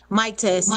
Mic test.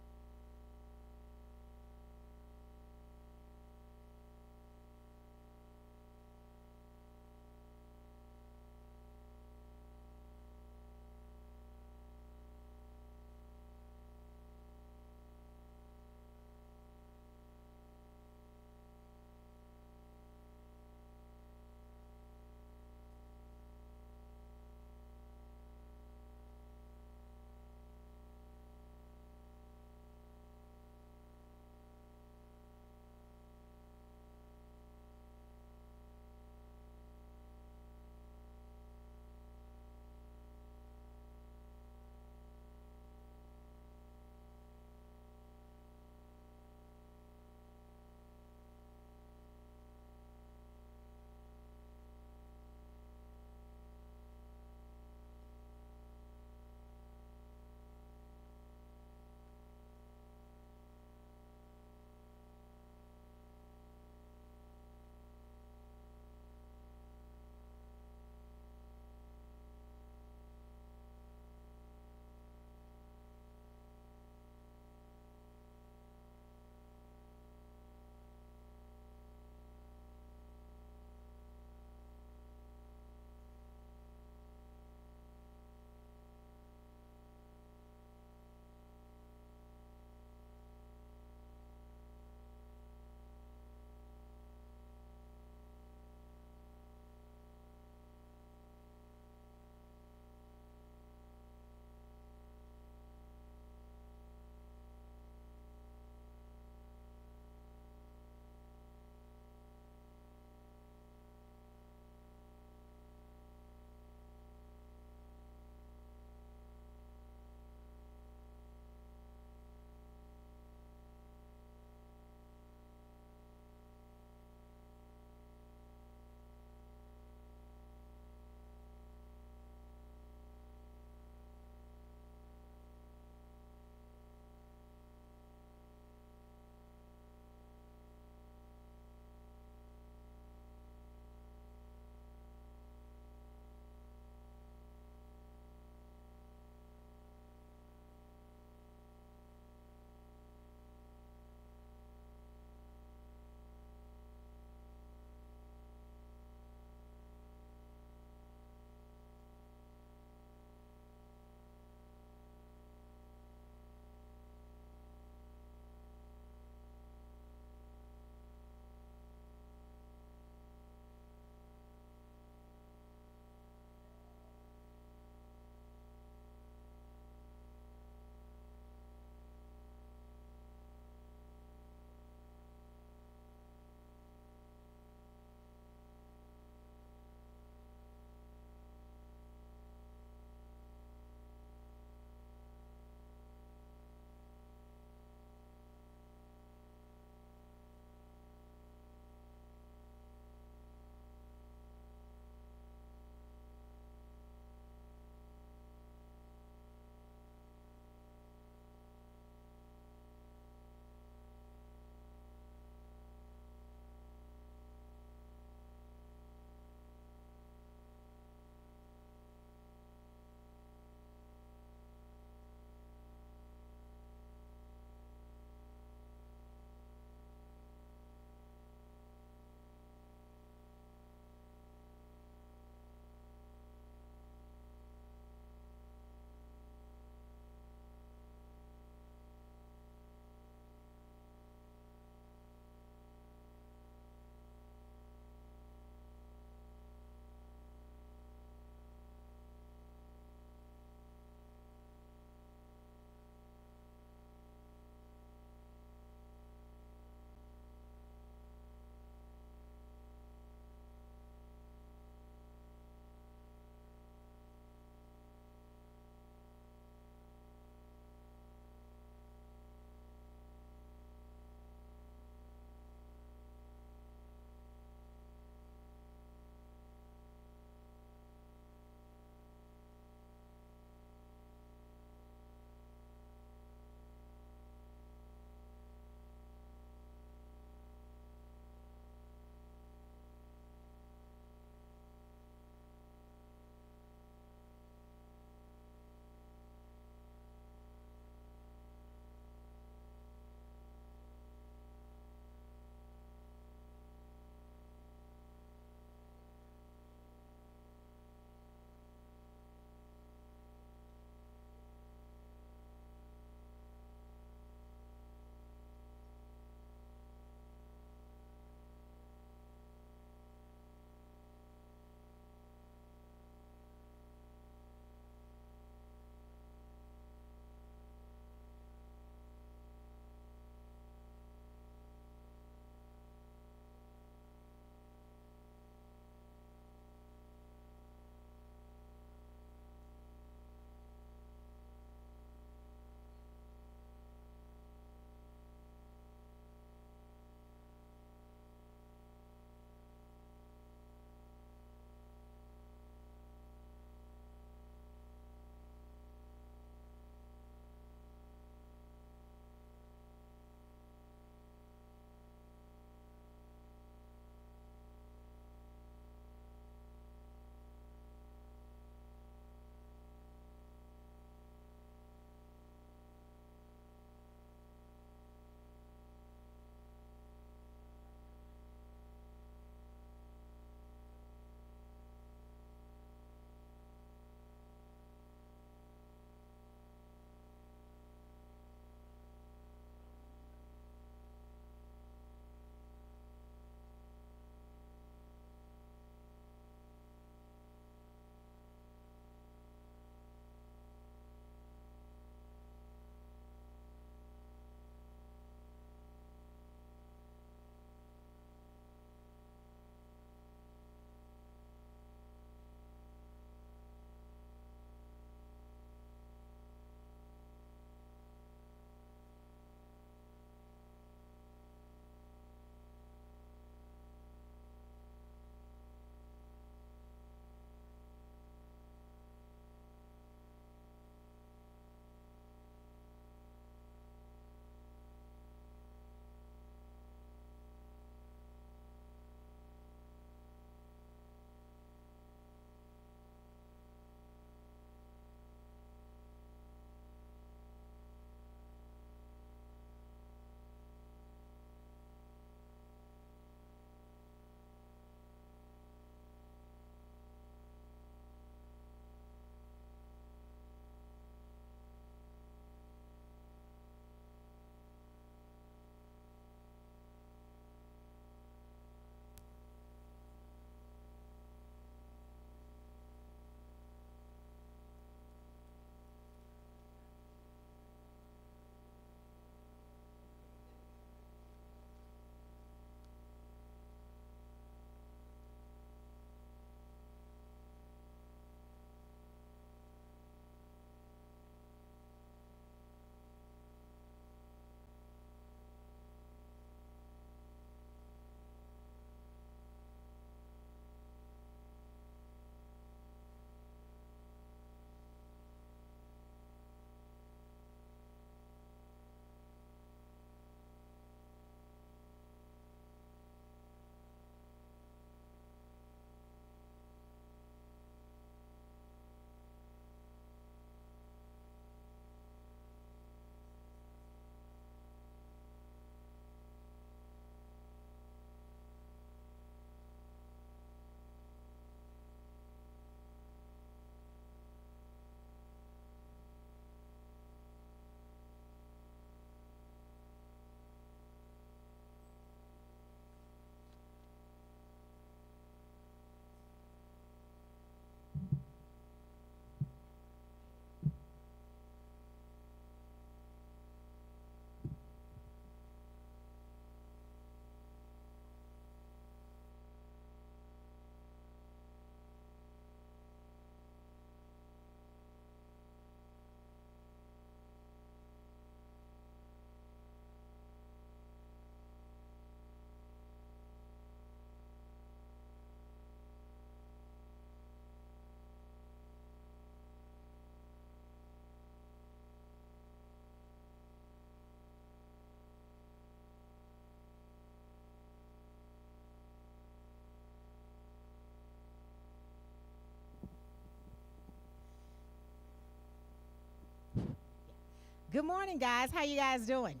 Good morning, guys. How you guys doing?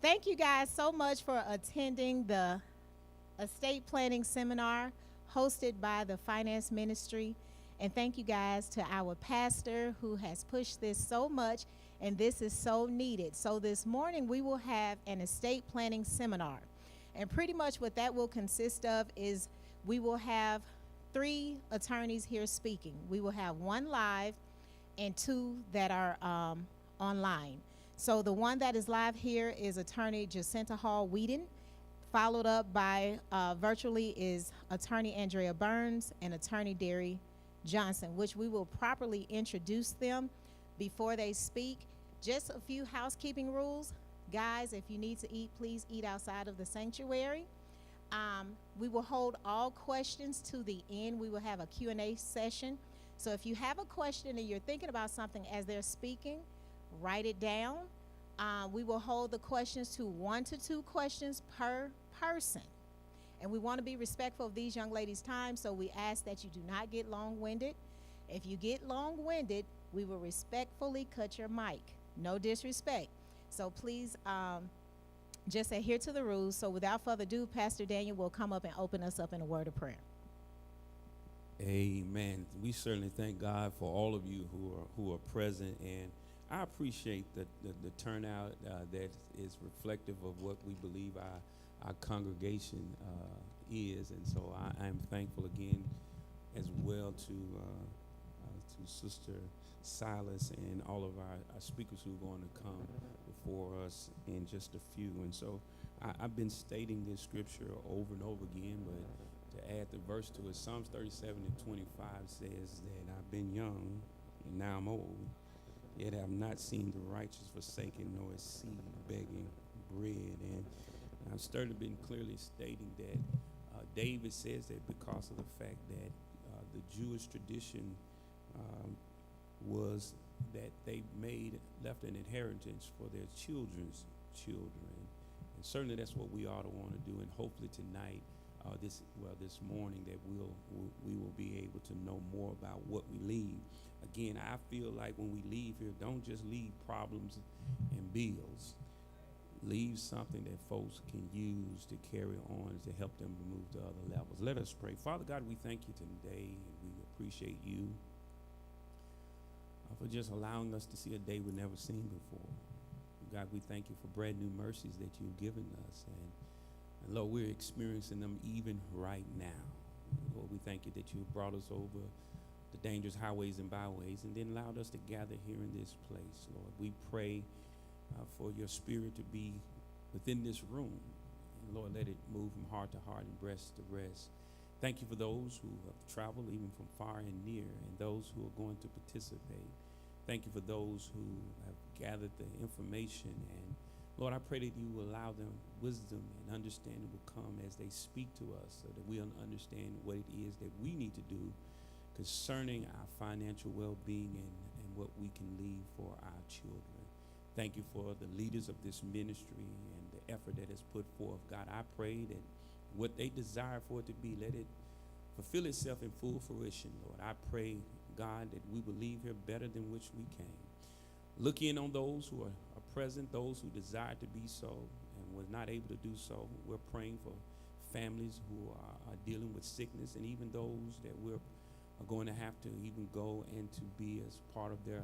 Thank you guys so much for attending the estate planning seminar hosted by the finance ministry. And thank you guys to our pastor who has pushed this so much, and this is so needed. So this morning we will have an estate planning seminar. And pretty much what that will consist of is we will have three attorneys here speaking. We will have one live and two that are online. So the one that is live here is attorney Jacinta Hall Whedon, followed up by virtually is attorney Andrea Burns and attorney Derry Johnson, which we will properly introduce them before they speak. Just a few housekeeping rules. Guys, if you need to eat, please eat outside of the sanctuary. We will hold all questions to the end. We will have a Q&A session. So if you have a question and you're thinking about something as they're speaking, write it down. We will hold the questions to 1 to 2 questions per person. And we want to be respectful of these young ladies' time, so we ask that you do not get long-winded. If you get long-winded, we will respectfully cut your mic. No disrespect. So please just adhere to the rules. So without further ado, Pastor Daniel will come up and open us up in a word of prayer. Amen. We certainly thank God for all of you who are present, and I appreciate the turnout that is reflective of what we believe our congregation is, and so I am thankful again as well to Sister Silas and all of our speakers who are going to come before us in just a few. And so I've been stating this scripture over and over again, but to add the verse to it, Psalms 37:25 says that I've been young and now I'm old, yet have not seen the righteous forsaken, nor his seed begging bread. And I've started been clearly stating that David says that because of the fact that the Jewish tradition was that they left an inheritance for their children's children. And certainly that's what we ought to want to do. And hopefully tonight, this morning, that we will be able to know more about what we leave. Again, I feel like when we leave here, don't just leave problems and bills. Leave something that folks can use to carry on to help them to move to other levels. Let us pray. Father God, we thank you today, and we appreciate you for just allowing us to see a day we've never seen before. God, we thank you for brand new mercies that you've given us, and Lord, we're experiencing them even right now. Lord, we thank you that you brought us over the dangerous highways and byways and then allowed us to gather here in this place. Lord, we pray for your spirit to be within this room. And Lord, let it move from heart to heart and breast to breast. Thank you for those who have traveled even from far and near, and those who are going to participate. Thank you for those who have gathered the information. And Lord, I pray that you will allow them wisdom and understanding will come as they speak to us, so that we'll understand what it is that we need to do concerning our financial well-being and what we can leave for our children. Thank you for the leaders of this ministry and the effort that is put forth. God, I pray that what they desire for it to be, let it fulfill itself in full fruition, Lord. I pray, God, that we will leave here better than which we came. Look in on those who are present, those who desire to be so and was not able to do so. We're praying for families who are dealing with sickness, and even those that we're going to have to even go and to be as part of their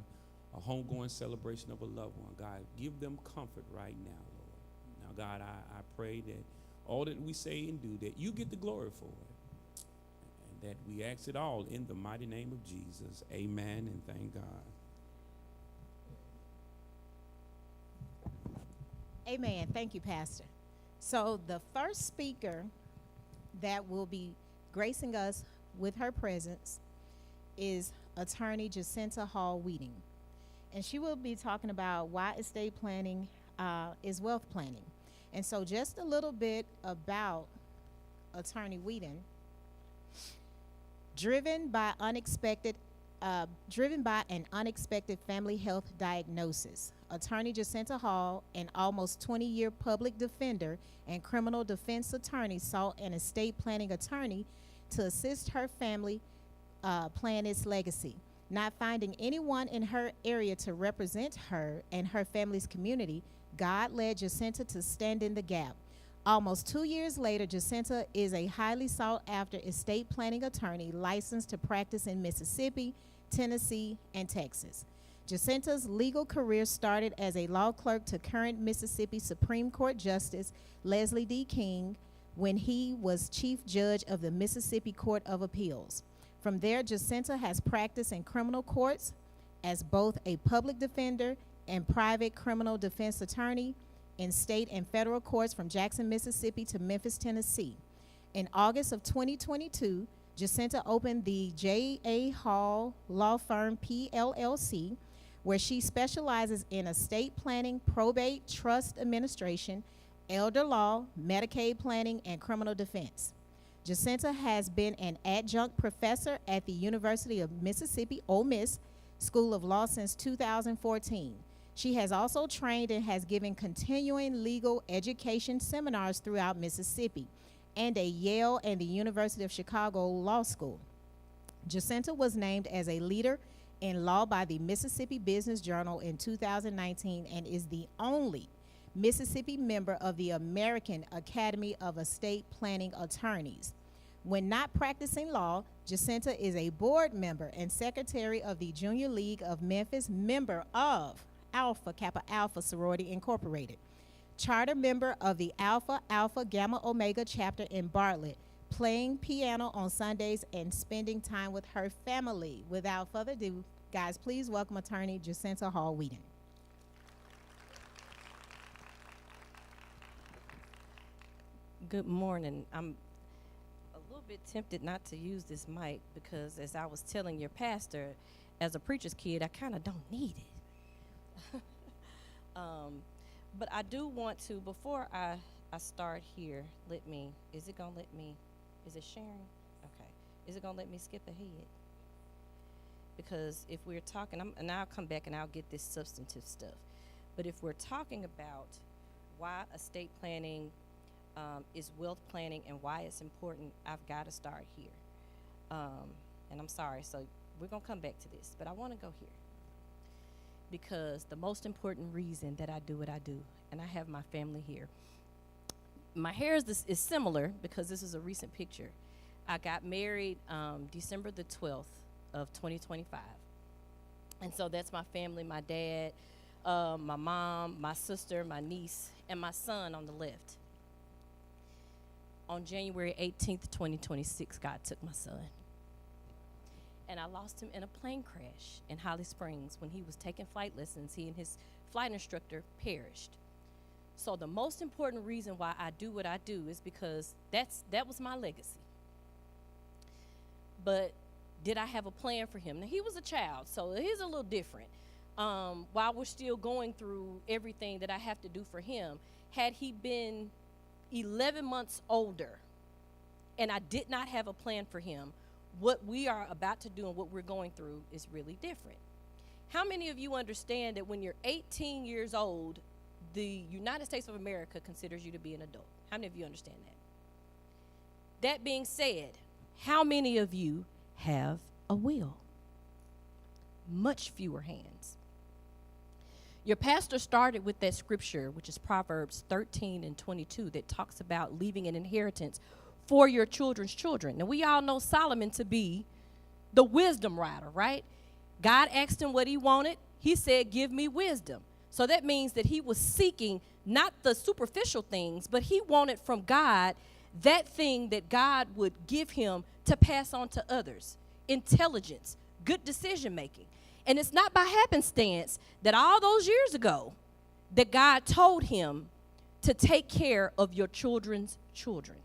homegoing celebration of a loved one. God, give them comfort right now, Lord. Now, God, I pray that all that we say and do, that you get the glory for it, and that we ask it all in the mighty name of Jesus. Amen, and thank God. Amen. Thank you, Pastor. So the first speaker that will be gracing us with her presence is attorney Jacinta Hall Whedon. And she will be talking about why estate planning is wealth planning. And so just a little bit about attorney Whedon. Driven by an unexpected family health diagnosis, attorney Jacinta Hall, an almost 20-year public defender and criminal defense attorney, sought an estate planning attorney to assist her family plan its legacy. Not finding anyone in her area to represent her and her family's community, God led Jacinta to stand in the gap. Almost 2 years later, Jacinta is a highly sought after estate planning attorney licensed to practice in Mississippi, Tennessee, and Texas. Jacinta's legal career started as a law clerk to current Mississippi Supreme Court Justice Leslie D. King when he was chief judge of the Mississippi Court of Appeals. From there, Jacinta has practiced in criminal courts as both a public defender and private criminal defense attorney in state and federal courts from Jackson, Mississippi to Memphis, Tennessee. In August of 2022, Jacinta opened the J.A. Hall Law Firm PLLC, where she specializes in estate planning, probate, trust administration, elder law, Medicaid planning, and criminal defense. Jacinta has been an adjunct professor at the University of Mississippi, Ole Miss School of Law since 2014. She has also trained and has given continuing legal education seminars throughout Mississippi and at Yale and the University of Chicago Law School. Jacinta was named as a leader in law by the Mississippi Business Journal in 2019 and is the only Mississippi member of the American Academy of Estate Planning Attorneys. When not practicing law, Jacinta is a board member and secretary of the Junior League of Memphis, member of Alpha Kappa Alpha Sorority Incorporated, charter member of the Alpha Alpha Gamma Omega chapter in Bartlett, playing piano on Sundays and spending time with her family. Without further ado, guys, please welcome attorney Jacinta Hall Whedon. Good morning. I'm a little bit tempted not to use this mic because, as I was telling your pastor, as a preacher's kid, I kind of don't need it. But I do want to, before I start here, is it sharing? Okay. Is it going to let me skip ahead? Because if we're talking, and I'll come back and I'll get this substantive stuff. But if we're talking about why estate planning is wealth planning and why it's important, I've got to start here. And I'm sorry, so we're going to come back to this, but I want to go here. Because the most important reason that I do what I do, and I have my family here. My hair is similar because this is a recent picture. I got married December the 12th of 2025. And so that's my family, my dad, my mom, my sister, my niece, and my son on the left. On January 18th, 2026, God took my son. And I lost him in a plane crash in Holly Springs when he was taking flight lessons. He and his flight instructor perished. So the most important reason why I do what I do is because that was my legacy. But did I have a plan for him? Now, he was a child, so he's a little different. While we're still going through everything that I have to do for him, had he been 11 months older and I did not have a plan for him, what we are about to do and what we're going through is really different. How many of you understand that when you're 18 years old, the United States of America considers you to be an adult? How many of you understand that? That being said, how many of you have a will? Much fewer hands. Your pastor started with that scripture, which is Proverbs 13 and 22, that talks about leaving an inheritance for your children's children. Now, we all know Solomon to be the wisdom writer, right? God asked him what he wanted. He said, give me wisdom. So that means that he was seeking not the superficial things, but he wanted from God that thing that God would give him to pass on to others. Intelligence, good decision making. And it's not by happenstance that all those years ago that God told him to take care of your children's children.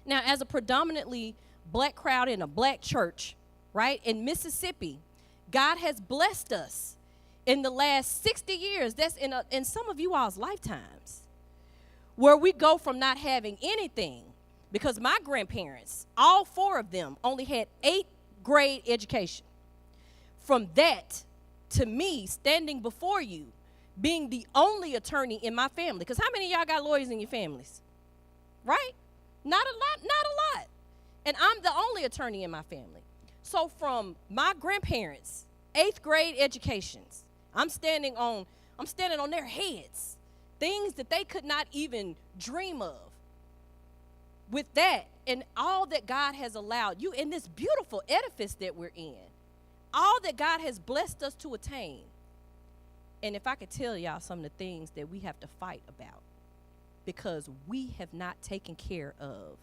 Now, as a predominantly black crowd in a black church, right, in Mississippi, God has blessed us in the last 60 years. That's in some of you all's lifetimes, where we go from not having anything, because my grandparents, all four of them, only had 8th grade education. From that to me standing before you, being the only attorney in my family, because how many of y'all got lawyers in your families? Right? Not a lot. And I'm the only attorney in my family. So from my grandparents, 8th grade educations, I'm standing on their heads, things that they could not even dream of. With that and all that God has allowed you in this beautiful edifice that we're in, all that God has blessed us to attain. And if I could tell y'all some of the things that we have to fight about, because we have not taken care of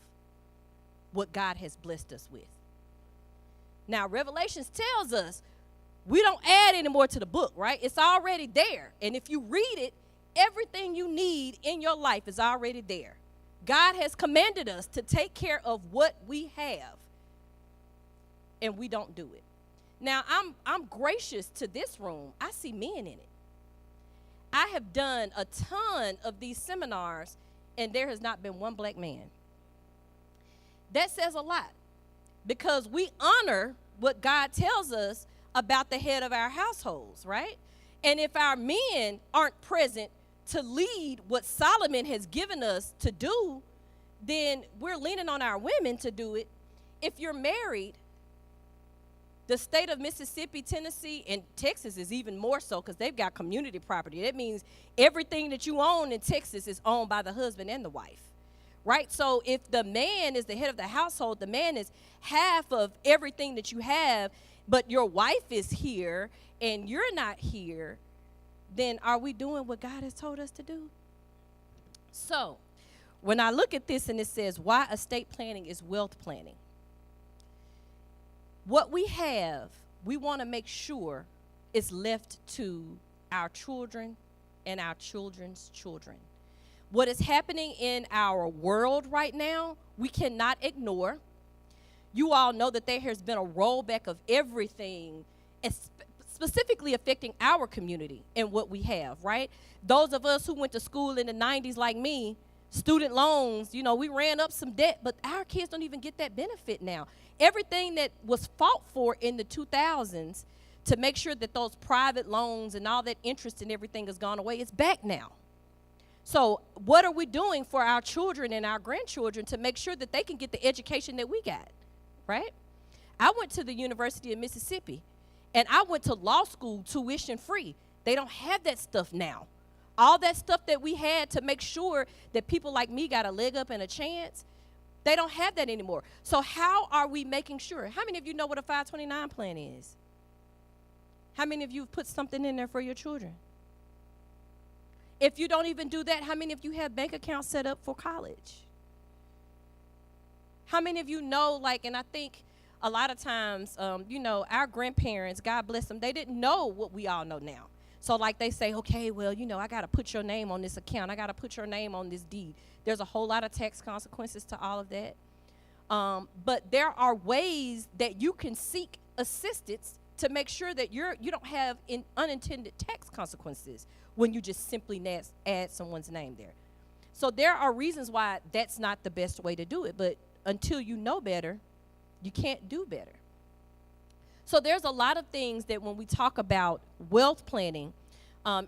what God has blessed us with. Now, Revelations tells us we don't add any more to the book, right? It's already there. And if you read it, everything you need in your life is already there. God has commanded us to take care of what we have, and we don't do it. Now, I'm gracious to this room. I see men in it. I have done a ton of these seminars, and there has not been one black man. That says a lot, because we honor what God tells us about the head of our households, right? And if our men aren't present to lead what Solomon has given us to do, then we're leaning on our women to do it. If you're married, the state of Mississippi, Tennessee, and Texas is even more so, because they've got community property. That means everything that you own in Texas is owned by the husband and the wife, right? So if the man is the head of the household, the man is half of everything that you have, but your wife is here and you're not here, then are we doing what God has told us to do? So when I look at this and it says why estate planning is wealth planning, what we have, we want to make sure is left to our children and our children's children. What is happening in our world right now, we cannot ignore. You all know that there has been a rollback of everything, specifically affecting our community and what we have, right? Those of us who went to school in the 90s like me, student loans, you know, we ran up some debt, but our kids don't even get that benefit now. Everything that was fought for in the 2000s to make sure that those private loans and all that interest and everything has gone away, it's back now. So what are we doing for our children and our grandchildren to make sure that they can get the education that we got, right? I went to the University of Mississippi, and I went to law school tuition free. They don't have that stuff now. All that stuff that we had to make sure that people like me got a leg up and a chance, they don't have that anymore. So how are we making sure? How many of you know what a 529 plan is? How many of you have put something in there for your children? If you don't even do that, how many of you have bank accounts set up for college? How many of you know, like, and I think a lot of times, you know, our grandparents, God bless them, they didn't know what we all know now. So like they say, okay, well, you know, I got to put your name on this account. I got to put your name on this deed. There's a whole lot of tax consequences to all of that. But there are ways that you can seek assistance to make sure that you don't have unintended tax consequences when you just simply add someone's name there. So there are reasons why that's not the best way to do it. But until you know better, you can't do better. So there's a lot of things that when we talk about wealth planning,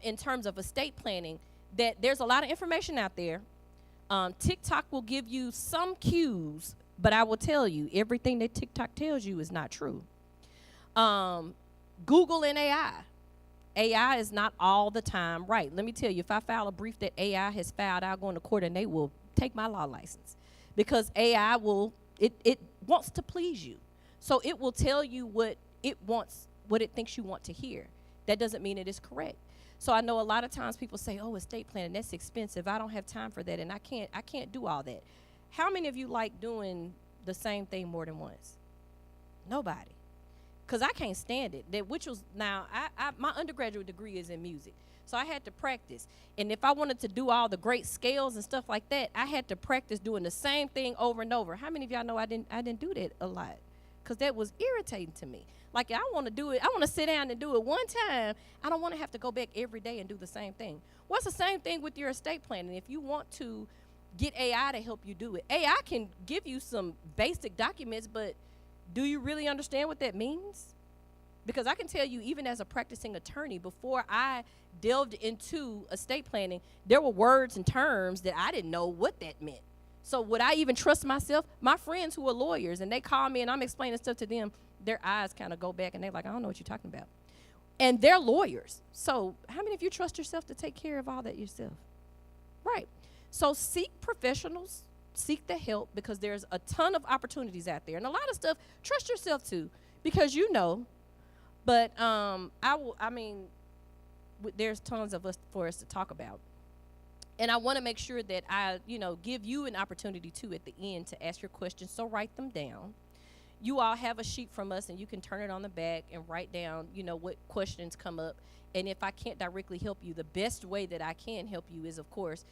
in terms of estate planning, that there's a lot of information out there. TikTok will give you some cues, but I will tell you, everything that TikTok tells you is not true. Google and AI. AI is not all the time right. Let me tell you, if I file a brief that AI has filed, I'll go into court and they will take my law license, because AI it wants to please you. So it will tell you what it wants, what it thinks you want to hear. That doesn't mean it is correct. So I know a lot of times people say, oh, estate planning, that's expensive. I don't have time for that, and I can't do all that. How many of you like doing the same thing more than once? Nobody. Because I can't stand it. Now, my undergraduate degree is in music. So I had to practice. And if I wanted to do all the great scales and stuff like that, I had to practice doing the same thing over and over. How many of y'all know I didn't do that a lot? Because that was irritating to me. Like, I want to do it. I want to sit down and do it one time. I don't want to have to go back every day and do the same thing. Well, it's the same thing with your estate planning. If you want to get AI to help you do it, AI can give you some basic documents, but do you really understand what that means? Because I can tell you, even as a practicing attorney, before I delved into estate planning, there were words and terms that I didn't know what that meant. So would I even trust myself? My friends who are lawyers, and they call me and I'm explaining stuff to them, their eyes kind of go back and they're like, I don't know what you're talking about. And they're lawyers. So how many of you trust yourself to take care of all that yourself? Right. So seek professionals, seek the help, because there's a ton of opportunities out there. And a lot of stuff, trust yourself to, because you know. But there's tons of us for us to talk about. And I want to make sure that I, give you an opportunity too at the end to ask your questions. So write them down. You all have a sheet from us, and you can turn it on the back and write down, what questions come up. And if I can't directly help you, the best way that I can help you is, of course,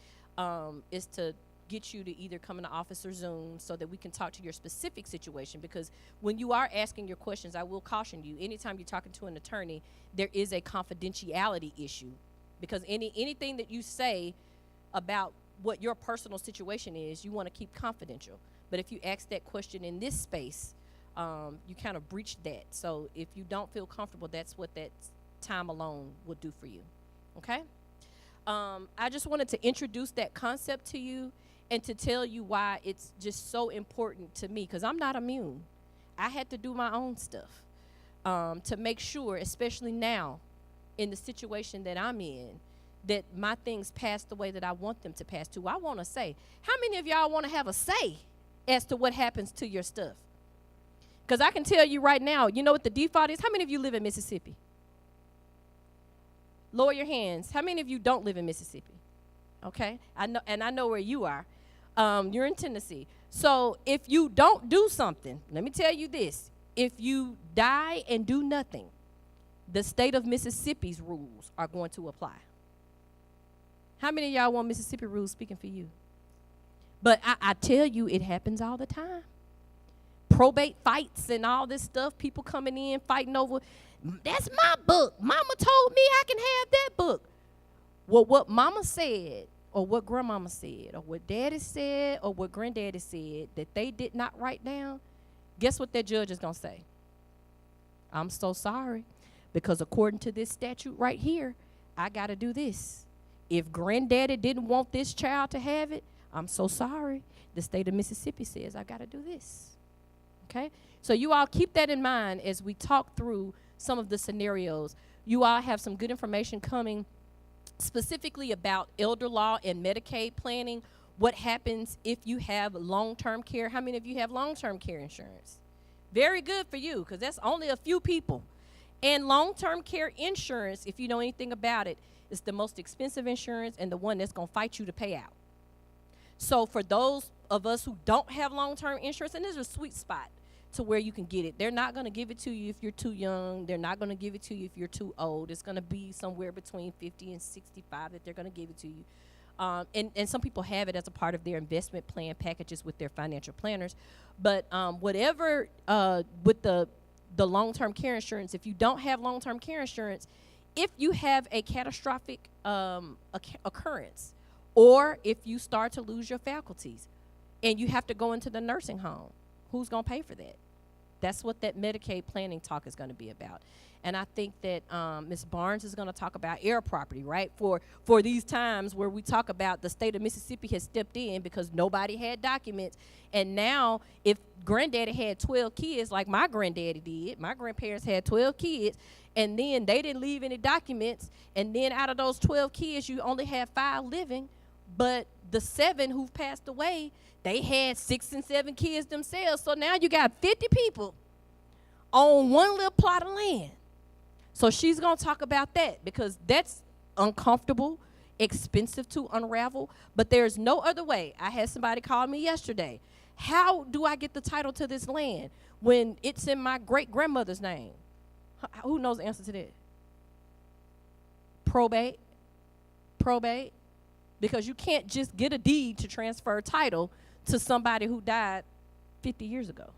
is to get you to either come in the office or Zoom so that we can talk to your specific situation. Because when you are asking your questions, I will caution you, anytime you're talking to an attorney, there is a confidentiality issue. Because anything that you say about what your personal situation is, you want to keep confidential. But if you ask that question in this space, you kind of breach that. So if you don't feel comfortable, that's what that time alone will do for you. Okay? I just wanted to introduce that concept to you and to tell you why it's just so important to me, because I'm not immune. I had to do my own stuff to make sure, especially now in the situation that I'm in, that my things pass the way that I want them to pass to. I want to say, how many of y'all want to have a say as to what happens to your stuff? Because I can tell you right now, you know what the default is? How many of you live in Mississippi? Lower your hands. How many of you don't live in Mississippi? Okay, I know where you are. You're in Tennessee. So if you don't do something, let me tell you this. If you die and do nothing, the state of Mississippi's rules are going to apply. How many of y'all want Mississippi rules speaking for you? But I tell you, it happens all the time. Probate fights and all this stuff, people coming in fighting over, that's my book. Mama told me I can have that book. Well, what mama said, or what grandmama said, or what daddy said, or what granddaddy said that they did not write down, guess what that judge is going to say? I'm so sorry, because according to this statute right here, I got to do this. If granddaddy didn't want this child to have it, I'm so sorry. The state of Mississippi says I got to do this. Okay? So you all keep that in mind as we talk through some of the scenarios. You all have some good information coming specifically about elder law and Medicaid planning. What happens if you have long-term care? How many of you have long-term care insurance? Very good for you, because that's only a few people. And long-term care insurance, if you know anything about it, is the most expensive insurance and the one that's going to fight you to pay out. So for those of us who don't have long-term insurance, and there's a sweet spot to where you can get it. They're not going to give it to you if you're too young. They're not going to give it to you if you're too old. It's going to be somewhere between 50 and 65 that they're going to give it to you. And some people have it as a part of their investment plan packages with their financial planners. But whatever with the long-term care insurance, if you don't have long-term care insurance, if you have a catastrophic occurrence, or if you start to lose your faculties and you have to go into the nursing home, who's going to pay for that? That's what that Medicaid planning talk is going to be about. And I think that Ms. Barnes is going to talk about air property, right? For these times where we talk about the state of Mississippi has stepped in because nobody had documents. And now if granddaddy had 12 kids like my granddaddy did, my grandparents had 12 kids, and then they didn't leave any documents, and then out of those 12 kids, you only had 5 living, but the 7 who've passed away, they had 6 and 7 kids themselves. So now you got 50 people on one little plot of land. So she's going to talk about that, because that's uncomfortable, expensive to unravel, but there's no other way. I had somebody call me yesterday. How do I get the title to this land when it's in my great-grandmother's name? Who knows the answer to that? Probate. Because you can't just get a deed to transfer title to somebody who died 50 years ago,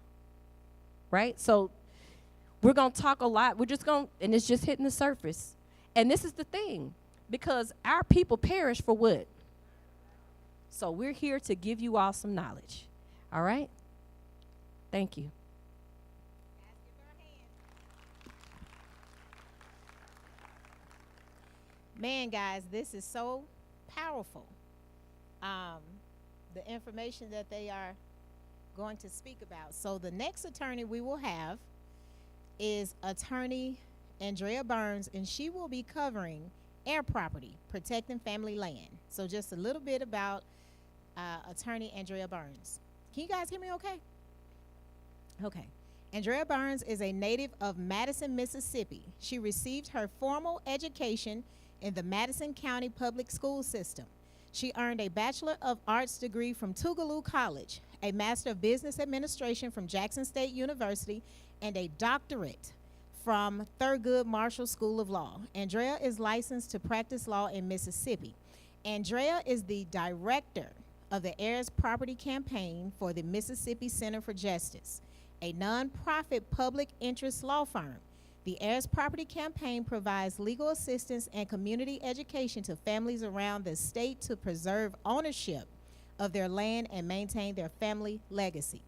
right? So we're going to talk a lot. We're just going to, and it's just hitting the surface. And this is the thing, because our people perish for what? So we're here to give you all some knowledge, all right? Thank you. Man, guys, this is so powerful. The information that they are going to speak about. So the next attorney we will have is attorney Andrea Burns, and she will be covering air property, protecting family land. So, just a little bit about attorney Andrea Burns. Can you guys hear me okay? Okay. Andrea Burns is a native of Madison, Mississippi. She received her formal education in the Madison County Public School System. She earned a Bachelor of Arts degree from Tougaloo College, a Master of Business Administration from Jackson State University, and a doctorate from Thurgood Marshall School of Law. Andrea is licensed to practice law in Mississippi. Andrea is the director of the Heirs Property Campaign for the Mississippi Center for Justice, a nonprofit public interest law firm. The Heirs Property Campaign provides legal assistance and community education to families around the state to preserve ownership of their land and maintain their family legacy.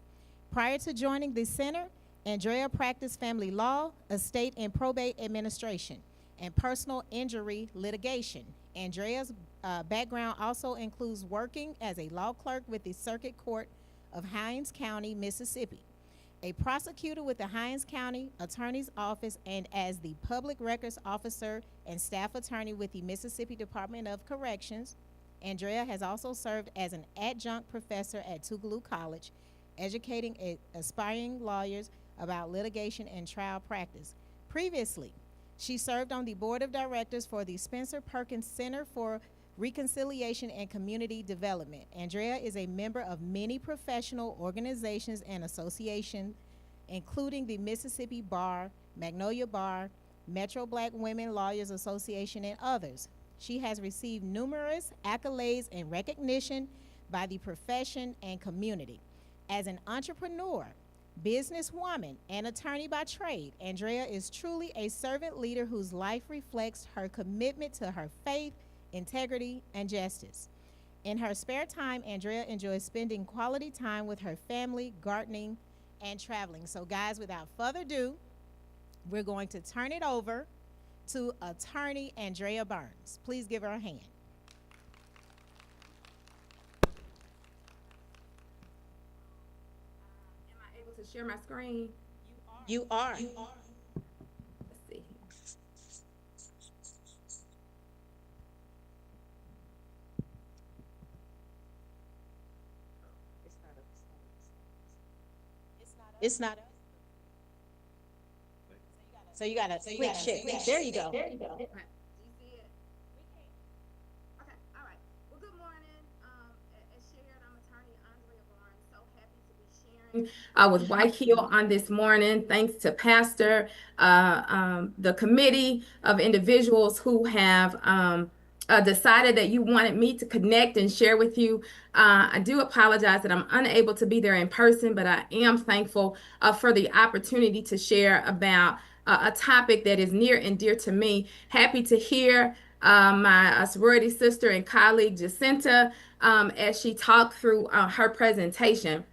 Prior to joining the center, Andrea practiced family law, estate and probate administration, and personal injury litigation. Andrea's background also includes working as a law clerk with the Circuit Court of Hinds County, Mississippi, a prosecutor with the Hinds County Attorney's Office, and as the Public Records Officer and Staff Attorney with the Mississippi Department of Corrections. Andrea has also served as an adjunct professor at Tougaloo College, educating aspiring lawyers about litigation and trial practice. Previously, she served on the board of directors for the Spencer Perkins Center for Reconciliation and Community Development. Andrea is a member of many professional organizations and associations, including the Mississippi Bar, Magnolia Bar, Metro Black Women Lawyers Association, and others. She has received numerous accolades and recognition by the profession and community. As an entrepreneur, businesswoman, and attorney by trade, Andrea is truly a servant leader whose life reflects her commitment to her faith, integrity, and justice. In her spare time, Andrea enjoys spending quality time with her family, gardening, and traveling. So, guys, without further ado, we're going to turn it over to attorney Andrea Burns. Please give her a hand. Am I able to share my screen? You are. Let's see. It's not. So you gotta click share. There you go. Okay. Do you see it? Okay. All right. Well, good morning. As shared, I'm attorney Andrea Barnes. So happy to be sharing with White Hill on this morning. Thanks to Pastor, the committee of individuals who have decided that you wanted me to connect and share with you. I do apologize that I'm unable to be there in person, but I am thankful for the opportunity to share about a topic that is near and dear to me. Happy to hear my sorority sister and colleague Jacinta as she talked through her presentation.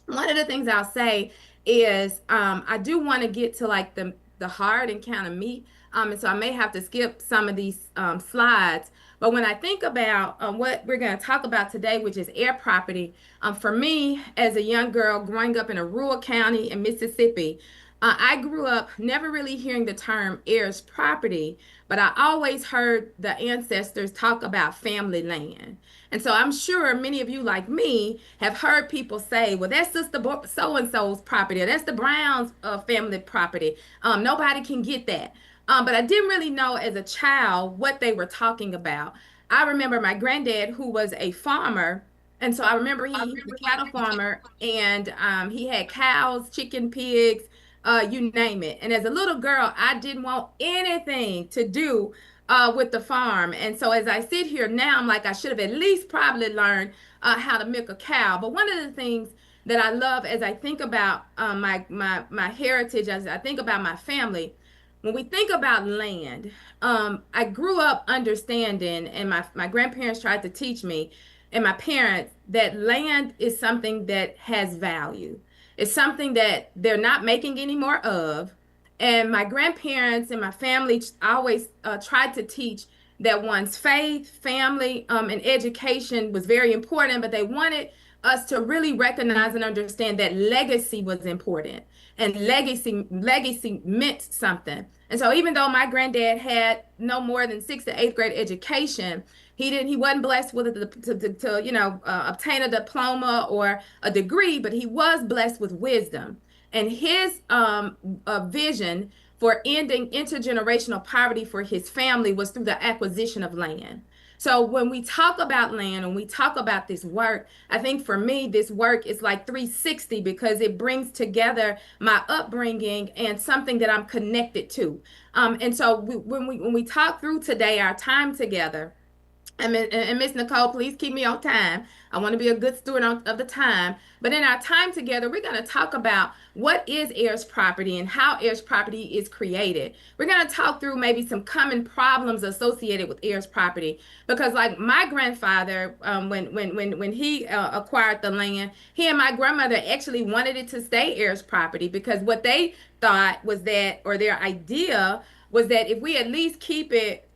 One of the things I'll say is I do want to get to like the hard and kind of meat, and so I may have to skip some of these slides. But when I think about what we're going to talk about today, which is air property, for me as a young girl growing up in a rural county in Mississippi, I grew up never really hearing the term heirs property, but I always heard the ancestors talk about family land. And so I'm sure many of you, like me, have heard people say, well, that's Sister so-and-so's property, or that's the Brown's family property. Nobody can get that. But I didn't really know as a child what they were talking about. I remember my granddad, who was a farmer, and so I remember he was a cattle farmer, and he had cows, chicken, pigs, you name it. And as a little girl, I didn't want anything to do with the farm. And so as I sit here now, I'm like, I should have at least probably learned how to milk a cow. But one of the things that I love as I think about my heritage, as I think about my family, when we think about land, I grew up understanding, and my grandparents tried to teach me, and my parents, that land is something that has value. It's something that they're not making any more of. And my grandparents and my family always tried to teach that one's faith, family, and education was very important, but they wanted us to really recognize and understand that legacy was important, and legacy meant something. And so even though my granddad had no more than 6th to 8th grade education, he wasn't blessed with to obtain a diploma or a degree, but he was blessed with wisdom. And his vision for ending intergenerational poverty for his family was through the acquisition of land. So when we talk about land and we talk about this work, I think for me, this work is like 360 because it brings together my upbringing and something that I'm connected to. And so when we talk through today, our time together, and Miss Nicole, please keep me on time. I want to be a good steward of the time. But in our time together, we're going to talk about what is heirs property and how heirs property is created. We're going to talk through maybe some common problems associated with heirs property, because like my grandfather, when he acquired the land, he and my grandmother actually wanted it to stay heirs property, because what they thought was that, or their idea was that if we at least keep it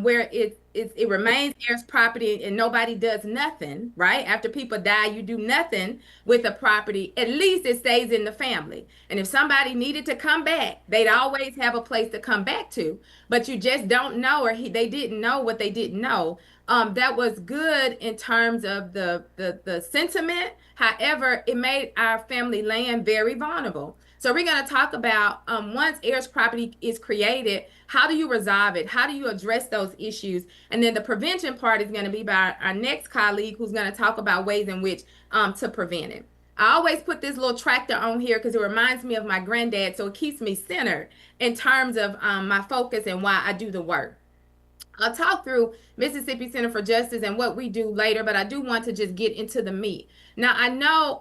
where it remains heirs property and nobody does nothing, right? After people die, you do nothing with the property. At least it stays in the family. And if somebody needed to come back, they'd always have a place to come back to. But you just don't know, or they didn't know what they didn't know. That was good in terms of the sentiment. However, it made our family land very vulnerable. So we're going to talk about once heirs property is created, how do you resolve it? How do you address those issues? And then the prevention part is going to be by our next colleague, who's going to talk about ways in which to prevent it. I always put this little tractor on here because it reminds me of my granddad, so it keeps me centered in terms of my focus and why I do the work. I'll talk through Mississippi Center for Justice and what we do later, but I do want to just get into the meat. Now, I know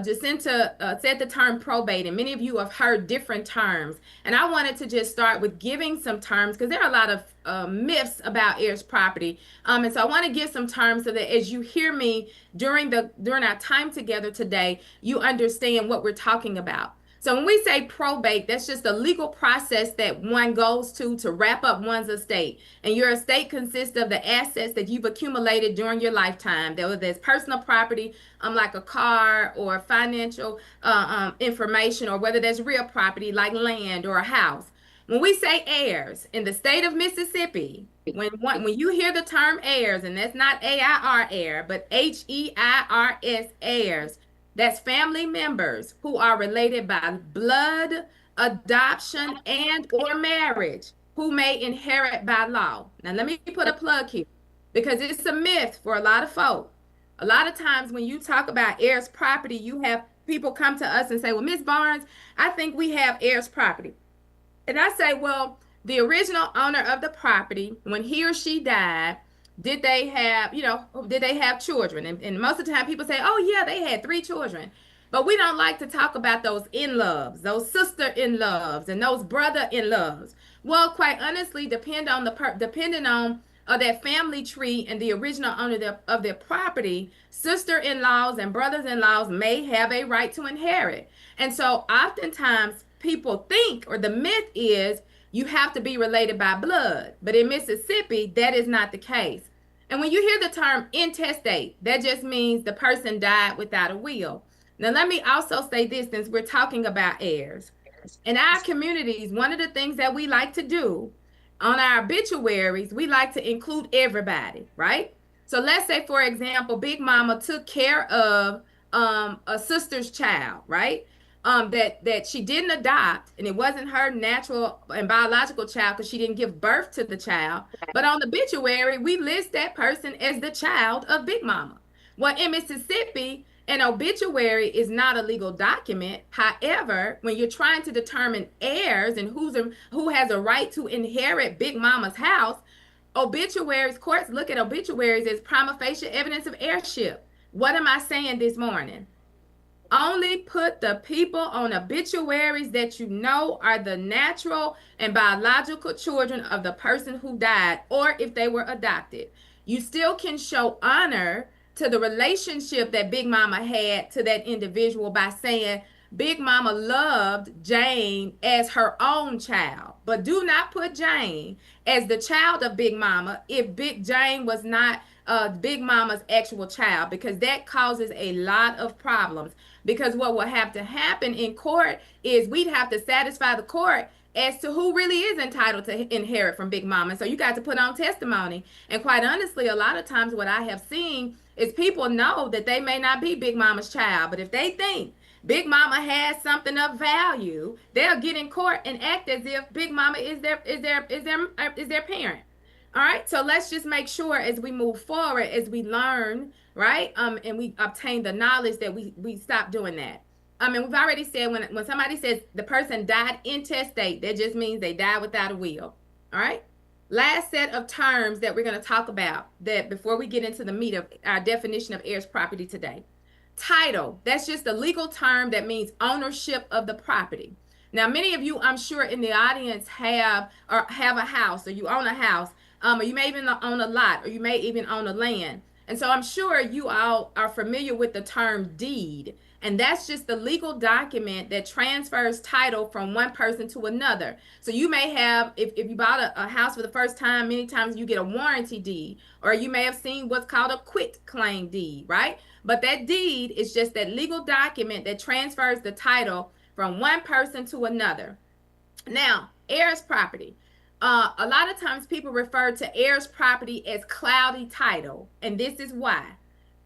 Jacinta said the term probate, and many of you have heard different terms. And I wanted to just start with giving some terms, because there are a lot of myths about heirs property. And so I want to give some terms so that as you hear me during our time together today, you understand what we're talking about. So when we say probate, that's just a legal process that one goes to wrap up one's estate. And your estate consists of the assets that you've accumulated during your lifetime. Whether there's personal property, like a car, or financial information, or whether there's real property like land or a house. When we say heirs in the state of Mississippi, when you hear the term heirs, and that's not A-I-R heir, but H-E-I-R-S heirs, that's family members who are related by blood, adoption, and or marriage, who may inherit by law. Now, let me put a plug here, because it's a myth for a lot of folk. A lot of times when you talk about heirs property, you have people come to us and say, well, Ms. Barnes, I think we have heirs property. And I say, well, the original owner of the property, when he or she died, did they have children? And most of the time people say, oh yeah, they had 3 children. But we don't like to talk about those in-loves, those sister-in-loves, and those brother-in-loves. Well, quite honestly, depending on that family tree and the original owner of their property, sister-in-laws and brothers-in-laws may have a right to inherit. And so oftentimes people think, or the myth is, you have to be related by blood. But in Mississippi, that is not the case. And when you hear the term intestate, that just means the person died without a will. Now, let me also say this, since we're talking about heirs. In our communities, one of the things that we like to do on our obituaries, we like to include everybody, right? So let's say, for example, Big Mama took care of a sister's child, right? That she didn't adopt, and it wasn't her natural and biological child because she didn't give birth to the child. But on the obituary, we list that person as the child of Big Mama. Well, in Mississippi, an obituary is not a legal document. However, when you're trying to determine heirs and who has a right to inherit Big Mama's house, courts look at obituaries as prima facie evidence of heirship. What am I saying this morning? Only put the people on obituaries that you know are the natural and biological children of the person who died, or if they were adopted. You still can show honor to the relationship that Big Mama had to that individual by saying Big Mama loved Jane as her own child. But do not put Jane as the child of Big Mama if Big Jane was not Big Mama's actual child, because that causes a lot of problems. Because what will have to happen in court is we'd have to satisfy the court as to who really is entitled to inherit from Big Mama. So you got to put on testimony. And quite honestly, a lot of times what I have seen is people know that they may not be Big Mama's child, but if they think Big Mama has something of value, they'll get in court and act as if Big Mama is their parent. All right, so let's just make sure as we move forward, as we learn, right, and we obtain the knowledge, that we stop doing that. And we've already said when somebody says the person died intestate, that just means they died without a will. All right. Last set of terms that we're going to talk about, that before we get into the meat of our definition of heirs property today. Title, that's just a legal term that means ownership of the property. Now, many of you, I'm sure in the audience have a house, or you own a house, or you may even own a lot, or you may even own a land. And so I'm sure you all are familiar with the term deed. And that's just the legal document that transfers title from one person to another. So you may have, if you bought a house for the first time, many times you get a warranty deed, or you may have seen what's called a quit claim deed, right? But that deed is just that legal document that transfers the title from one person to another. Now, heirs property. A lot of times people refer to heirs property as cloudy title, and this is why.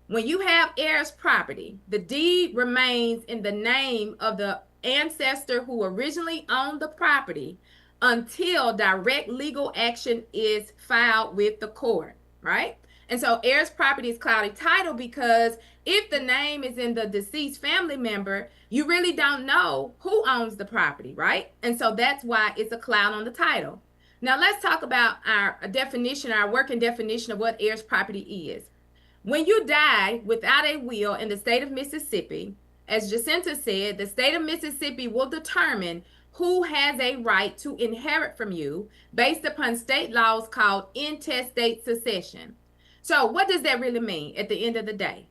When you have heirs property, the deed remains in the name of the ancestor who originally owned the property until direct legal action is filed with the court, right? And so heirs property is cloudy title because if the name is in the deceased family member, you really don't know who owns the property, right? And so that's why it's a cloud on the title. Now let's talk about our definition, our working definition of what heirs property is. When you die without a will in the state of Mississippi, as Jacinta said, the state of Mississippi will determine who has a right to inherit from you based upon state laws called intestate succession. So what does that really mean at the end of the day?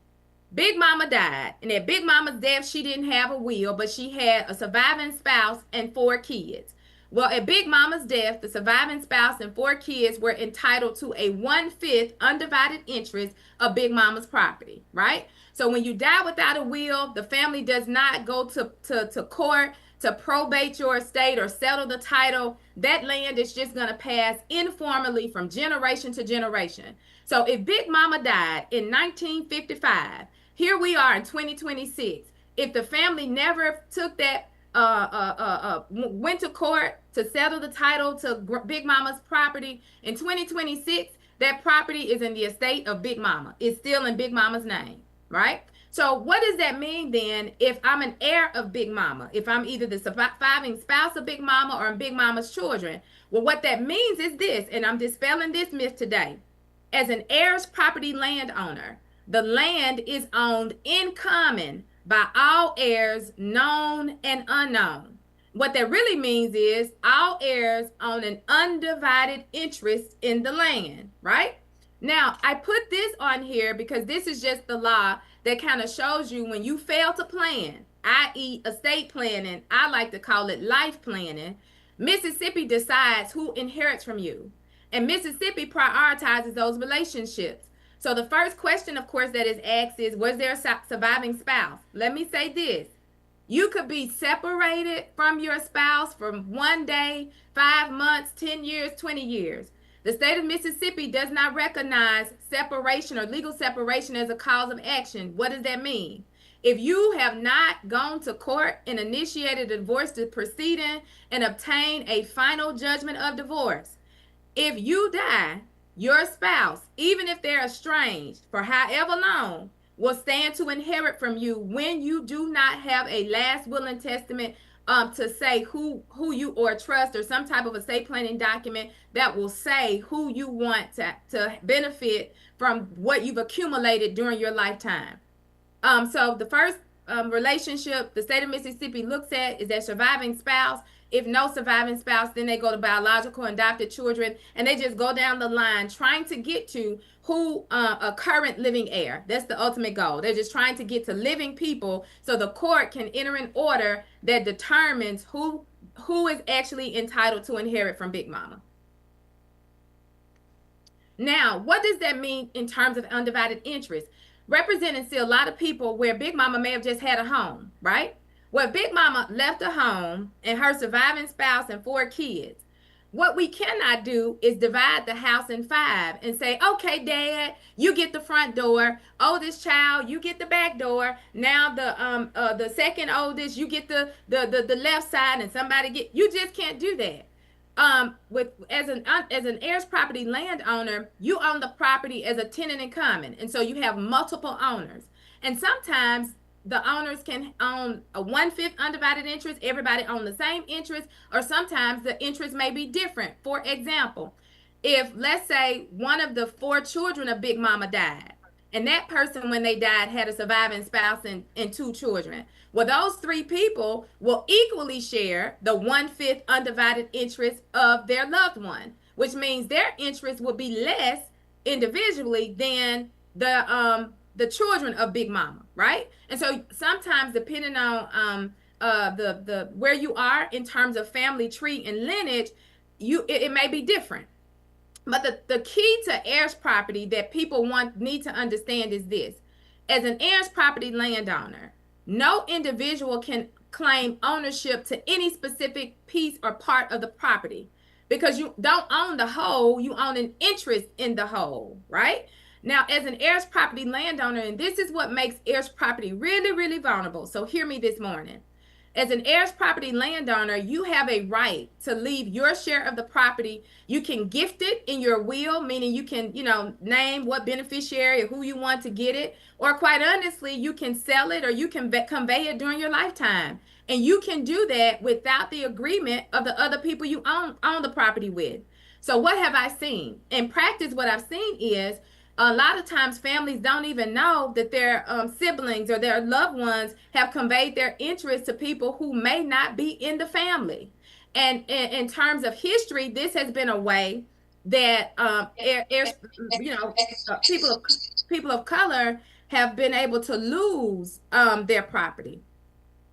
Big Mama died, and at Big Mama's death, she didn't have a will, but she had a surviving spouse and 4 kids. Well, at Big Mama's death, the surviving spouse and 4 kids were entitled to a 1/5 undivided interest of Big Mama's property, right? So when you die without a will, the family does not go to court to probate your estate or settle the title. That land is just going to pass informally from generation to generation. So if Big Mama died in 1955, here we are in 2026. If the family never took that went to court to settle the title to Big Mama's property in 2026, that property is in the estate of Big Mama. It's still in Big Mama's name, right? So what does that mean then if I'm an heir of Big Mama, if I'm either the surviving spouse of Big Mama or Big Mama's children? Well, what that means is this, and I'm dispelling this myth today. As an heirs property landowner, the land is owned in common by all heirs, known and unknown. What that really means is all heirs own an undivided interest in the land, right? Now, I put this on here because this is just the law that kind of shows you when you fail to plan, i.e. estate planning, I like to call it life planning, Mississippi decides who inherits from you. And Mississippi prioritizes those relationships. So the first question, of course, that is asked is, was there a surviving spouse? Let me say this. You could be separated from your spouse from 1 day, 5 months, 10 years, 20 years. The state of Mississippi does not recognize separation or legal separation as a cause of action. What does that mean? If you have not gone to court and initiated a divorce proceeding and obtained a final judgment of divorce, if you die, your spouse, even if they're estranged for however long, will stand to inherit from you when you do not have a last will and testament to say who you, or a trust or some type of estate planning document that will say who you want to benefit from what you've accumulated during your lifetime. So the first relationship the state of Mississippi looks at is that surviving spouse. If no surviving spouse, then they go to biological and adopted children, and they just go down the line trying to get to who a current living heir. That's the ultimate goal. They're just trying to get to living people so the court can enter an order that determines who is actually entitled to inherit from Big Mama. Now, what does that mean in terms of undivided interest? Representing still a lot of people where Big Mama may have just had a home, right? Well, Big Mama left a home and her surviving spouse and 4 kids. What we cannot do is divide the house in 5 and say, okay, Dad, you get the front door. Oldest child, you get the back door. Now the second oldest, you get the left side, and somebody get. You just can't do that. As an heirs property landowner, you own the property as a tenant in common, and so you have multiple owners. And sometimes the owners can own a 1/5 undivided interest, everybody own the same interest, or sometimes the interest may be different. For example, if let's say one of the 4 children of Big Mama died, and that person when they died had a surviving spouse and 2 children, well, those 3 people will equally share the 1/5 undivided interest of their loved one, which means their interest will be less individually than the children of Big Mama, right? And so sometimes depending on the where you are in terms of family tree and lineage, it may be different. But the key to heirs property that people need to understand is this: as an heirs property landowner, no individual can claim ownership to any specific piece or part of the property, because you don't own the whole, you own an interest in the whole, right? Now, as an heirs property landowner, and this is what makes heirs property really, really vulnerable. So hear me this morning. As an heirs property landowner, you have a right to leave your share of the property. You can gift it in your will, meaning you can, name what beneficiary or who you want to get it. Or quite honestly, you can sell it or you can convey it during your lifetime. And you can do that without the agreement of the other people you own the property with. So what have I seen? In practice, what I've seen is a lot of times families don't even know that their siblings or their loved ones have conveyed their interest to people who may not be in the family. And in terms of history, this has been a way that people of color have been able to lose their property.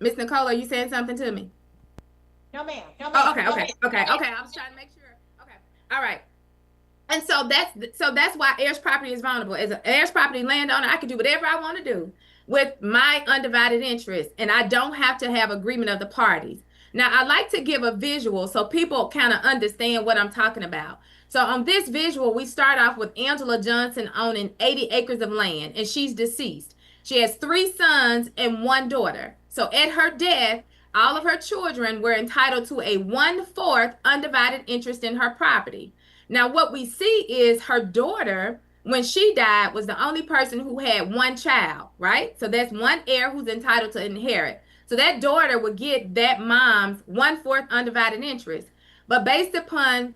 Miss Nicole, are you saying something to me? No, ma'am. No, Oh, ma'am. okay. I was trying to make sure. Okay. All right. And so that's why heirs property is vulnerable. As an heirs property landowner, I can do whatever I want to do with my undivided interest, and I don't have to have agreement of the parties. Now, I like to give a visual so people kind of understand what I'm talking about. So on this visual, we start off with Angela Johnson owning 80 acres of land, and she's deceased. She has 3 sons and 1 daughter. So at her death, all of her children were entitled to a 1/4 undivided interest in her property. Now, what we see is her daughter, when she died, was the only person who had 1 child, right? So that's 1 heir who's entitled to inherit. So that daughter would get that mom's 1/4 undivided interest. But based upon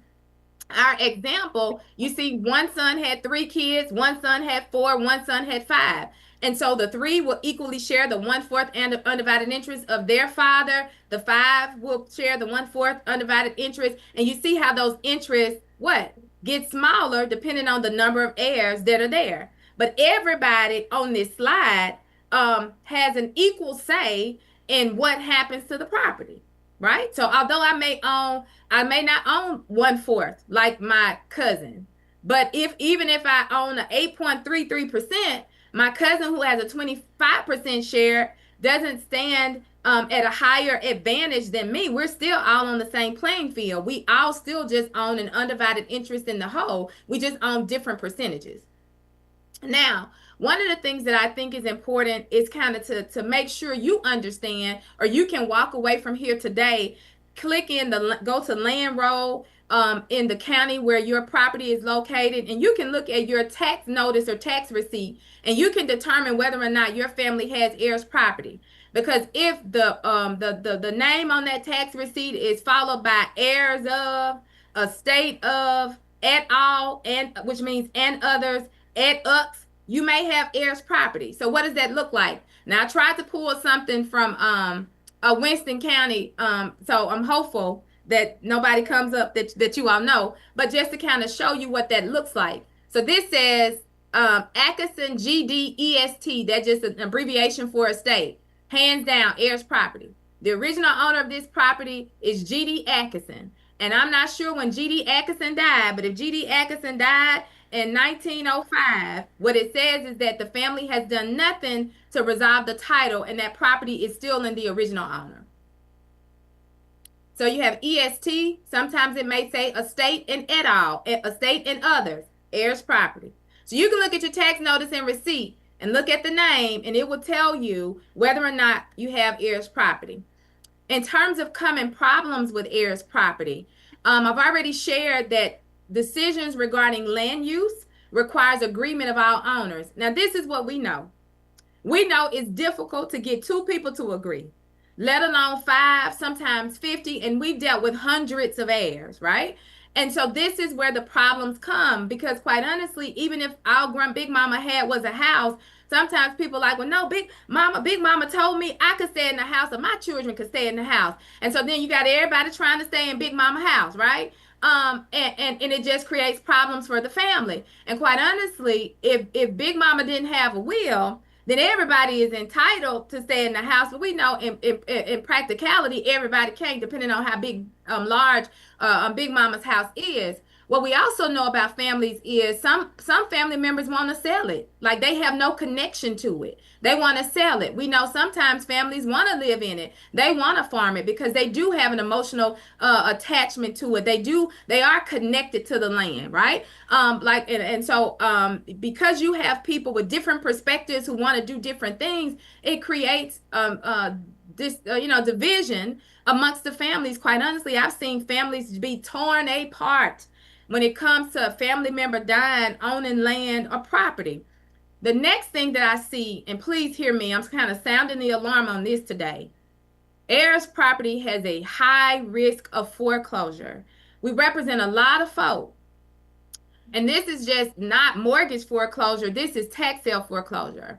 our example, you see 1 son had 3 kids, 1 son had 4, 1 son had 5. And so the 3 will equally share the 1/4 undivided interest of their father. The 5 will share the 1/4 undivided interest. And you see how those interests get smaller depending on the number of heirs that are there. But everybody on this slide has an equal say in what happens to the property, right? So although I may not own 1/4 like my cousin, but even if I own an 8.33%, my cousin who has a 25% share doesn't stand at a higher advantage than me. We're still all on the same playing field. We all still just own an undivided interest in the whole. We just own different percentages. Now, one of the things that I think is important is kind of to make sure you understand, or you can walk away from here today, go to land roll in the county where your property is located, and you can look at your tax notice or tax receipt, and you can determine whether or not your family has heirs property. Because if the name on that tax receipt is followed by heirs of, estate of, et al, and which means and others, et ux, you may have heirs property. So what does that look like? Now I tried to pull something from Winston County, so I'm hopeful that nobody comes up that you all know, but just to kind of show you what that looks like. So this says Atkinson GDEST, that's just an abbreviation for estate. Hands down, heirs property. The original owner of this property is G.D. Atkinson. And I'm not sure when G.D. Atkinson died, but if G.D. Atkinson died in 1905, what it says is that the family has done nothing to resolve the title and that property is still in the original owner. So you have EST, sometimes it may say estate and et al., estate and others, heirs property. So you can look at your tax notice and receipt and look at the name and it will tell you whether or not you have heirs property. In terms of common problems with heirs property, I've already shared that decisions regarding land use requires agreement of all owners. Now, this is what we know. We know it's difficult to get two people to agree, let alone 5, sometimes 50, and we've dealt with hundreds of heirs, right? And so this is where the problems come, because quite honestly, even if our Big Mama was a house, sometimes people are like, well, no, Big Mama told me I could stay in the house or my children could stay in the house. And so then you got everybody trying to stay in Big Mama house, right? And it just creates problems for the family. And quite honestly, if Big Mama didn't have a will, then everybody is entitled to stay in the house. But we know in practicality, everybody can't, depending on how large Big Mama's house is. What we also know about families is some family members want to sell it. Like they have no connection to it. They want to sell it. We know sometimes families want to live in it. They want to farm it because they do have an emotional attachment to it. They are connected to the land, right? So because you have people with different perspectives who want to do different things, it creates division amongst the families. Quite honestly, I've seen families be torn apart when it comes to a family member dying, owning land or property. The next thing that I see, and please hear me, I'm kind of sounding the alarm on this today. Heirs property has a high risk of foreclosure. We represent a lot of folk. And this is just not mortgage foreclosure. This is tax sale foreclosure.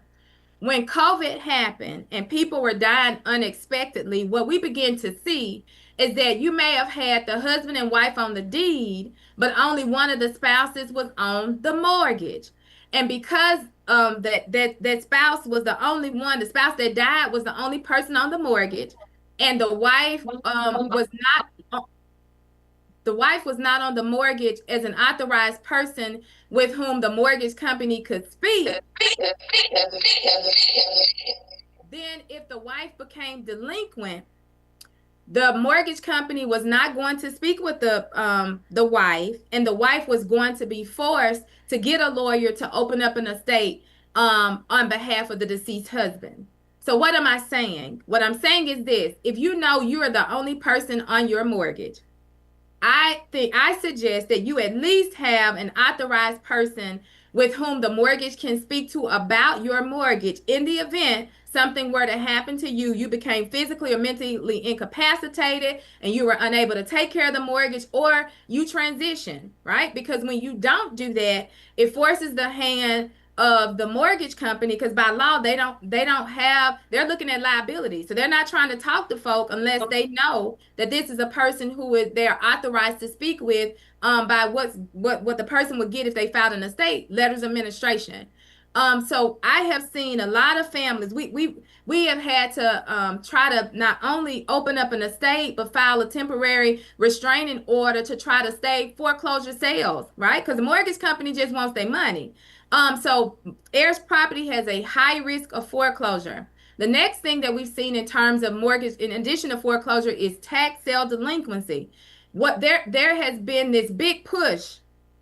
When COVID happened and people were dying unexpectedly, what we begin to see is that you may have had the husband and wife on the deed, but only one of the spouses was on the mortgage. And because that spouse was the only one, the spouse that died was the only person on the mortgage, and the wife was not on the mortgage as an authorized person with whom the mortgage company could speak. Then if the wife became delinquent, the mortgage company was not going to speak with the wife, and the wife was going to be forced to get a lawyer to open up an estate on behalf of the deceased husband. So what am I saying? What I'm saying is this: if you know you are the only person on your mortgage, I suggest that you at least have an authorized person with whom the mortgage can speak to about your mortgage in the event something were to happen to you, you became physically or mentally incapacitated and you were unable to take care of the mortgage, or you transition, right? Because when you don't do that, it forces the hand of the mortgage company, because by law they're looking at liability. So they're not trying to talk to folk unless they know that this is a person who they're authorized to speak with by what the person would get if they filed an estate, letters of administration. So I have seen a lot of families. We have had to try to not only open up an estate, but file a temporary restraining order to try to stay foreclosure sales, right? Because the mortgage company just wants their money. So heirs property has a high risk of foreclosure. The next thing that we've seen in terms of mortgage, in addition to foreclosure, is tax sale delinquency. There has been this big push,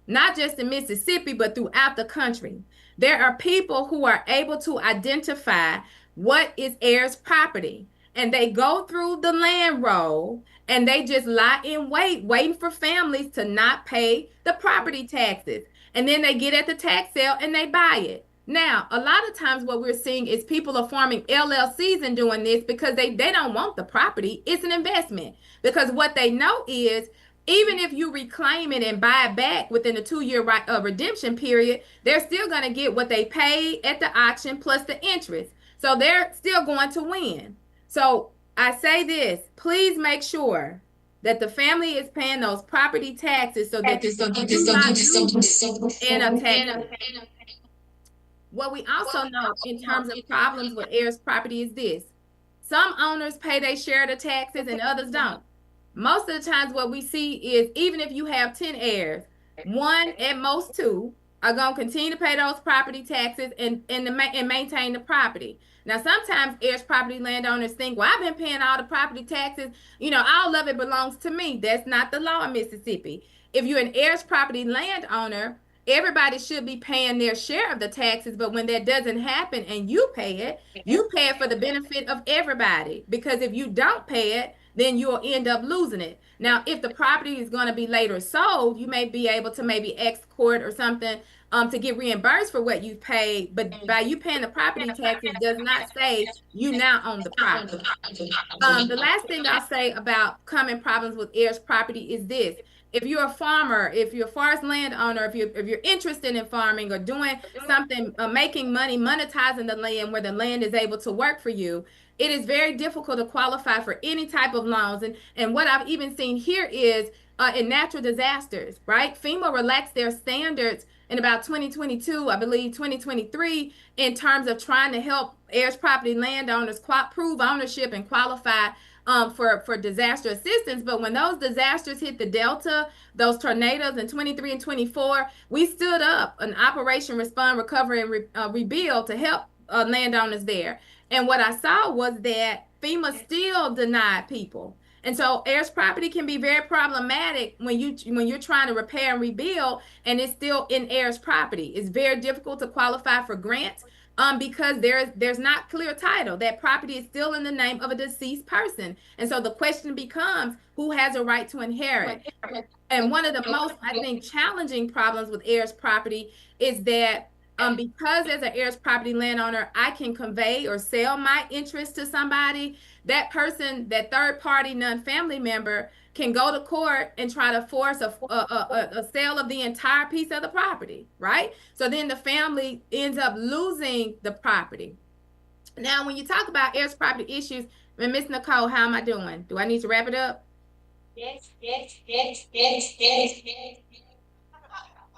not just in Mississippi, but throughout the country. There are people who are able to identify what is heirs property, and they go through the land roll and they just lie in wait, waiting for families to not pay the property taxes. And then they get at the tax sale and they buy it. Now, a lot of times what we're seeing is people are forming LLCs and doing this because they don't want the property. It's an investment, because what they know is even if you reclaim it and buy it back within the 2-year redemption period, they're still going to get what they paid at the auction plus the interest. So they're still going to win. So I say this: please make sure that the family is paying those property taxes so that in a tax. What we also know in terms of problems with heirs property is this: some owners pay their share of the taxes and others don't. Most of the times what we see is, even if you have 10 heirs, 1 at most 2 are going to continue to pay those property taxes and maintain the property. Now, sometimes heirs property landowners think, well, I've been paying all the property taxes. You know, all of it belongs to me. That's not the law in Mississippi. If you're an heirs property landowner, everybody should be paying their share of the taxes. But when that doesn't happen and you pay it for the benefit of everybody. Because if you don't pay it, then you'll end up losing it. Now, if the property is going to be later sold, you may be able to maybe court or something to get reimbursed for what you paid. But by you paying the property taxes does not say you now own the property. The last thing I'll say about common problems with heirs property is this. If you're a farmer, if you're a forest landowner, if you're interested in farming or doing something, making money, monetizing the land where the land is able to work for you, it is very difficult to qualify for any type of loans. And what I've even seen here is in natural disasters, right? FEMA relaxed their standards in about 2022, I believe 2023, in terms of trying to help heirs property landowners prove ownership and qualify for disaster assistance. But when those disasters hit the Delta, those tornadoes in 23 and 24, we stood up an Operation Respond, Recover, and Rebuild to help landowners there. And what I saw was that FEMA still denied people. And so heirs property can be very problematic when you're trying to repair and rebuild and it's still in heirs property. It's very difficult to qualify for grants because there's not clear title. That property is still in the name of a deceased person. And so the question becomes, who has a right to inherit? And one of the most, I think, challenging problems with heirs property is that because as an heirs property landowner, I can convey or sell my interest to somebody, that person, that third party non-family member can go to court and try to force a sale of the entire piece of the property, right? So then the family ends up losing the property. Now, when you talk about heirs property issues, Ms. Nicole, how am I doing? Do I need to wrap it up? Yes.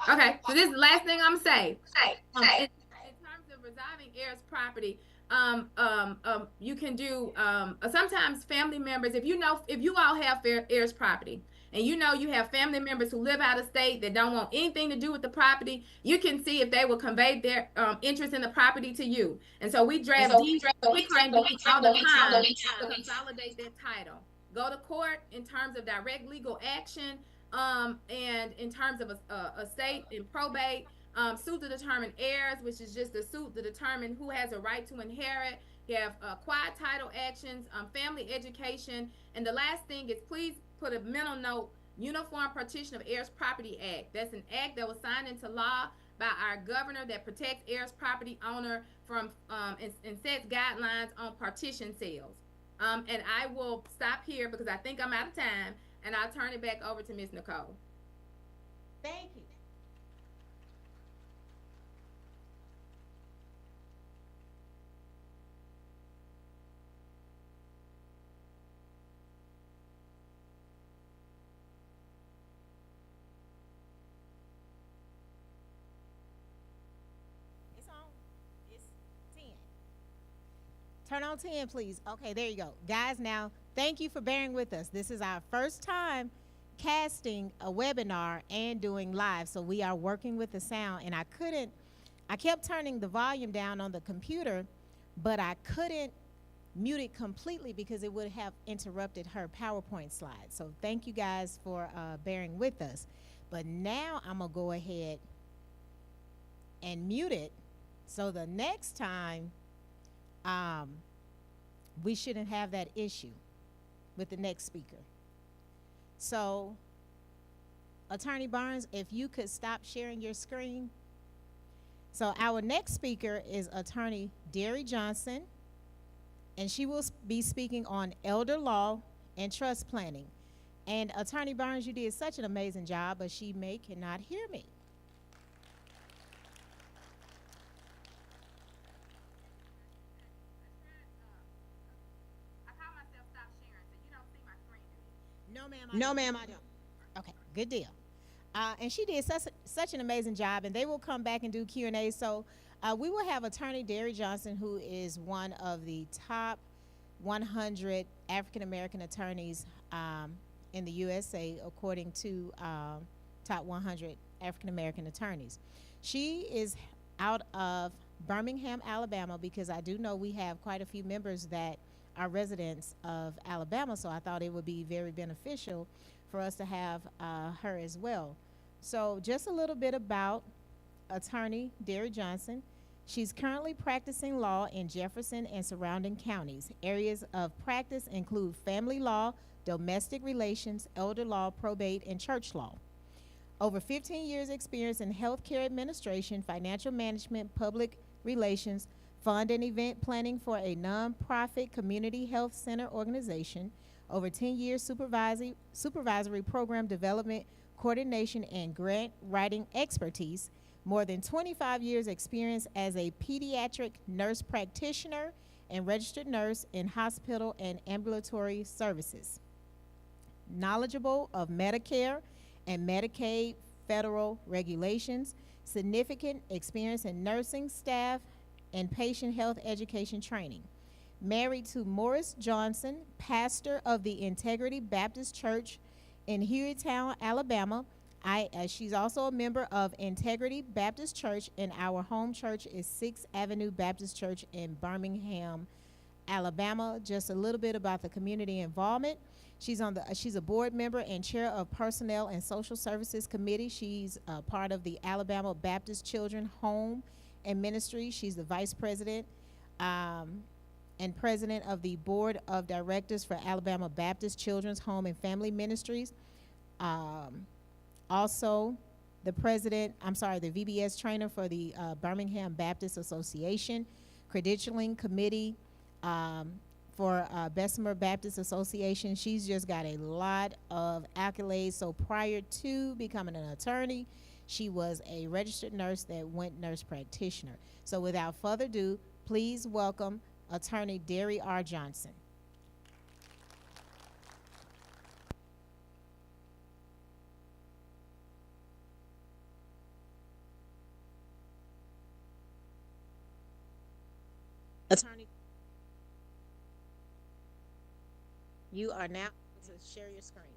Okay, so this is the last thing I'm gonna say. In terms of resolving heirs property, you can do sometimes family members. If you all have heirs property, and you know you have family members who live out of state that don't want anything to do with the property, you can see if they will convey their interest in the property to you. And so we draft deeds, quitclaim deeds all the time to consolidate that title. Go to court in terms of direct legal action. And in terms of a state and probate, suit to determine heirs, which is just a suit to determine who has a right to inherit. You have quiet title actions, family education. And the last thing is, please put a mental note, Uniform Partition of Heirs Property Act. That's an act that was signed into law by our governor that protects heirs property owner from and sets guidelines on partition sales. And I will stop here because I think I'm out of time. And I'll turn it back over to Ms. Nicole. Thank you. It's on. It's 10. Turn on 10, please. Okay, there you go. Guys, now, thank you for bearing with us. This is our first time casting a webinar and doing live, so we are working with the sound. And I kept turning the volume down on the computer, but I couldn't mute it completely because it would have interrupted her PowerPoint slide. So thank you guys for bearing with us. But now I'm gonna go ahead and mute it, so the next time we shouldn't have that issue with the next speaker. So, Attorney Barnes, if you could stop sharing your screen. So our next speaker is Attorney Derry Johnson, and she will be speaking on elder law and trust planning. And Attorney Barnes, you did such an amazing job, but she cannot hear me. No, ma'am, I don't. Okay, good deal. And she did such an amazing job, and they will come back and do Q&A. So we will have Attorney Derry Johnson, who is one of the top 100 African-American attorneys in the USA, according to top 100 African-American attorneys. She is out of Birmingham, Alabama, because I do know we have quite a few members that are residents of Alabama, so I thought it would be very beneficial for us to have her as well. So, just a little bit about Attorney Derry Johnson. She's currently practicing law in Jefferson and surrounding counties. Areas of practice include family law, domestic relations, elder law, probate, and church law. Over 15 years experience in healthcare administration, financial management, public relations, fund and event planning for a nonprofit community health center organization. Over 10 years supervisory program development, coordination, and grant writing expertise. More than 25 years experience as a pediatric nurse practitioner and registered nurse in hospital and ambulatory services. Knowledgeable of Medicare and Medicaid federal regulations, significant experience in nursing staff and patient health education training. Married to Morris Johnson, pastor of the Integrity Baptist Church in Hueytown, Alabama. She's also a member of Integrity Baptist Church, and our home church is 6th Avenue Baptist Church in Birmingham, Alabama. Just a little bit about the community involvement. She's a board member and chair of Personnel and Social Services Committee. She's part of the Alabama Baptist Children Home and Ministry. She's the vice president and president of the board of directors for Alabama Baptist Children's Home and Family Ministries. Also, the VBS trainer for the Birmingham Baptist Association, credentialing committee for Bessemer Baptist Association. She's just got a lot of accolades. So prior to becoming an attorney, she was a registered nurse that went nurse practitioner. So without further ado, please welcome Attorney Derry R. Johnson. Attorney, you are now to share your screens.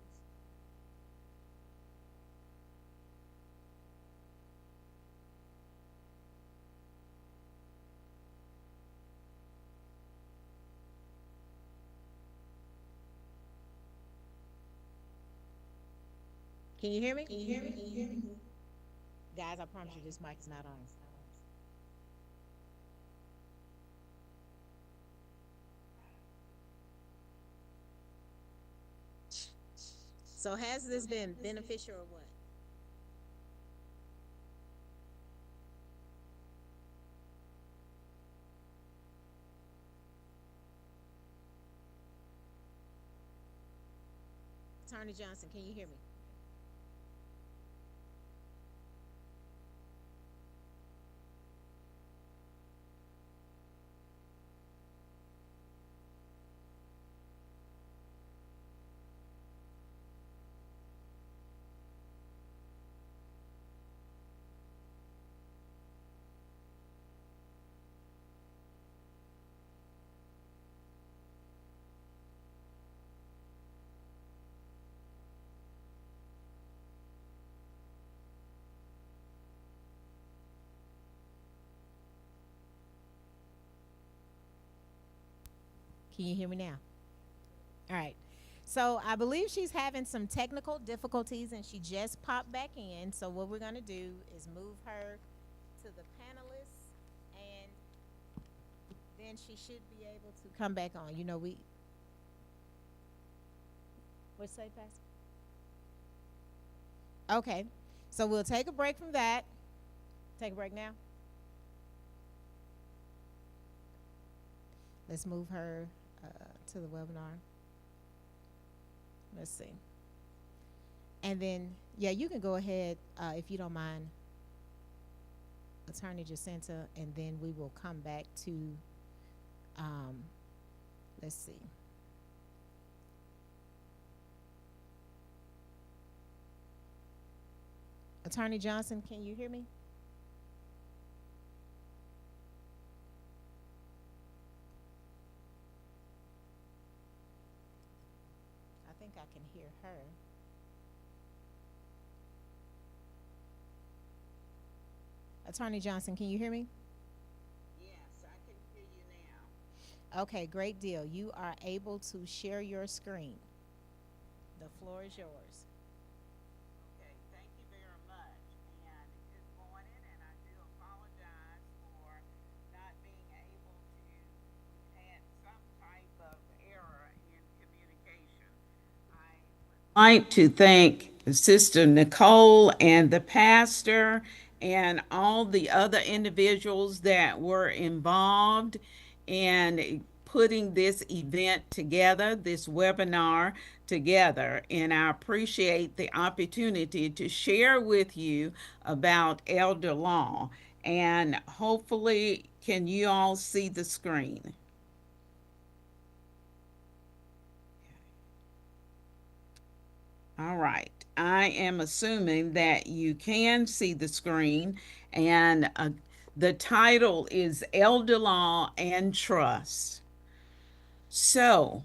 Can you hear me? Guys, I promise you this mic is not on. So has this been beneficial or what? Attorney Johnson, can you hear me? Can you hear me now? All right. So I believe she's having some technical difficulties and she just popped back in. So what we're going to do is move her to the panelists and then she should be able to come back on. You know, what'd you say, Pastor? Okay. So we'll take a break from that. Take a break now. Let's move her to the webinar. Let's see. And then, yeah, you can go ahead, if you don't mind, Attorney Jacinta, and then we will come back to, let's see. Attorney Johnson, can you hear me? I think I can hear her. Attorney Johnson, can you hear me? Yes, I can hear you now. Okay, great deal. You are able to share your screen. The floor is yours. Okay, thank you very much. And good morning, and I do apologize for not being able to, we had some type of error in communication. I would like to thank Sister Nicole and the pastor and all the other individuals that were involved in putting this event together, this webinar together. And I appreciate the opportunity to share with you about elder law. And hopefully, can you all see the screen? All right. I am assuming that you can see the screen, and the title is Elder Law and Trust. So,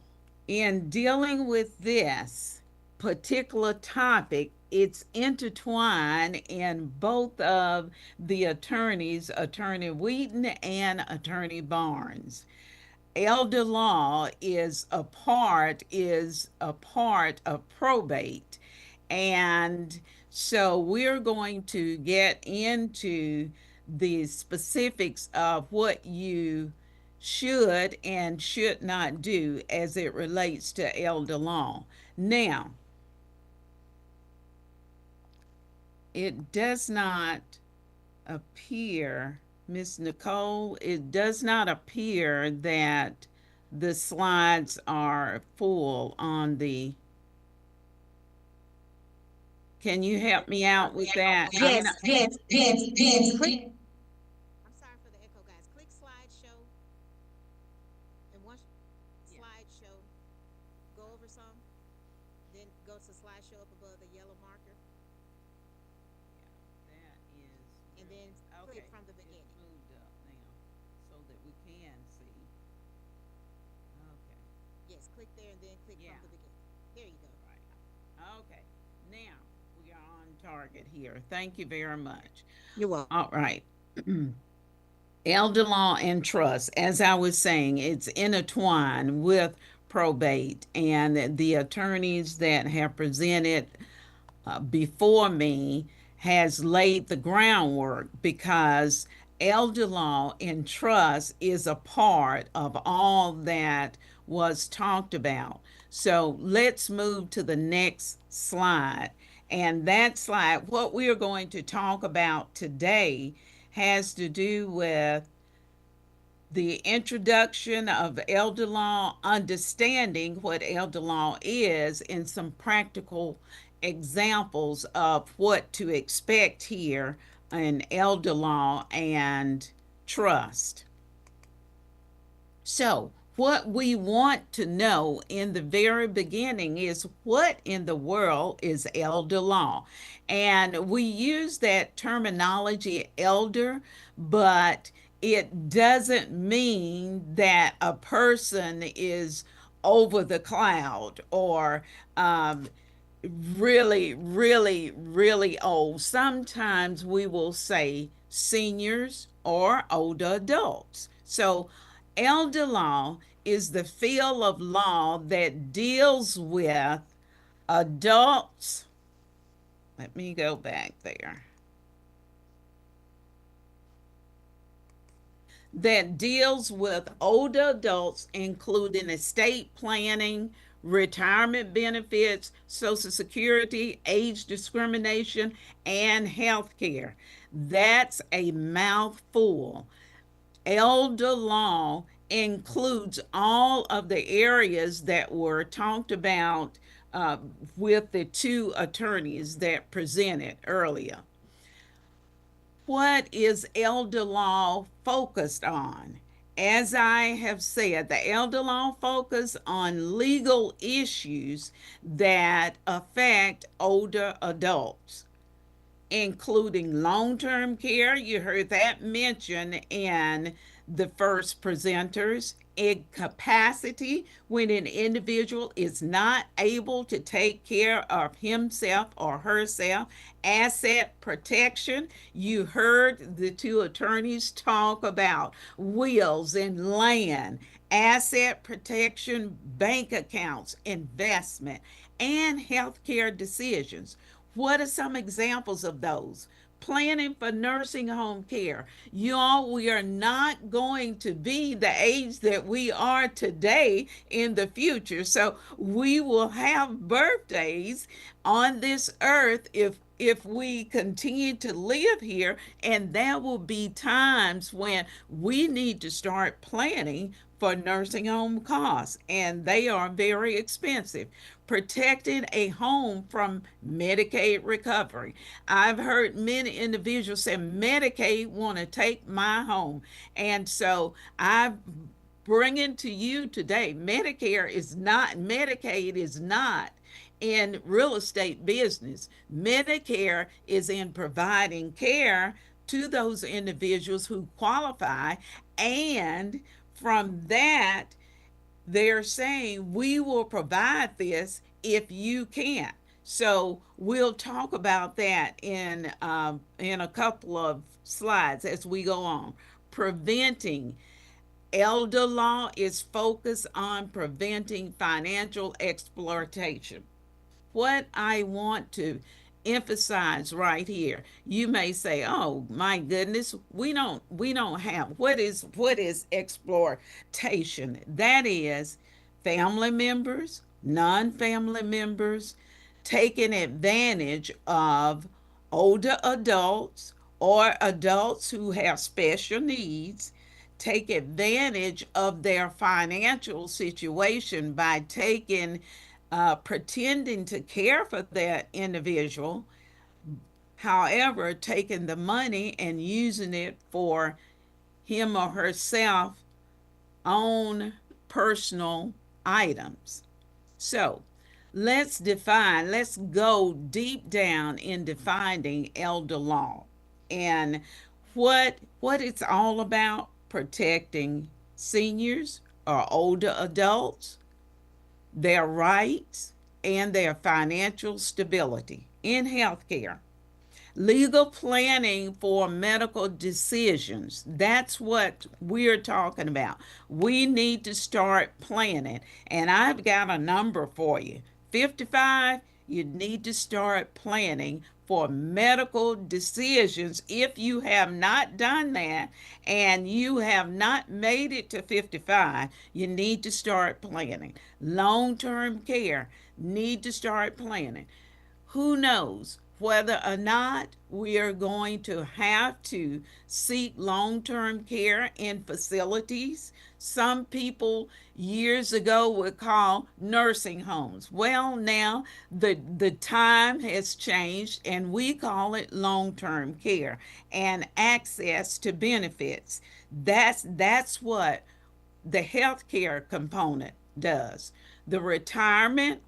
in dealing with this particular topic, it's intertwined in both of the attorneys, Attorney Wheaton and Attorney Barnes. Elder law is a part of probate, and so we're going to get into the specifics of what you should and should not do as it relates to elder law. Now, it does not appear, Miss Nicole, it does not appear that the slides are full on the. Can you help me out with that? Yes. Click. I'm sorry for the echo, guys. Click slideshow, and once slideshow, go over some, then go to slideshow up above the yellow marker, That is. and then click from the It's beginning. moved up now so that we can see. Okay. Yes, click there and then click Yeah. from the beginning. There you go. Okay. Now we are on target here. Thank you very much. You're welcome. All right. Elder law and trust, as I was saying, it's intertwined with probate, and the attorneys that have presented before me has laid the groundwork, because elder law and trust is a part of all that was talked about. So let's move to the next slide. And that slide, what we are going to talk about today, has to do with the introduction of elder law, understanding what elder law is, and some practical examples of what to expect here in elder law and trust. So, what we want to know in the very beginning is, what in the world is elder law? And we use that terminology, elder, but it doesn't mean that a person is over the cloud or really, really, really old. Sometimes we will say seniors or older adults. So elder law is the field of law that deals with adults. Let me go back there. That deals with older adults, including estate planning, retirement benefits, Social Security, age discrimination, and health care. That's a mouthful. Elder law includes all of the areas that were talked about with the two attorneys that presented earlier. What is elder law focused on? As I have said, the elder law focus on legal issues that affect older adults, including long-term care. You heard that mentioned in the first presenters, incapacity, when an individual is not able to take care of himself or herself, asset protection. You heard the two attorneys talk about wills and land, asset protection, bank accounts, investment, and healthcare decisions. What are some examples of those? Planning for nursing home care. Y'all, we are not going to be the age that we are today in the future. So we will have birthdays on this earth if we continue to live here, and there will be times when we need to start planning for nursing home costs, and they are very expensive. Protecting a home from Medicaid recovery. I've heard many individuals say Medicaid want to take my home, and so I bringing to you today, Medicaid is not in real estate business. Medicare is in providing care to those individuals who qualify, and from that, they're saying we will provide this if you can't. So we'll talk about that in a couple of slides as we go on. Preventing. Elder law is focused on preventing financial exploitation. What I want to emphasize right here, you may say, oh my goodness, we don't have what is exploitation? That is family members, non-family members taking advantage of older adults or adults who have special needs, take advantage of their financial situation by pretending to care for that individual, however, taking the money and using it for him or herself own personal items. So let's go deep down in defining elder law and what it's all about: protecting seniors or older adults, their rights, and their financial stability in healthcare. Legal planning for medical decisions. That's what we're talking about. We need to start planning. And I've got a number for you. 55, you need to start planning for medical decisions. If you have not done that and you have not made it to 55, you need to start planning. Long-term care, need to start planning. Who knows whether or not we are going to have to seek long-term care in facilities. Some people years ago would call nursing homes. Well, now the time has changed and we call it long-term care and access to benefits. That's what the healthcare component does. The retirement,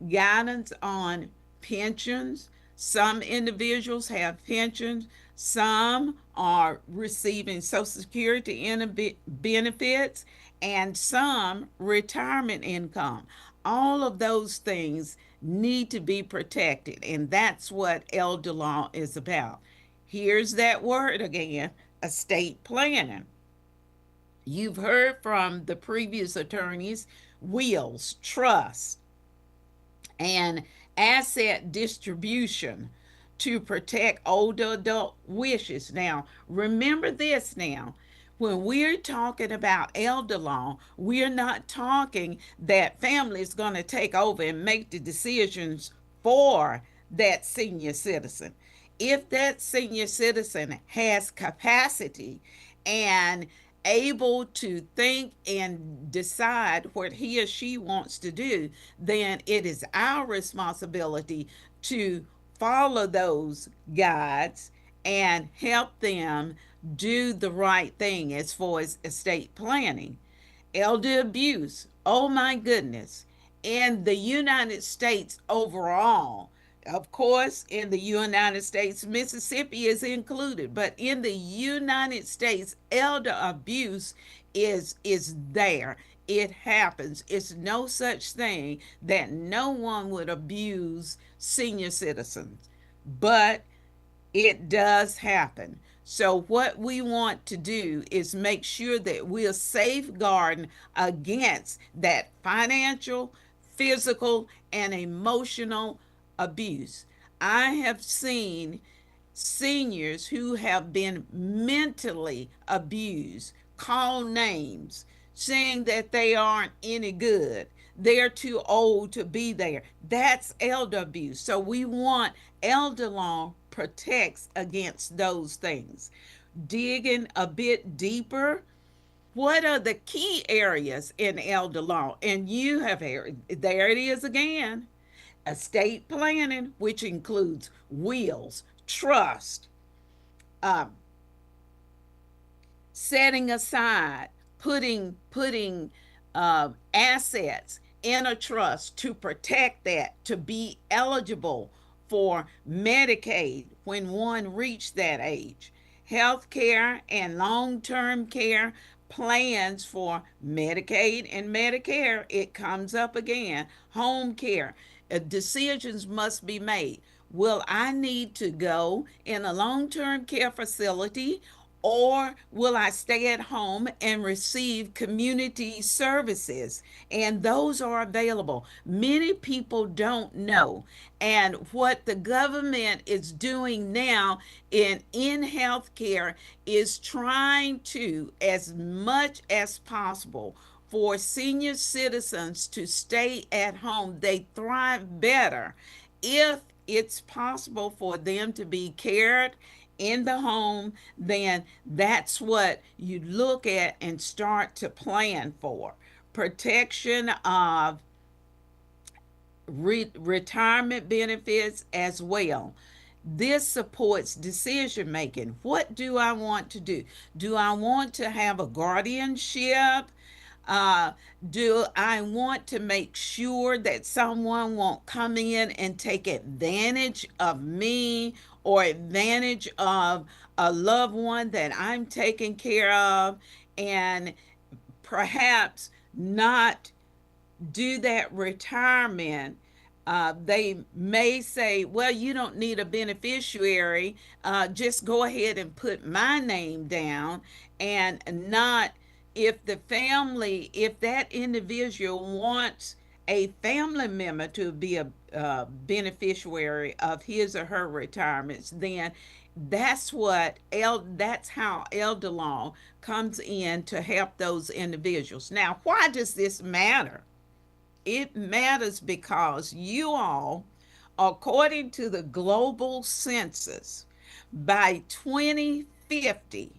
guidance on pensions. Some individuals have pensions, some are receiving Social Security benefits, and some retirement income. All of those things need to be protected, and that's what elder law is about. Here's that word again: estate planning. You've heard from the previous attorneys, wills, trusts, and asset distribution to protect older adult wishes. Now, remember this now. When we're talking about elder law, we're not talking that family is going to take over and make the decisions for that senior citizen. If that senior citizen has capacity and able to think and decide what he or she wants to do, then it is our responsibility to follow those guides and help them do the right thing as far as estate planning. Elder abuse, oh my goodness. In the United States overall, of course, in the United States, Mississippi is included, but in the United States, elder abuse is there. It happens. It's no such thing that no one would abuse senior citizens, but it does happen. So what we want to do is make sure that we're safeguarding against that financial, physical, and emotional abuse. I have seen seniors who have been mentally abused call names, saying that they aren't any good, they're too old to be there. That's elder abuse. So we want elder law protects against those things. Digging a bit deeper, what are the key areas in elder law? And you have, there it is again, estate planning, which includes wills, trust, um, setting aside, putting assets in a trust to protect that, to be eligible for Medicaid when one reached that age, health care and long-term care plans for Medicaid and Medicare. It comes up again. Home care. Decisions must be made. Will I need to go in a long-term care facility, or will I stay at home and receive community services? And those are available. Many people don't know. And what the government is doing now in healthcare is trying to, as much as possible, for senior citizens to stay at home. They thrive better if it's possible for them to be cared in the home. Then that's what you look at and start to plan for. Protection of retirement benefits as well. This supports decision making. What do I want to do? Do I want to have a guardianship? Do I want to make sure that someone won't come in and take advantage of me or advantage of a loved one that I'm taking care of, and perhaps not do that retirement? They may say, well, you don't need a beneficiary. Just go ahead and put my name down, and not, if the family, if that individual wants a family member to be a beneficiary of his or her retirements, then that's how elder law comes in to help those individuals. Now, why does this matter? It matters because you all, according to the global census, by 2050,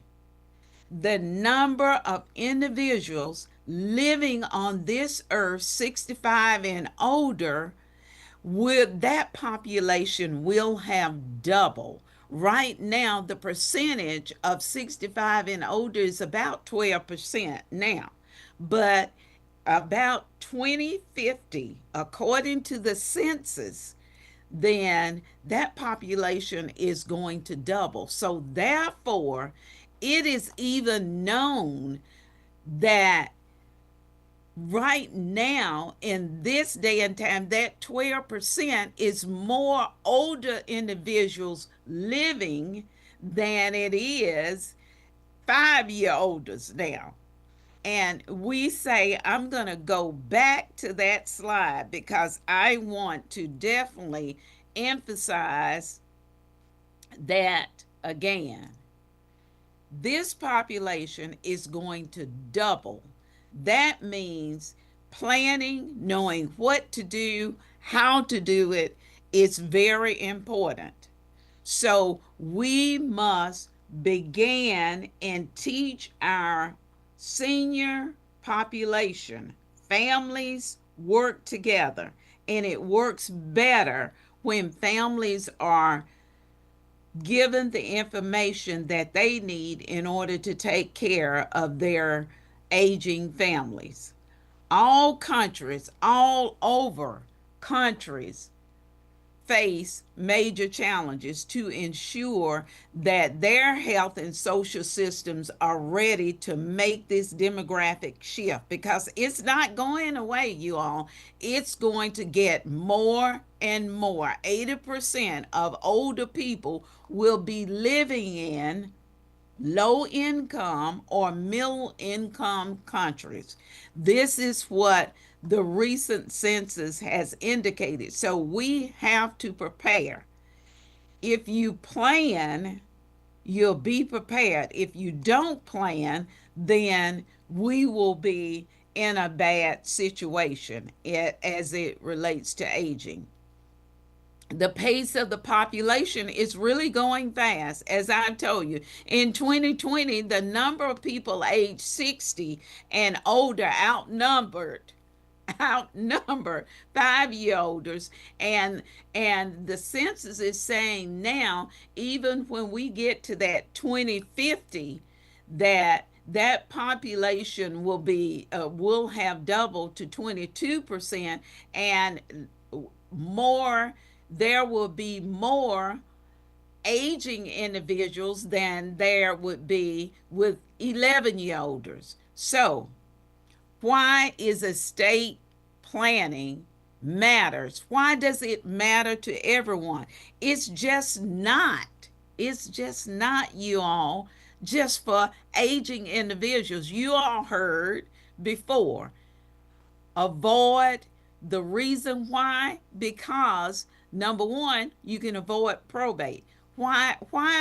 the number of individuals living on this earth 65 and older, that population will have doubled. Right now, the percentage of 65 and older is about 12% now, but about 2050, according to the census, then that population is going to double. So therefore, it is even known that right now, in this day and time, that 12% is more older individuals living than it is 5-year-olds now. And we say, I'm going to go back to that slide because I want to definitely emphasize that again. This population is going to double. That means planning, knowing what to do, how to do it is very important. So we must begin and teach our senior population, families work together, and it works better when families are given the information that they need in order to take care of their aging families. All countries, all over countries, face major challenges to ensure that their health and social systems are ready to make this demographic shift, because it's not going away, you all. It's going to get more and more. 80% of older people will be living in low income or middle income countries. This is what the recent census has indicated. So we have to prepare. If you plan, you'll be prepared. If you don't plan, then we will be in a bad situation as it relates to aging. The pace of the population is really going fast. As I told you, in 2020, the number of people aged 60 and older outnumbered 5-year-olds, and the census is saying now, even when we get to that 2050, that population will have doubled to 22%, and more. There will be more aging individuals than there would be with 11-year-olds. So why is estate planning matters? Why does it matter to everyone? It's just not, you all, just for aging individuals. You all heard before, avoid. The reason why, because number one, you can avoid probate. Why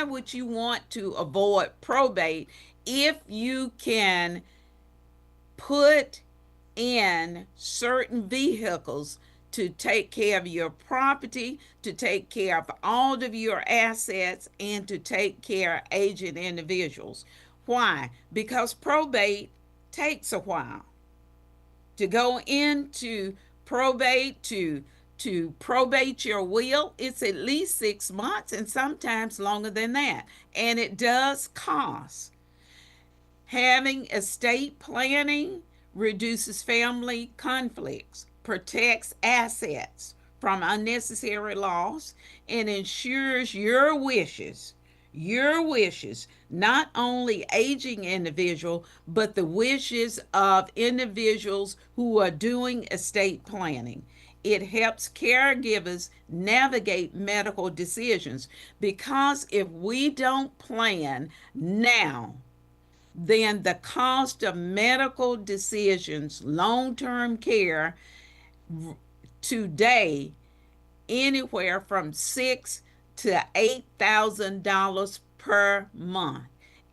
would you want to avoid probate if you can put in certain vehicles to take care of your property, to take care of all of your assets, and to take care of aging individuals? Why? Because probate takes a while. To go into probate, to probate your will, it's at least 6 months and sometimes longer than that. And it does cost. Having estate planning reduces family conflicts, protects assets from unnecessary loss, and ensures your wishes, not only aging individual, but the wishes of individuals who are doing estate planning. It helps caregivers navigate medical decisions, because if we don't plan now, then the cost of medical decisions, long-term care today, anywhere from $6,000 to $8,000 per month.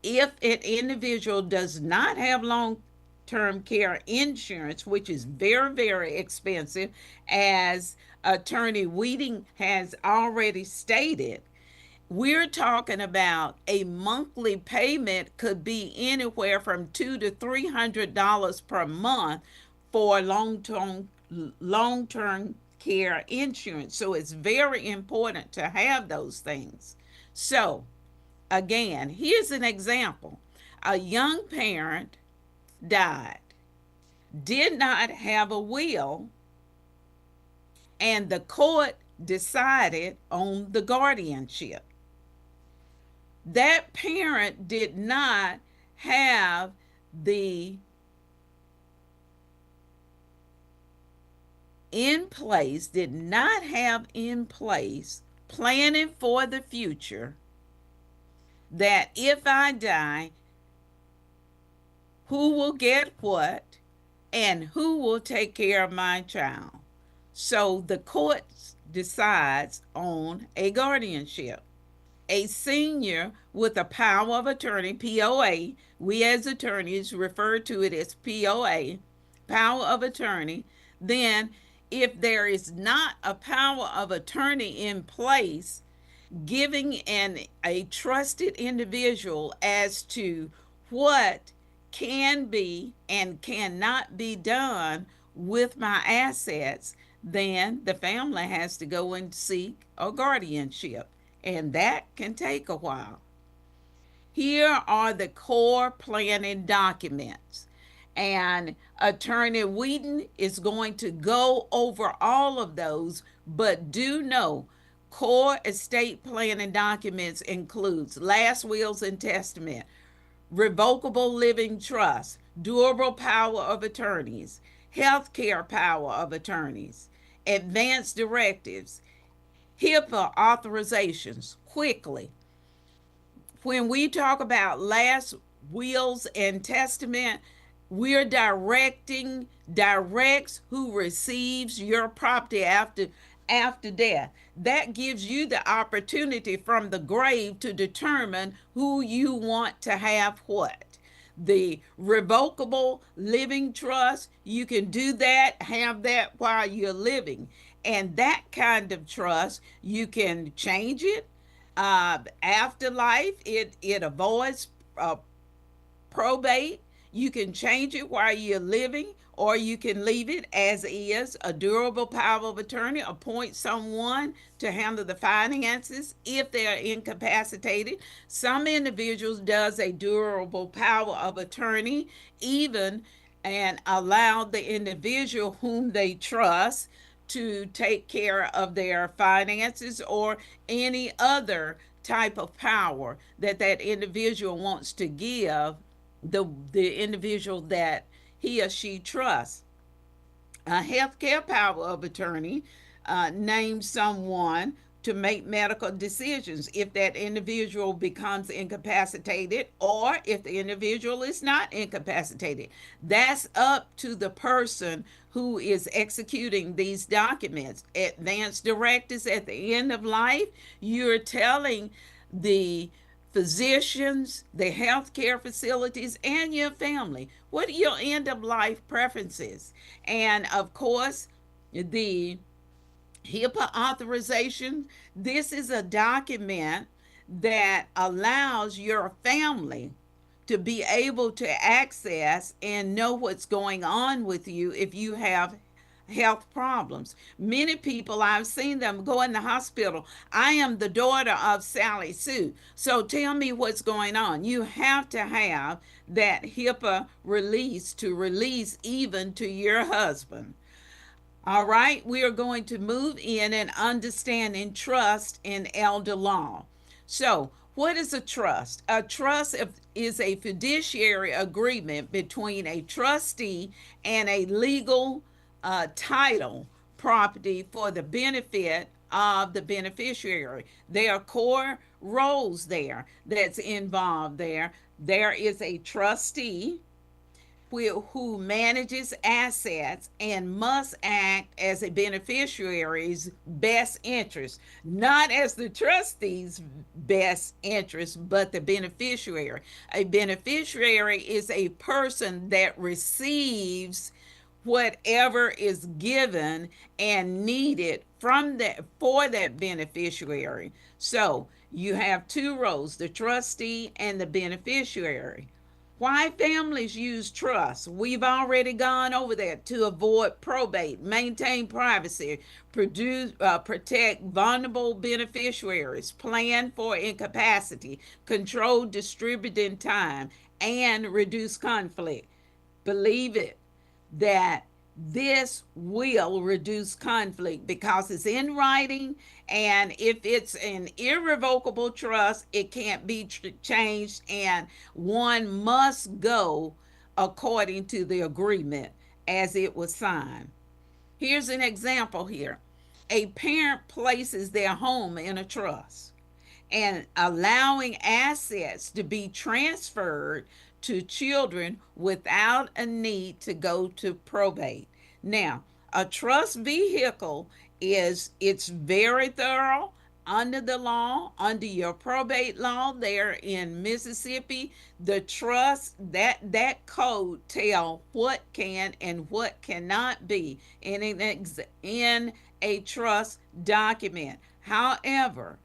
If an individual does not have long-term care insurance, which is very, very expensive, as Attorney Wheating has already stated, we're talking about a monthly payment could be anywhere from $200 to $300 per month for long-term care insurance. So it's very important to have those things. So again, here's an example. A young parent died, did not have a will, and the court decided on the guardianship. That parent did not have the in place planning for the future, that if I die, who will get what and who will take care of my child. So the court decides on a guardianship. A senior with a power of attorney, POA, we as attorneys refer to it as POA, power of attorney. Then if there is not a power of attorney in place, giving a trusted individual as to what can be and cannot be done with my assets, then the family has to go and seek a guardianship, and that can take a while. Here are the core planning documents, and Attorney Wheaton is going to go over all of those, but do know Core estate planning documents includes last wills and testament, revocable living trust, durable power of attorneys, healthcare power of attorneys, advance directives, HIPAA authorizations. Quickly, when we talk about last wills and testament, we're directs who receives your property after death. That gives you the opportunity from the grave to determine who you want to have what. The revocable living trust, you can do that, have that while you're living. And that kind of trust, you can change it. Afterlife, it avoids probate. You can change it while you're living, or you can leave it as is. A durable power of attorney, appoint someone to handle the finances if they are incapacitated. Some individuals does a durable power of attorney even and allow the individual whom they trust to take care of their finances or any other type of power that that individual wants to give the individual that he or she trusts. A healthcare power of attorney names someone to make medical decisions if that individual becomes incapacitated or if the individual is not incapacitated. That's up to the person who is executing these documents. Advance directives at the end of life, you're telling the physicians, the healthcare facilities, and your family what are your end of life preferences. And of course, the HIPAA authorization, this is a document that allows your family to be able to access and know what's going on with you if you have health problems. Many people, I've seen them go in the hospital. I am the daughter of Sally Sue, so tell me what's going on. You have to have that HIPAA release to release even to your husband. All right, we are going to move in and understanding trust in elder law. So, what is a trust? A trust is a fiduciary agreement between a trustee and a legal title property for the benefit of the beneficiary. There are core roles there that's involved there. There is a trustee who manages assets and must act as a beneficiary's best interest, not as the trustee's best interest, but the beneficiary. A beneficiary is a person that receives whatever is given and needed from that for that beneficiary. So you have two roles, the trustee and the beneficiary. Why families use trust? We've already gone over that. To avoid probate, maintain privacy, protect vulnerable beneficiaries, plan for incapacity, control distributing time, and reduce conflict. Believe it, that this will reduce conflict because it's in writing, and if it's an irrevocable trust, it can't be changed, and one must go according to the agreement as it was signed. Here's an example here. A parent places their home in a trust and allowing assets to be transferred to children without a need to go to probate. Now, a trust vehicle it's very thorough under the law, under your probate law there in Mississippi. The trust, that code tell what can and what cannot be in a trust document. However,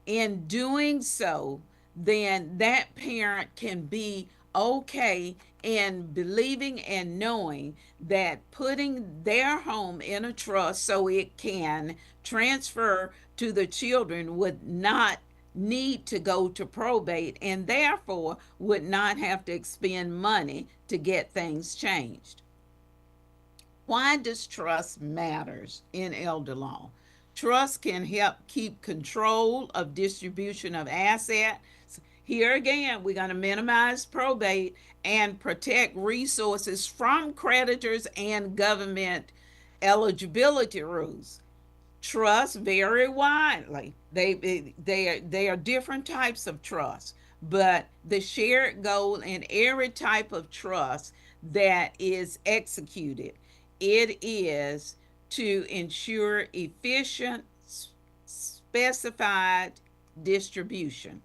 in doing so, then that parent can be okay in believing and knowing that putting their home in a trust so it can transfer to the children would not need to go to probate and therefore would not have to expend money to get things changed. Why does trust matters in elder law? Trust can help keep control of distribution of assets. Here again, we're going to minimize probate and protect resources from creditors and government eligibility rules. Trusts vary widely. They are different types of trust, but the shared goal in every type of trust that is executed, it is to ensure efficient, specified distribution.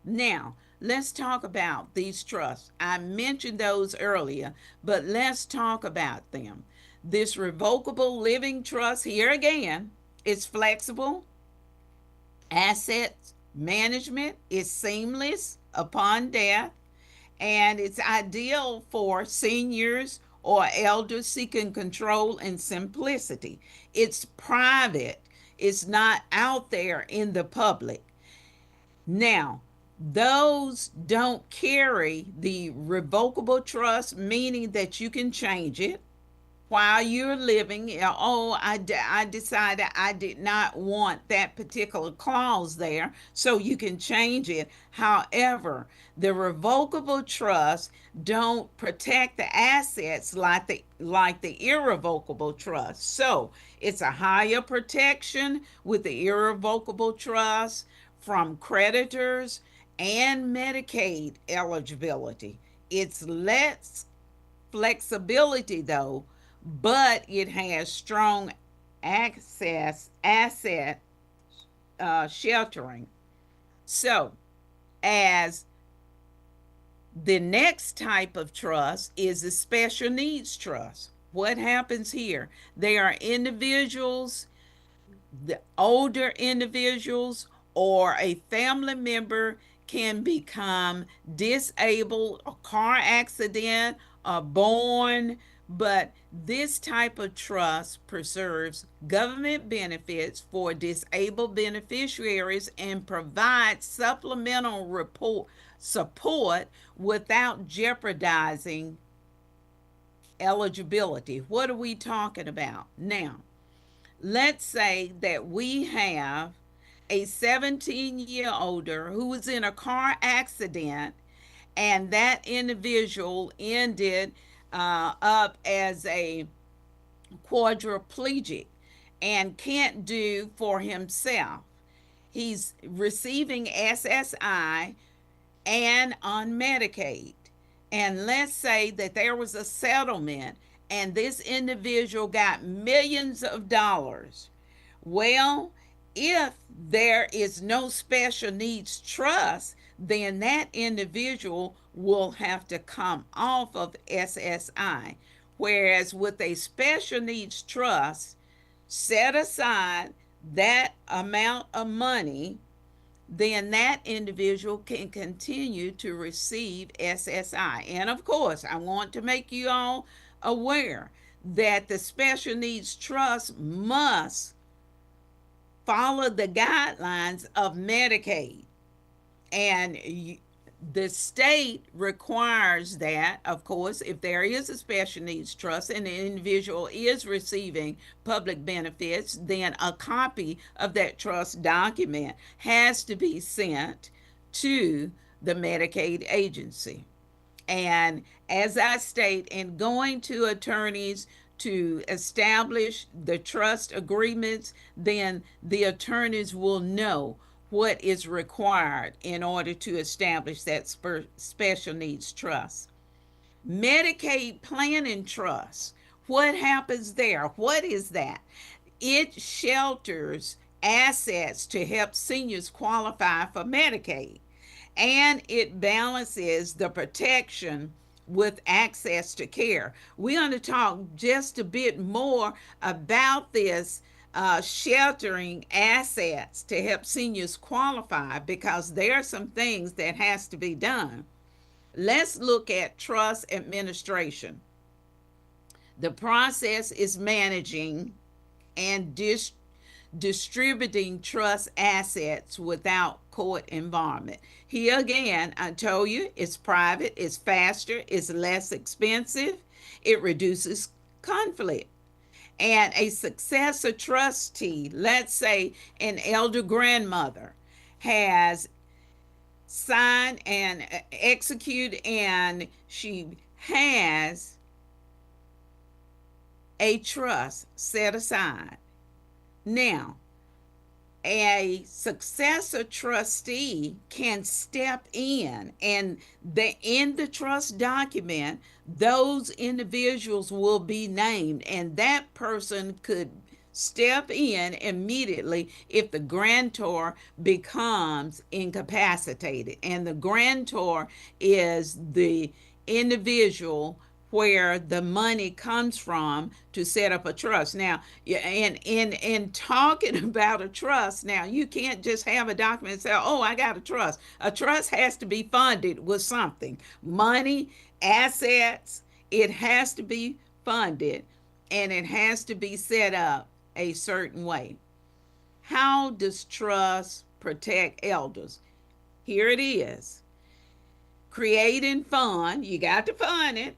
Now, let's talk about these trusts. I mentioned those earlier, but let's talk about them. This revocable living trust, here again, is flexible. Asset management is seamless upon death, and it's ideal for seniors or elders seeking control and simplicity. It's private, it's not out there in the public. Now, those don't carry the revocable trust, meaning that you can change it while you're living. Oh, I decided I did not want that particular clause there, so you can change it. However, the revocable trust don't protect the assets like the irrevocable trust. So it's a higher protection with the irrevocable trust from creditors and Medicaid eligibility. It's less flexibility though, but it has strong asset sheltering. So as the next type of trust is the special needs trust. What happens here? They are individuals, the older individuals or a family member can become disabled, a car accident, or born, but this type of trust preserves government benefits for disabled beneficiaries and provides supplemental support without jeopardizing eligibility. What are we talking about? Now, let's say that we have a 17-year-older who was in a car accident, and that individual ended up as a quadriplegic and can't do for himself. He's receiving SSI and on Medicaid. And let's say that there was a settlement and this individual got millions of dollars. Well, if there is no special needs trust, then that individual will have to come off of SSI. Whereas with a special needs trust, set aside that amount of money, then that individual can continue to receive SSI. And of course, I want to make you all aware that the special needs trust must follow the guidelines of Medicaid. And the state requires that, of course, if there is a special needs trust and the individual is receiving public benefits, then a copy of that trust document has to be sent to the Medicaid agency. And as I state, in going to attorneys to establish the trust agreements, then the attorneys will know what is required in order to establish that special needs trust. Medicaid planning trust, what happens there? What is that? It shelters assets to help seniors qualify for Medicaid, and it balances the protection with access to care. We're going to talk just a bit more about this sheltering assets to help seniors qualify, because there are some things that has to be done. Let's look at trust administration. The process is managing and distributing trust assets without court involvement. Here again, I told you, it's private, it's faster, it's less expensive, it reduces conflict. And a successor trustee, let's say an elder grandmother, has signed and executed, and she has a trust set aside. Now, a successor trustee can step in, and in the trust document, those individuals will be named, and that person could step in immediately if the grantor becomes incapacitated. And the grantor is the individual where the money comes from to set up a trust. Now, and in talking about a trust, now you can't just have a document and say, "Oh, I got a trust." A trust has to be funded with something, money, assets. It has to be funded, and it has to be set up a certain way. How does trust protect elders? Here it is. Create and fund. You got to fund it.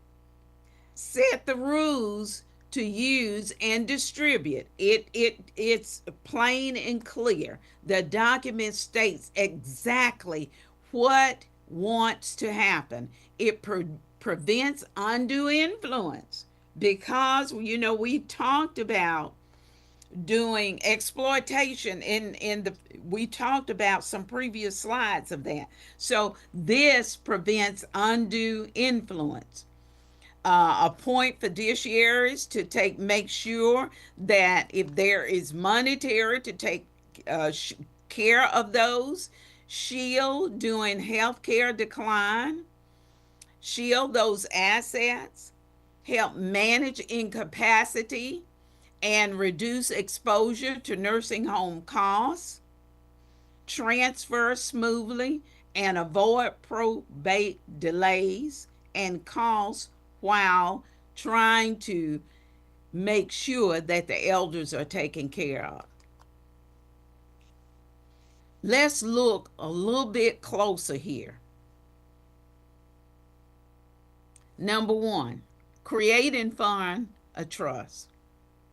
Set the rules to use and distribute. It's plain and clear. The document states exactly what wants to happen. It prevents undue influence, because we talked about doing exploitation we talked about some previous slides of that. So this prevents undue influence. Appoint fiduciaries to make sure that if there is monetary, to take care of those. Shield during healthcare decline. Shield those assets. Help manage incapacity and reduce exposure to nursing home costs. Transfer smoothly and avoid probate delays and costs while trying to make sure that the elders are taken care of. Let's look a little bit closer here. Number one, create and fund a trust.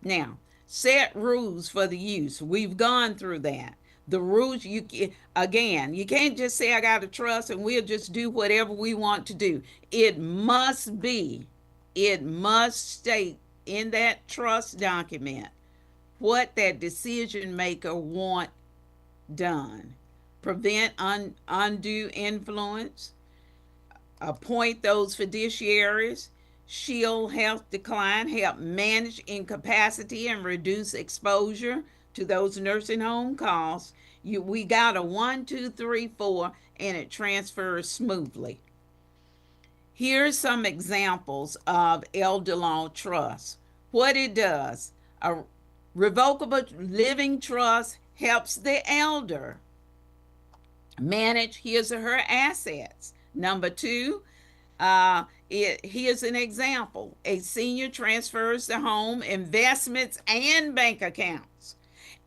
Now, set rules for the use. We've gone through that. The rules, you can't just say I got a trust and we'll just do whatever we want to do. It must state in that trust document what that decision maker want done. Prevent undue influence. Appoint those fiduciaries. Shield health decline. Help manage incapacity and reduce exposure to those nursing home costs. We got a 1, 2, 3, 4, and it transfers smoothly. Here's some examples of elder law trust. What it does: a revocable living trust helps the elder manage his or her assets. Number two, here's an example: a senior transfers the home, investments, and bank accounts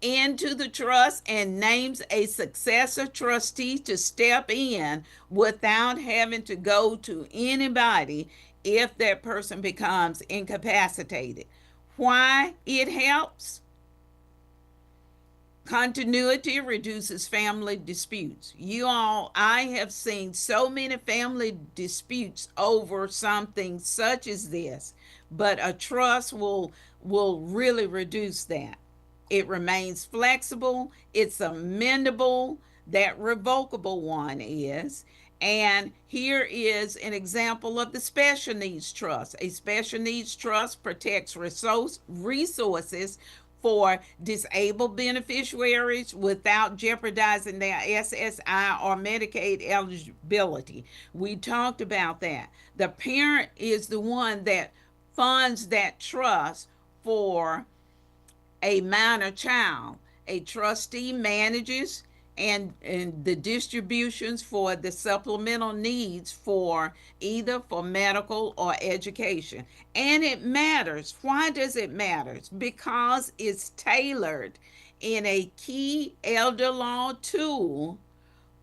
into the trust and names a successor trustee to step in without having to go to anybody if that person becomes incapacitated. Why it helps? Continuity reduces family disputes. I have seen so many family disputes over something such as this, but a trust will really reduce that. It remains flexible, it's amendable, that revocable one is. And here is an example of the special needs trust. A special needs trust protects resources for disabled beneficiaries without jeopardizing their SSI or Medicaid eligibility. We talked about that. The parent is the one that funds that trust for a minor child. A trustee manages and the distributions for the supplemental needs for either for medical or education. And it matters. Why does it matter? Because it's tailored in a key elder law tool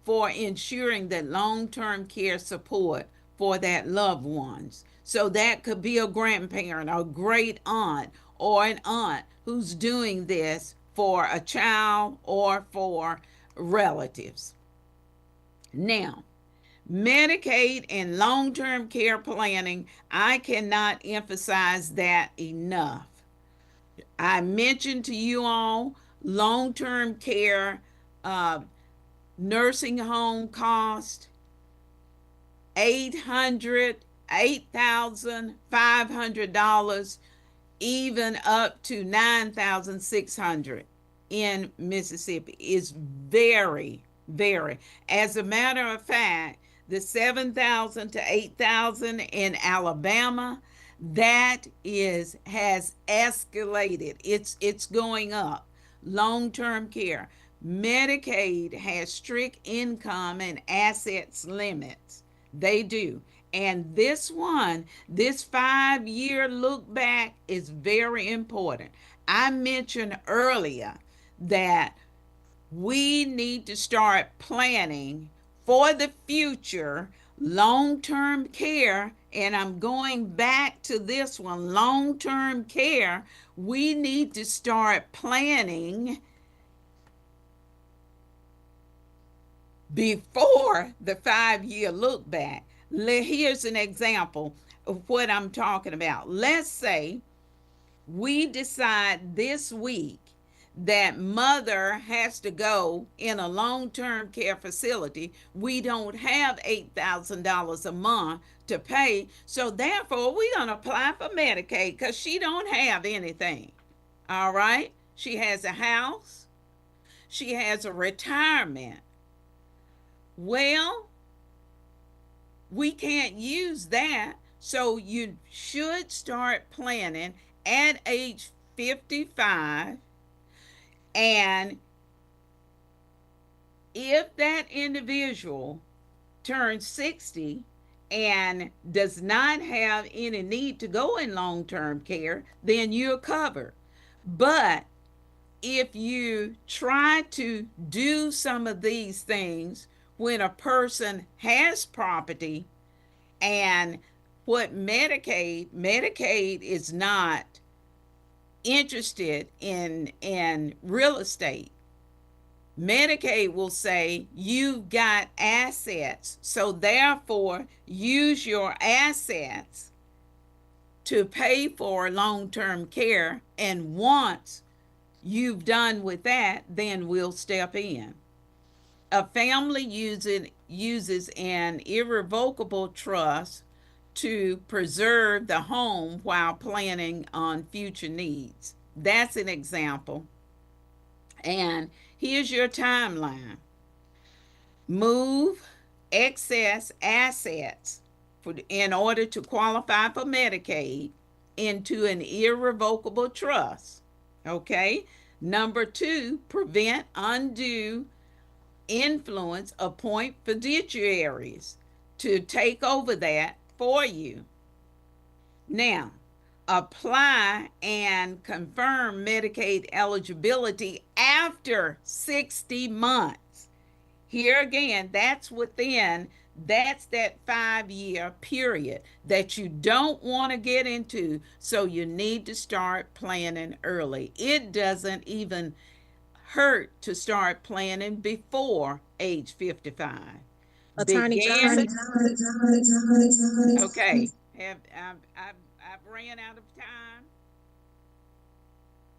for ensuring that long-term care support for that loved ones. So that could be a grandparent, a great aunt, or an aunt who's doing this for a child or for relatives. Now, Medicaid and long-term care planning, I cannot emphasize that enough. I mentioned to you all long-term care, nursing home cost, $8,500, even up to $9,600 in Mississippi is very, very. As a matter of fact, the 7,000 to 8,000 in Alabama, that has escalated. It's going up. Long-term care. Medicaid has strict income and assets limits. They do. And this 5-year look back is very important. I mentioned earlier that we need to start planning for the future long-term care. And I'm going back to this one, long-term care. We need to start planning before the 5-year look back. Here's an example of what I'm talking about. Let's say we decide this week that mother has to go in a long-term care facility. We don't have $8,000 a month to pay, so therefore we're going to apply for Medicaid because she don't have anything. All right? She has a house. She has a retirement. Well, we can't use that, so you should start planning at age 55. And if that individual turns 60 and does not have any need to go in long-term care, then you're covered. But if you try to do some of these things when a person has property, and what Medicaid is not interested in real estate. Medicaid will say you've got assets, so therefore use your assets to pay for long-term care, and once you've done with that, then we'll step in. A family uses an irrevocable trust to preserve the home while planning on future needs. That's an example. And here's your timeline. Move excess assets in order to qualify for Medicaid into an irrevocable trust. Okay? Number 2, prevent undue influence, appoint fiduciaries to take over that for you. Now, apply and confirm Medicaid eligibility after 60 months. Here again, that's that 5-year period that you don't want to get into, so you need to start planning early. It doesn't even hurt to start planning before age 55. Attorney Johnson. Okay, I've ran out of time.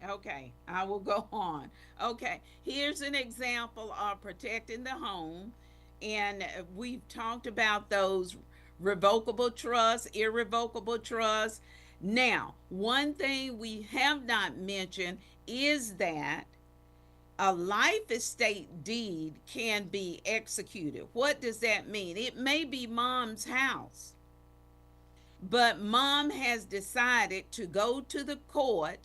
Okay, I will go on. Okay, here's an example of protecting the home, and we've talked about those revocable trusts, irrevocable trusts. Now, one thing we have not mentioned is that a life estate deed can be executed. What does that mean? It may be mom's house, but mom has decided to go to the court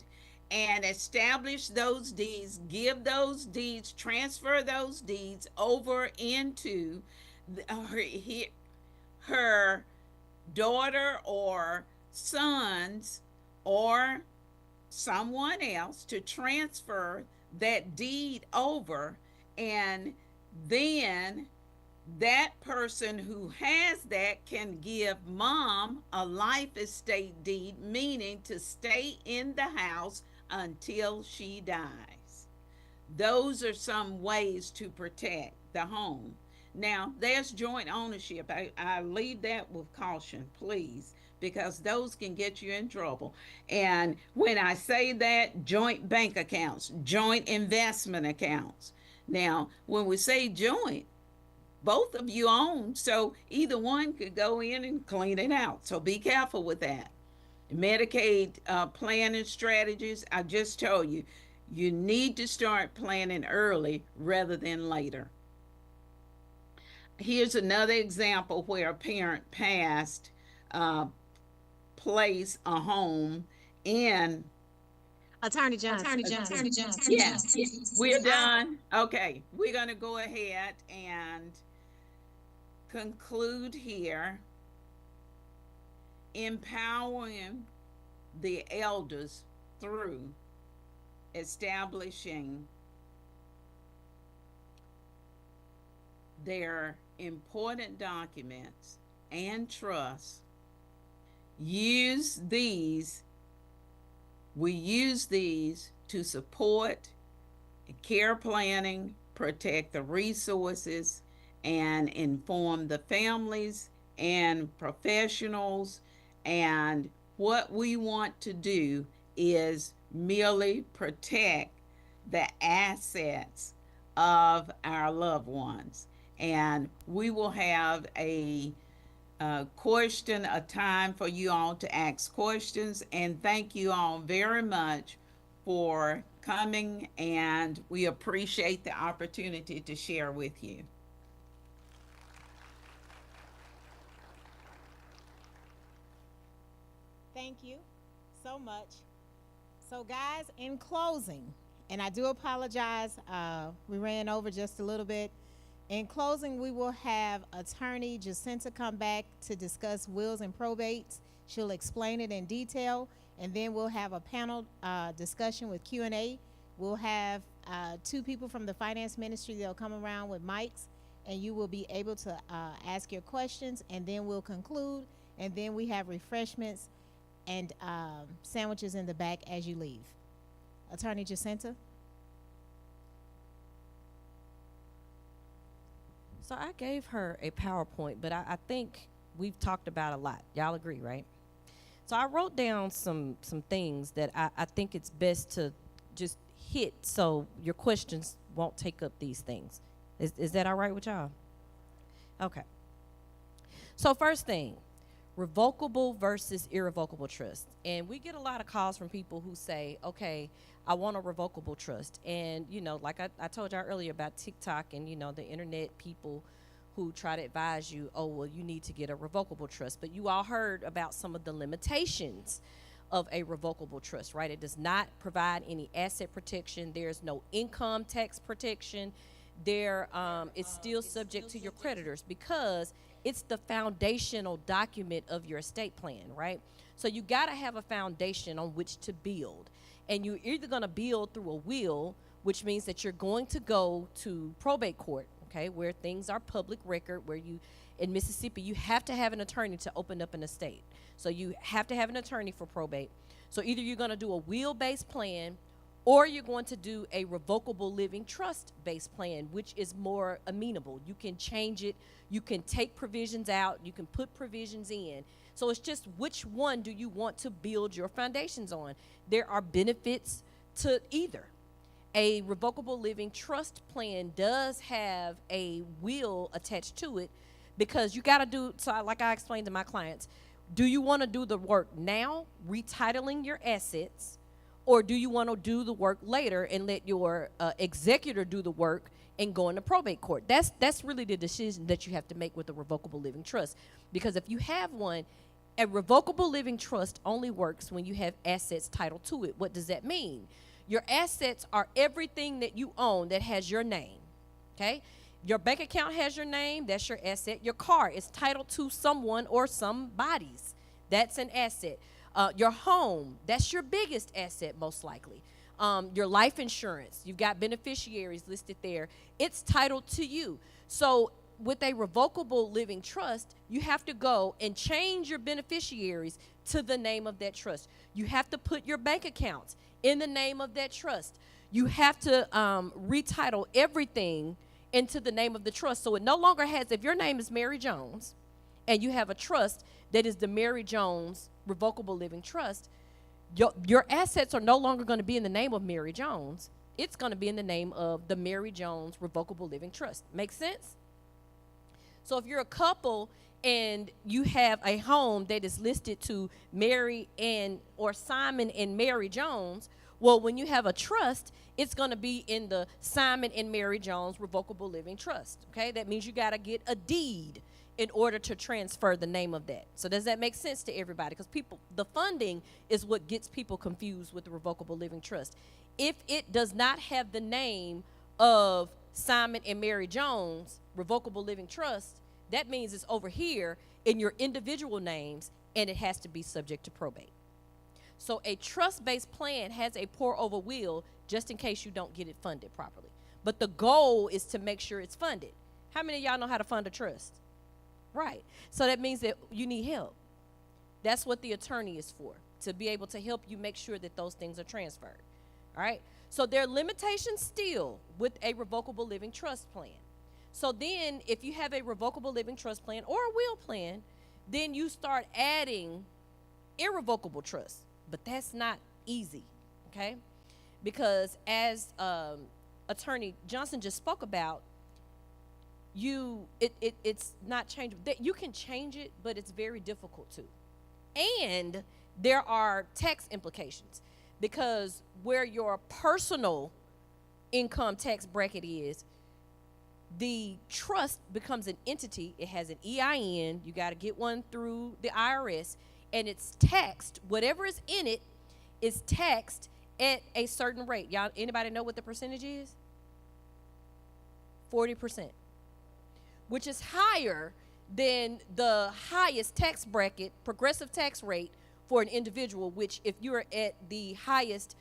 and establish those deeds, give those deeds, transfer those deeds over into her daughter or sons or someone else to transfer that deed over, and then that person who has that can give mom a life estate deed, meaning to stay in the house until she dies. Those are some ways to protect the home. Now, there's joint ownership. I leave that with caution, please, because those can get you in trouble. And when I say that, joint bank accounts, joint investment accounts. Now, when we say joint, both of you own, so either one could go in and clean it out. So be careful with that. Medicaid planning strategies, I just told you, you need to start planning early rather than later. Here's another example where a parent passed, place a home in. Attorney Johnson. Yes, we're done. Okay, we're going to go ahead and conclude here. Empowering the elders through establishing their important documents and trusts. We use these to support care planning, protect the resources, and inform the families and professionals. And what we want to do is merely protect the assets of our loved ones. And we will have a time for you all to ask questions. And thank you all very much for coming, and we appreciate the opportunity to share with you. Thank you so much. So, guys, in closing, and I do apologize, we ran over just a little bit. In closing, we will have Attorney Jacinta come back to discuss wills and probates. She'll explain it in detail, and then we'll have a panel discussion with Q&A. We'll have 2 people from the finance ministry. They'll come around with mics, and you will be able to ask your questions, and then we'll conclude, and then we have refreshments and sandwiches in the back as you leave. Attorney Jacinta? So I gave her a PowerPoint, but I think we've talked about a lot. Y'all agree, right? So I wrote down some things that I think it's best to just hit so your questions won't take up these things. Is that all right with y'all? Okay. So first thing, revocable versus irrevocable trust. And we get a lot of calls from people who say, okay, I want a revocable trust. And, you know, like I told y'all earlier about TikTok and, you know, the internet people who try to advise you, oh, well, you need to get a revocable trust. But you all heard about some of the limitations of a revocable trust, right? It does not provide any asset protection. There's no income tax protection. It's still subject to your creditors because it's the foundational document of your estate plan, right? So you got to have a foundation on which to build. And you're either going to build through a will, which means that you're going to go to probate court, okay, where things are public record, where you, in Mississippi, you have to have an attorney to open up an estate. So you have to have an attorney for probate. So either you're going to do a will-based plan or you're going to do a revocable living trust-based plan, which is more amenable. You can change it. You can take provisions out. You can put provisions in. So it's just which one do you want to build your foundations on? There are benefits to either. A revocable living trust plan does have a will attached to it because you got to do, so like I explained to my clients, do you want to do the work now, retitling your assets, or do you want to do the work later and let your executor do the work and go into probate court? That's really the decision that you have to make with a revocable living trust. Because if you have one, a revocable living trust only works when you have assets titled to it. What does that mean? Your assets are everything that you own that has your name, okay? Your bank account has your name, that's your asset. Your car is titled to someone or somebody's. That's an asset. Your home, that's your biggest asset most likely. Your life insurance, you've got beneficiaries listed there. It's titled to you. So with a revocable living trust, you have to go and change your beneficiaries to the name of that trust. You have to put your bank accounts in the name of that trust. You have to retitle everything into the name of the trust. So it no longer has, if your name is Mary Jones and you have a trust that is the Mary Jones Revocable Living Trust, your assets are no longer going to be in the name of Mary Jones. It's going to be in the name of the Mary Jones Revocable Living Trust. Make sense? So if you're a couple and you have a home that is listed to Mary and or Simon and Mary Jones, well, when you have a trust, it's going to be in the Simon and Mary Jones Revocable Living Trust. Okay, that means you got to get a deed in order to transfer the name of that. So does that make sense to everybody? Because the funding is what gets people confused with the Revocable Living Trust. If it does not have the name of Simon and Mary Jones Revocable Living Trust, that means it's over here in your individual names, and it has to be subject to probate. So a trust-based plan has a pour-over will just in case you don't get it funded properly. But the goal is to make sure it's funded. How many of y'all know how to fund a trust? Right. So that means that you need help. That's what the attorney is for, to be able to help you make sure that those things are transferred. All right. So there are limitations still with a revocable living trust plan. So then if you have a revocable living trust plan or a will plan, then you start adding irrevocable trusts. But that's not easy, okay? Because as Attorney Johnson just spoke about, it's not changeable. You can change it, but it's very difficult to. And there are tax implications, because where your personal income tax bracket is, the trust becomes an entity. It has an EIN. You got to get one through the IRS, and it's taxed. Whatever is in it is taxed at a certain rate. Y'all, anybody know what the percentage is? 40%, which is higher than the highest tax bracket, progressive tax rate for an individual, which if you're at the highest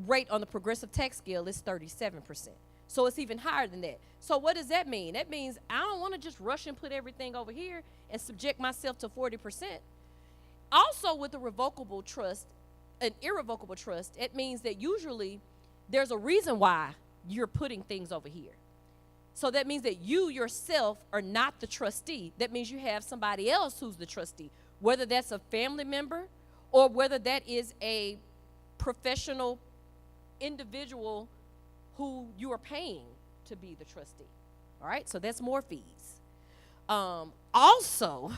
rate on the progressive tax scale is 37%. So it's even higher than that. So what does that mean? That means I don't want to just rush and put everything over here and subject myself to 40%. Also, with a revocable trust, an irrevocable trust, it means that usually there's a reason why you're putting things over here. So that means that you yourself are not the trustee. That means you have somebody else who's the trustee, whether that's a family member or whether that is a professional individual who you are paying to be the trustee. All right, so that's more fees. Also,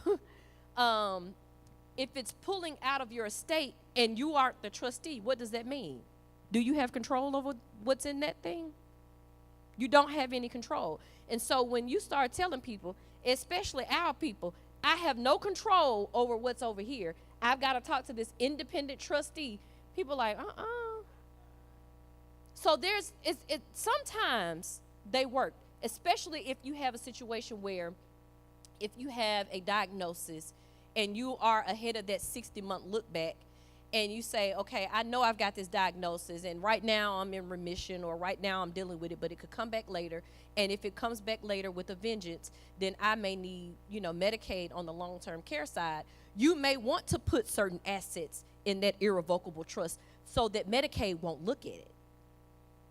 if it's pulling out of your estate and you aren't the trustee, what does that mean? Do you have control over what's in that thing? You don't have any control. And so when you start telling people, especially our people, I have no control over what's over here, I've got to talk to this independent trustee, people are like, So sometimes they work, especially if you have a situation where if you have a diagnosis and you are ahead of that 60-month look back, and you say, okay, I know I've got this diagnosis, and right now I'm in remission, or right now I'm dealing with it, but it could come back later. And if it comes back later with a vengeance, then I may need, Medicaid on the long-term care side. You may want to put certain assets in that irrevocable trust so that Medicaid won't look at it.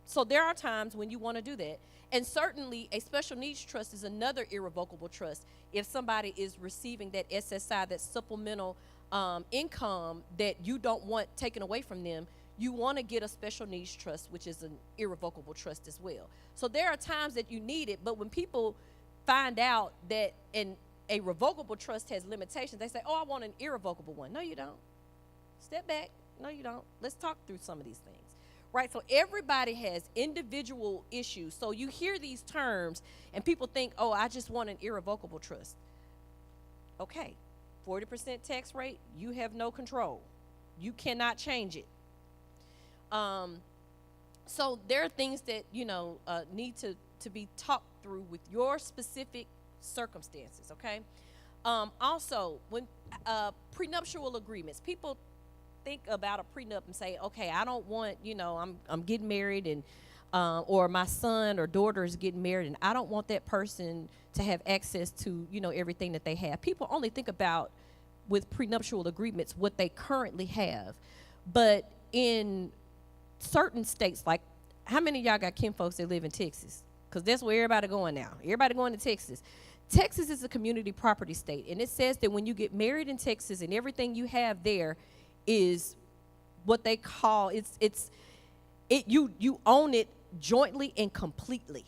So there are times when you want to do that. And certainly a special needs trust is another irrevocable trust. If somebody is receiving that SSI, that supplemental income that you don't want taken away from them, you want to get a special needs trust, which is an irrevocable trust as well. So there are times that you need it, but when people find out that a revocable trust has limitations, they say, oh, I want an irrevocable one. No, you don't. Step back. No, you don't. Let's talk through some of these things. Right, so everybody has individual issues. So you hear these terms and people think, oh, I just want an irrevocable trust. Okay, 40% tax rate, you have no control. You cannot change it. So there are things that, need to be talked through with your specific circumstances, okay? Also, when prenuptial agreements, people think about a prenup and say, okay, I don't want, I'm getting married and or my son or daughter is getting married, and I don't want that person to have access to, everything that they have. People only think about, with prenuptial agreements, what they currently have. But in certain states, like, how many of y'all got kinfolks that live in Texas? Because that's where everybody going now. Everybody going to Texas. Texas is a community property state, and it says that when you get married in Texas and everything you have there is what they call, you own it jointly and completely.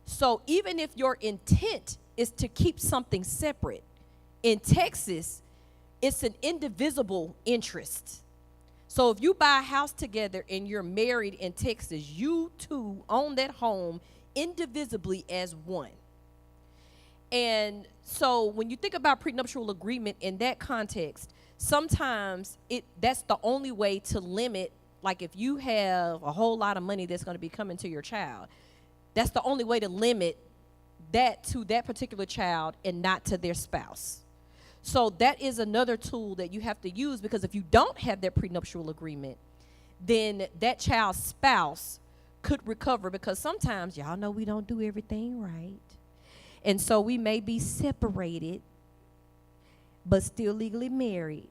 So even if your intent is to keep something separate, in Texas, it's an indivisible interest. So if you buy a house together and you're married in Texas, you two own that home indivisibly as one. And so when you think about prenuptial agreement in that context, sometimes that's the only way to limit, like if you have a whole lot of money that's going to be coming to your child, that's the only way to limit that to that particular child and not to their spouse. So that is another tool that you have to use, because if you don't have that prenuptial agreement, then that child's spouse could recover, because sometimes, y'all know, we don't do everything right. And so we may be separated, but still legally married.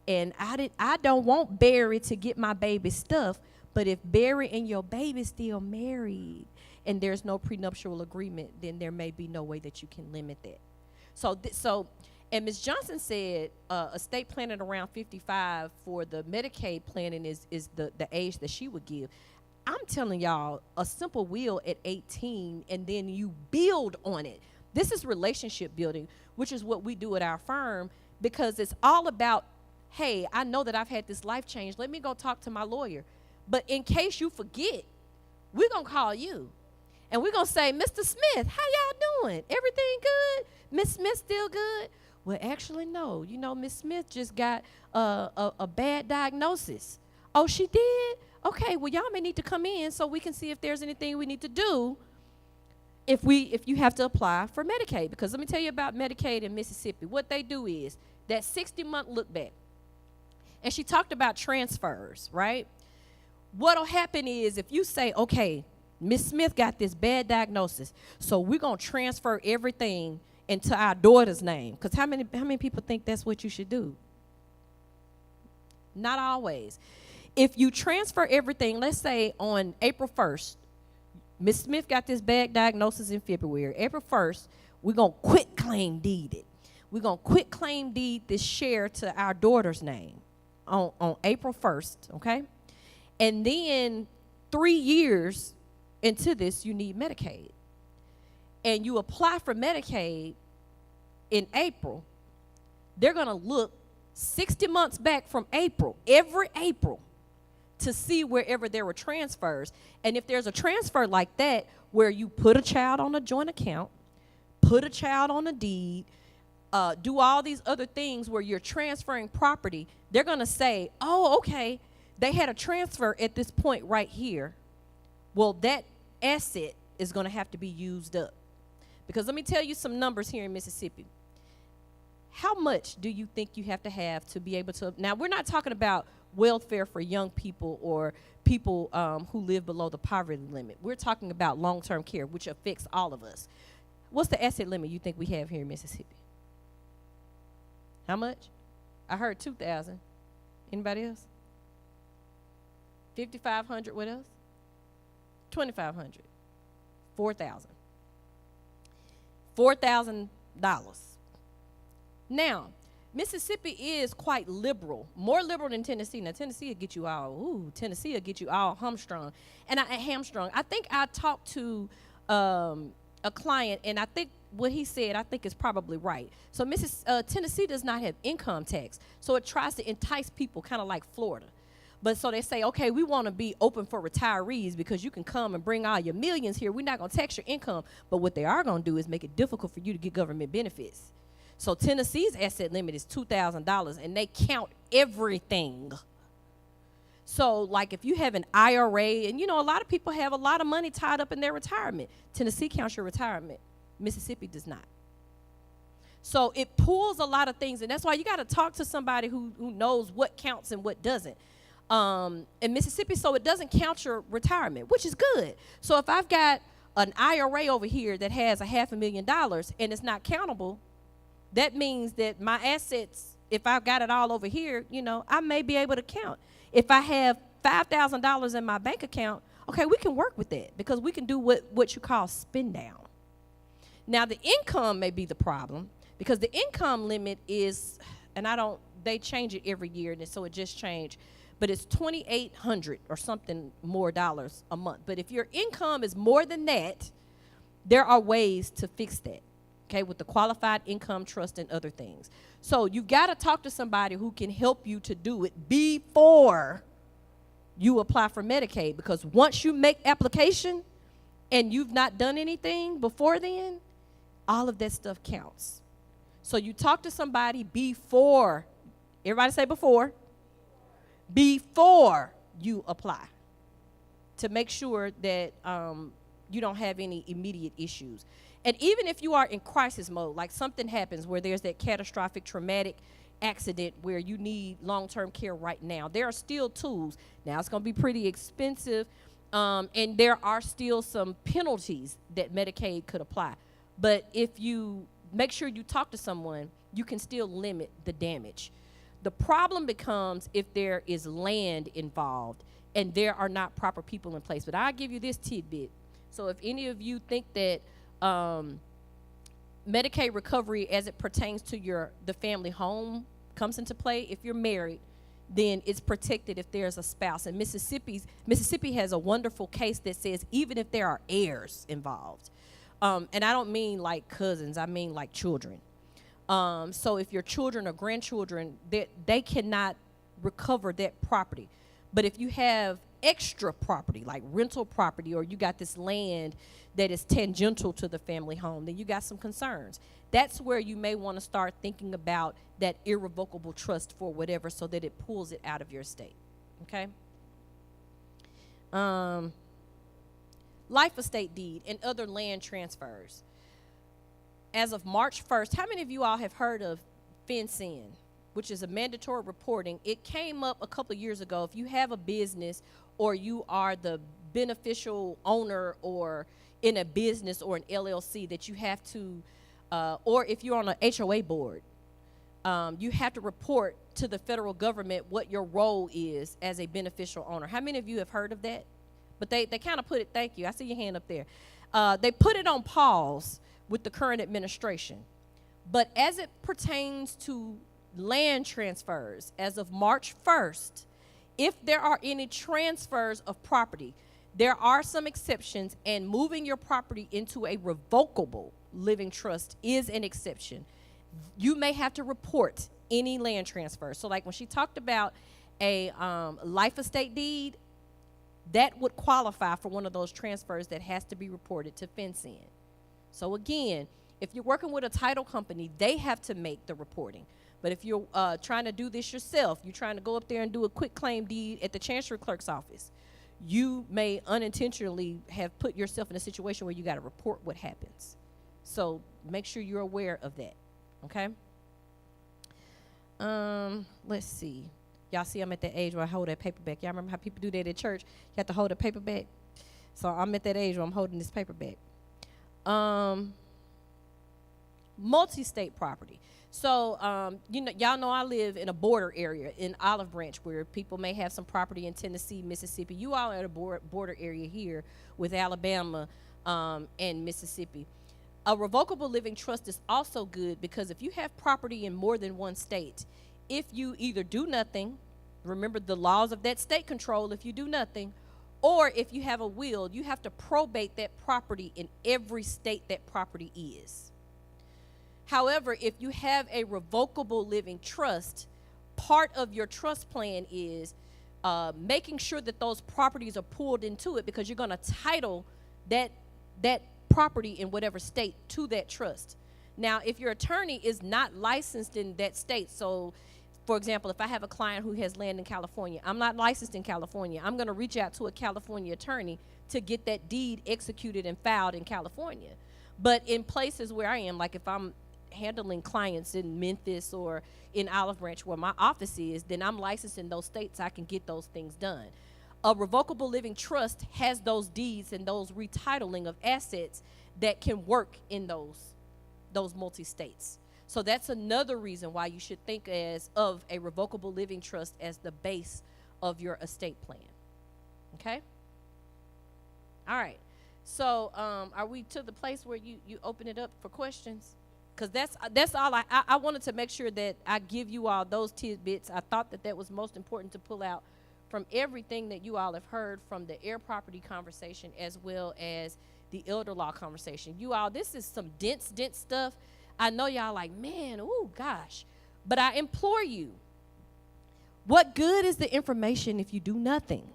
And I don't want Barry to get my baby stuff, but if Barry and your baby still married and there's no prenuptial agreement, then there may be no way that you can limit that. And Ms. Johnson said estate planning around 55 for the Medicaid planning is the age that she would give. I'm telling y'all, a simple will at 18, and then you build on it. This is relationship building, which is what we do at our firm, because it's all about, hey, I know that I've had this life change. Let me go talk to my lawyer. But in case you forget, we're going to call you. And we're going to say, Mr. Smith, how y'all doing? Everything good? Miss Smith still good? Well, actually, no. Miss Smith just got a bad diagnosis. Oh, she did? Okay, well, y'all may need to come in so we can see if there's anything we need to do if you have to apply for Medicaid. Because let me tell you about Medicaid in Mississippi. What they do is that 60-month look back. And she talked about transfers, right? What'll happen is if you say, okay, Miss Smith got this bad diagnosis, so we're going to transfer everything into our daughter's name. Because how many people think that's what you should do? Not always. If you transfer everything, let's say on April 1st, Miss Smith got this bad diagnosis in February. April 1st, we're going to quit claim deed it. We're going to quit claim deed this share to our daughter's name on April 1st, okay? And then 3 years into this, you need Medicaid. And you apply for Medicaid in April, they're going to look 60 months back from April, every April, to see wherever there were transfers. And if there's a transfer like that where you put a child on a joint account, put a child on a deed, do all these other things where you're transferring property, they're going to say, oh, okay, they had a transfer at this point right here. Well, that asset is going to have to be used up. Because let me tell you some numbers here in Mississippi. How much do you think you have to be able to? Now, we're not talking about welfare for young people or people who live below the poverty limit. We're talking about long-term care, which affects all of us. What's the asset limit you think we have here in Mississippi? How much? I heard 2,000. Anybody else? 5,500. What else? 2,500. 4,000. $4,000. Now, Mississippi is quite liberal, more liberal than Tennessee. Now, Tennessee will get you all hamstrung. And hamstrung. I think I talked to a client, and I think what he said, I think is probably right. So Tennessee does not have income tax, so it tries to entice people kind of like Florida. But so they say, okay, we want to be open for retirees because you can come and bring all your millions here. We're not going to tax your income. But what they are going to do is make it difficult for you to get government benefits. So Tennessee's asset limit is $2,000, and they count everything. So, like, if you have an IRA, and, a lot of people have a lot of money tied up in their retirement. Tennessee counts your retirement. Mississippi does not. So it pulls a lot of things, and that's why you got to talk to somebody who knows what counts and what doesn't. in Mississippi, so it doesn't count your retirement, which is good. So if I've got an IRA over here that has $500,000 and it's not countable, that means that my assets, if I've got it all over here, you know, I may be able to count. If I have $5,000 in my bank account, okay, we can work with that because we can do what you call spin down. Now, the income may be the problem because the income limit is, and they change it every year, and so it just changed, but it's $2,800 or something more dollars a month. But if your income is more than that, there are ways to fix that, okay, with the qualified income trust and other things. So you've got to talk to somebody who can help you to do it before you apply for Medicaid, because once you make application and you've not done anything before then, all of that stuff counts. So you talk to somebody before, everybody say before you apply, to make sure that you don't have any immediate issues. And even if you are in crisis mode, like something happens where there's that catastrophic traumatic accident where you need long-term care right now, there are still tools. Now it's going to be pretty expensive, and there are still some penalties that Medicaid could apply. But if you make sure you talk to someone, you can still limit the damage. The problem becomes if there is land involved and there are not proper people in place. But I'll give you this tidbit. So if any of you think that Medicaid recovery as it pertains to the family home comes into play, if you're married, then it's protected if there's a spouse. And Mississippi has a wonderful case that says even if there are heirs involved, and I don't mean like cousins, I mean like children. So if your children or grandchildren, they cannot recover that property. But if you have extra property, like rental property, or you got this land that is tangential to the family home, then you got some concerns. That's where you may want to start thinking about that irrevocable trust for whatever, so that it pulls it out of your estate, okay? Life estate deed and other land transfers. As of March 1st, how many of you all have heard of FinCEN, which is a mandatory reporting? It came up a couple of years ago. If you have a business or you are the beneficial owner or in a business or an LLC that you have to, or if you're on an HOA board, you have to report to the federal government what your role is as a beneficial owner. How many of you have heard of that? But they kind of put it, thank you, I see your hand up there. They put it on pause with the current administration. But as it pertains to land transfers, as of March 1st, if there are any transfers of property, there are some exceptions, and moving your property into a revocable living trust is an exception. You may have to report any land transfer. So like when she talked about a life estate deed, that would qualify for one of those transfers that has to be reported to FinCEN. So again, if you're working with a title company, they have to make the reporting. But if you're trying to do this yourself, you're trying to go up there and do a quick claim deed at the Chancery Clerk's office, you may unintentionally have put yourself in a situation where you got to report what happens. So make sure you're aware of that, okay? Let's see. Y'all see I'm at that age where I hold that paperback. Y'all remember how people do that at church? You have to hold a paperback. So I'm at that age where I'm holding this paperback. Multi-state property. So, y'all know I live in a border area in Olive Branch where people may have some property in Tennessee, Mississippi. You all are at a border area here with Alabama and Mississippi. A revocable living trust is also good because if you have property in more than one state, if you either do nothing, remember the laws of that state control if you do nothing, or if you have a will, you have to probate that property in every state that property is. However, if you have a revocable living trust, part of your trust plan is making sure that those properties are pulled into it, because you're going to title that property in whatever state to that trust. Now, if your attorney is not licensed in that state, so for example, if I have a client who has land in California, I'm not licensed in California, I'm going to reach out to a California attorney to get that deed executed and filed in California. But in places where I am, like if I'm handling clients in Memphis or in Olive Branch where my office is, then I'm licensed in those states. I can get those things done. A revocable living trust has those deeds and those retitling of assets that can work in those multi-states. So that's another reason why you should think of a revocable living trust as the base of your estate plan. Okay? All right. So are we to the place where you open it up for questions? Because that's all I wanted to make sure that I give you all those tidbits. I thought that was most important to pull out from everything that you all have heard from the heir property conversation as well as the elder law conversation. You all, this is some dense stuff. I know y'all like, man, oh gosh. But I implore you, what good is the information if you do nothing?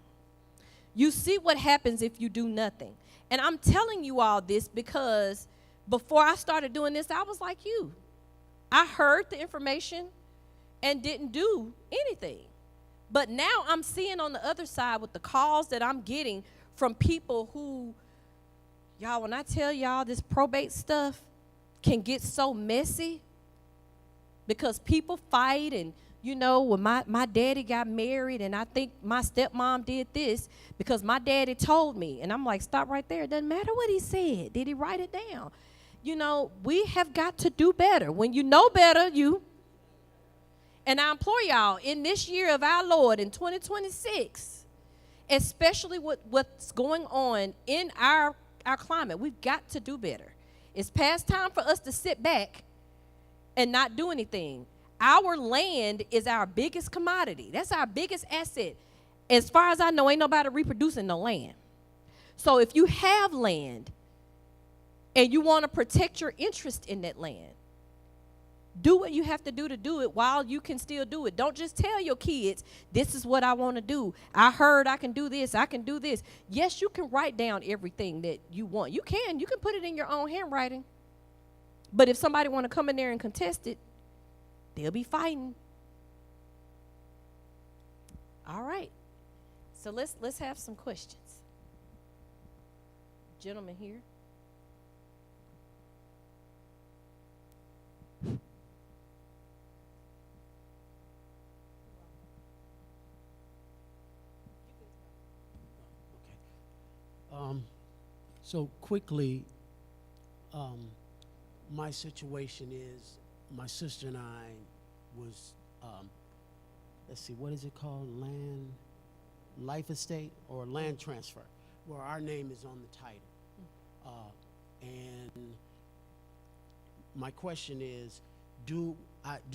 You see what happens if you do nothing. And I'm telling you all this because before I started doing this, I was like you. I heard the information and didn't do anything. But now I'm seeing on the other side with the calls that I'm getting from people who, y'all, when I tell y'all this probate stuff can get so messy because people fight. And you know, when my daddy got married and I think my stepmom did this because my daddy told me. And I'm like, stop right there. It doesn't matter what he said. Did he write it down? You know, we have got to do better. When you know better, and I implore y'all, in this year of our Lord, in 2026, especially with what's going on in our climate, we've got to do better. It's past time for us to sit back and not do anything. Our land is our biggest commodity. That's our biggest asset. As far as I know, ain't nobody reproducing no land. So if you have land and you want to protect your interest in that land, do what you have to do it while you can still do it. Don't just tell your kids, this is what I want to do. I heard I can do this. I can do this. Yes, you can write down everything that you want. You can put it in your own handwriting. But if somebody want to come in there and contest it, they'll be fighting. All right. So let's have some questions. Gentleman here. So quickly, my situation is my sister and I was, let's see, what is it called? Life estate or land transfer, where our name is on the title. And my question is, do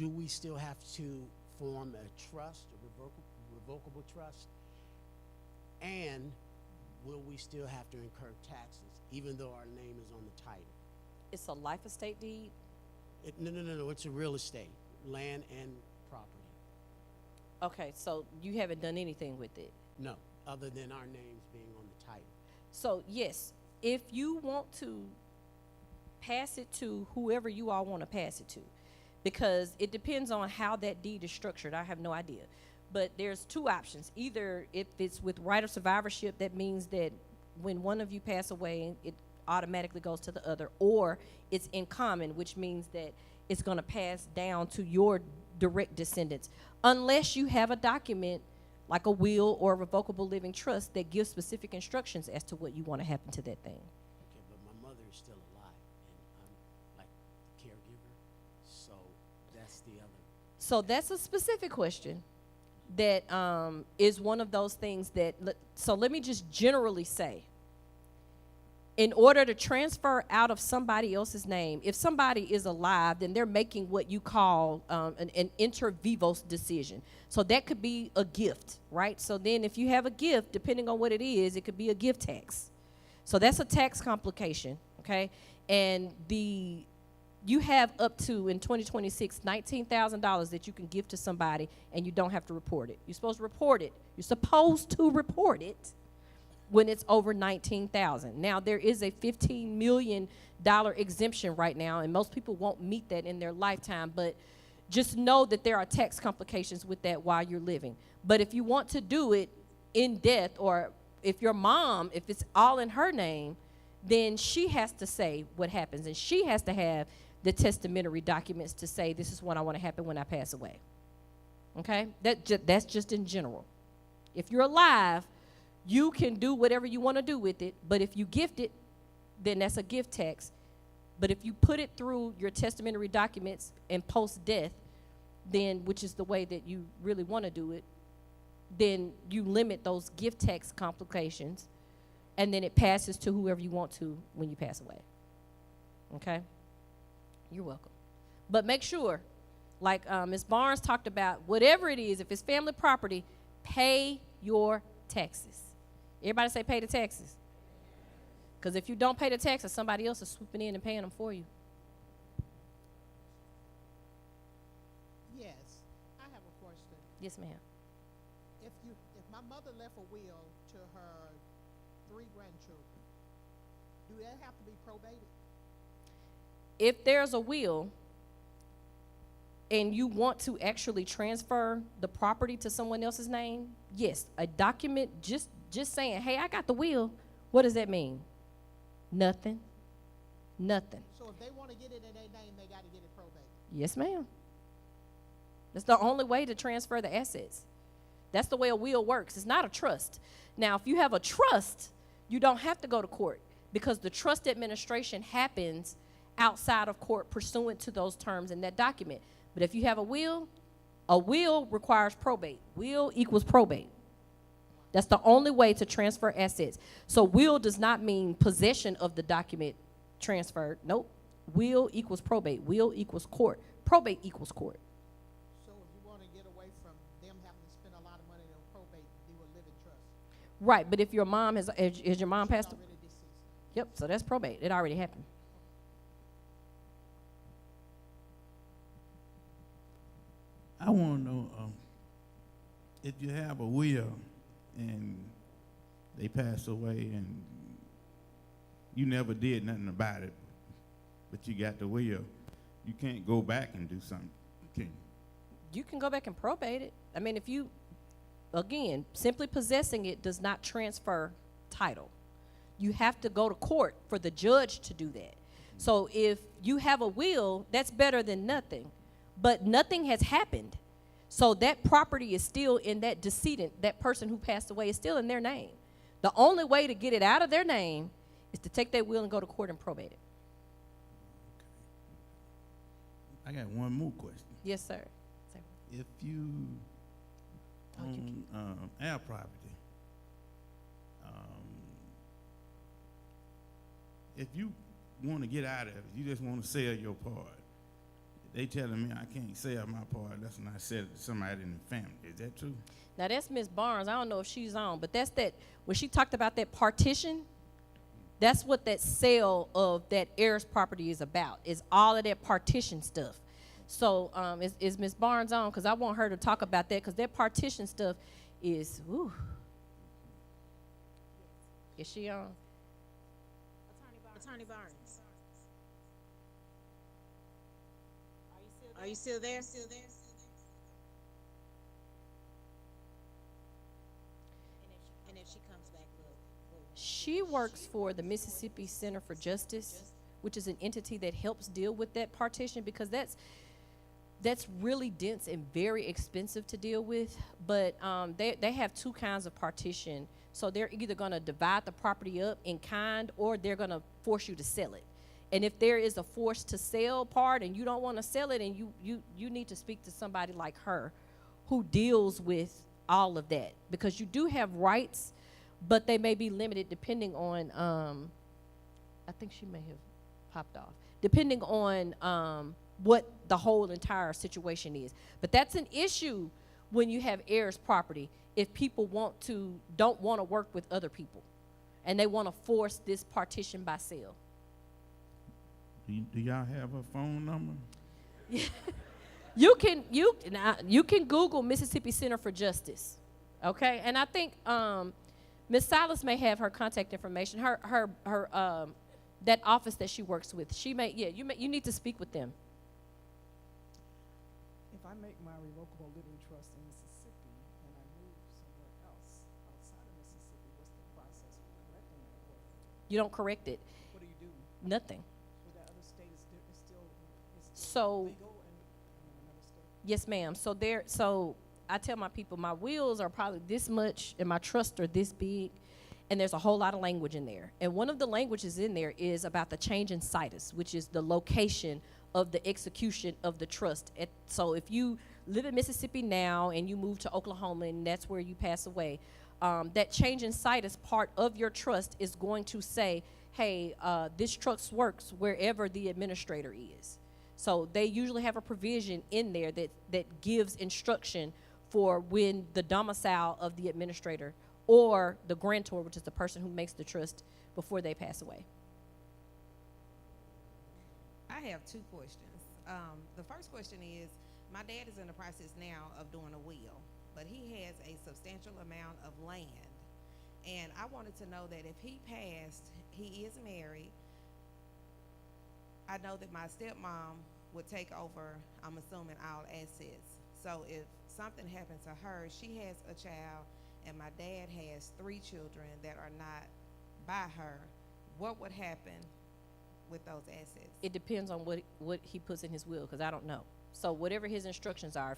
we still have to form a trust, a revocable trust? And will we still have to incur taxes, even though our name is on the title? It's a life estate deed? No, it's a real estate, land and property. Okay, so you haven't done anything with it? No, other than our names being on the title. So yes, if you want to pass it to whoever you all want to pass it to, because it depends on how that deed is structured. I have no idea. But there's two options. Either if it's with right of survivorship, that means that when one of you pass away, it automatically goes to the other, or it's in common, which means that it's going to pass down to your direct descendants, unless you have a document like a will or a revocable living trust that gives specific instructions as to what you want to happen to that thing. Okay, but my mother is still alive, and I'm like the caregiver, so that's the other. So that's a specific question that is one of those things that, so let me just generally say, in order to transfer out of somebody else's name, if somebody is alive, then they're making what you call an inter vivos decision. So that could be a gift, right? So then if you have a gift, depending on what it is, it could be a gift tax. So that's a tax complication, okay? And you have up to, in 2026, $19,000 that you can give to somebody and you don't have to report it. You're supposed to report it. You're supposed to report it when it's over $19,000. Now, there is a $15 million exemption right now, and most people won't meet that in their lifetime, but just know that there are tax complications with that while you're living. But if you want to do it in death, or if your mom, if it's all in her name, then she has to say what happens, and she has to have the testamentary documents to say this is what I want to happen when I pass away. Okay? That's just in general. If you're alive, you can do whatever you want to do with it, but if you gift it, then that's a gift tax. But if you put it through your testamentary documents and post-death, then, which is the way that you really want to do it, then you limit those gift tax complications, and then it passes to whoever you want to when you pass away. Okay? You're welcome. But make sure, like Ms. Barnes talked about, whatever it is, if it's family property, pay your taxes. Everybody say pay the taxes. Because if you don't pay the taxes, somebody else is swooping in and paying them for you. Yes, I have a question. Yes, ma'am. If my mother left a will to her 3 grandchildren, do that have to be probated? If there's a will and you want to actually transfer the property to someone else's name, yes, a document just saying, hey, I got the will, what does that mean? Nothing. Nothing. So if they want to get it in their name, they got to get it probated? Yes, ma'am. That's the only way to transfer the assets. That's the way a will works. It's not a trust. Now, if you have a trust, you don't have to go to court because the trust administration happens outside of court pursuant to those terms in that document. But if you have a will requires probate. Will equals probate. That's the only way to transfer assets. So will does not mean possession of the document transferred. Nope. Will equals probate. Will equals court. Probate equals court. So if you want to get away from them having to spend a lot of money on probate, do a living trust? Right, but if your mom is your mom passed? Already deceased. Yep, so that's probate. It already happened. I want to know if you have a will and they pass away and you never did nothing about it, but you got the will, you can't go back and do something, can you? You can go back and probate it. I mean, if you, again, simply possessing it does not transfer title. You have to go to court for the judge to do that. So if you have a will, that's better than nothing. But nothing has happened. So that property is still in that decedent, that person who passed away is still in their name. The only way to get it out of their name is to take that will and go to court and probate it. I got one more question. Yes, sir. If you own our property, if you want to get out of it, you just want to sell your part, they telling me I can't sell my part. That's not sell it to somebody in the family. Is that true? Now that's Ms. Barnes. I don't know if she's on, but that's that. When she talked about that partition, that's what that sale of that heirs property is about. Is all of that partition stuff. So is Ms. Barnes on? Because I want her to talk about that. Because that partition stuff is. Whew. Is she on? Attorney Barnes. Are you still there? And if she comes back, She works for the Mississippi Center for Justice, which is an entity that helps deal with that partition because that's really dense and very expensive to deal with. But they have 2 kinds of partition. So they're either going to divide the property up in kind or they're going to force you to sell it. And if there is a force to sell part and you don't want to sell it, and you need to speak to somebody like her who deals with all of that, because you do have rights, but they may be limited depending on, I think she may have popped off, depending on what the whole entire situation is. But that's an issue when you have heirs property, if people don't want to work with other people and they want to force this partition by sale. Do y'all have a phone number? You can Google Mississippi Center for Justice, okay? And I think Ms. Silas may have her contact information. Her that office that she works with. She may you need to speak with them. If I make my revocable living trust in Mississippi and I move somewhere else outside of Mississippi, what's the process for correcting that? You don't correct it. What do you do? Nothing. So that other state is still So, Legal in another state? yes, ma'am. So I tell my people my wills are probably this much and my trusts are this big, and there's a whole lot of language in there. And one of the languages in there is about the change in situs, which is the location of the execution of the trust. So if you live in Mississippi now and you move to Oklahoma and that's where you pass away, that change in situs part of your trust is going to say, hey, this trust works wherever the administrator is. So they usually have a provision in there that gives instruction for when the domicile of the administrator or the grantor, which is the person who makes the trust, before they pass away. I have two questions. The first question is, my dad is in the process now of doing a will, but he has a substantial amount of land. And I wanted to know that if he passed, he is married. I know that my stepmom would take over, I'm assuming, all assets. So if something happened to her, she has a child, and my dad has 3 children that are not by her, what would happen with those assets? It depends on what he puts in his will, because I don't know. So whatever his instructions are,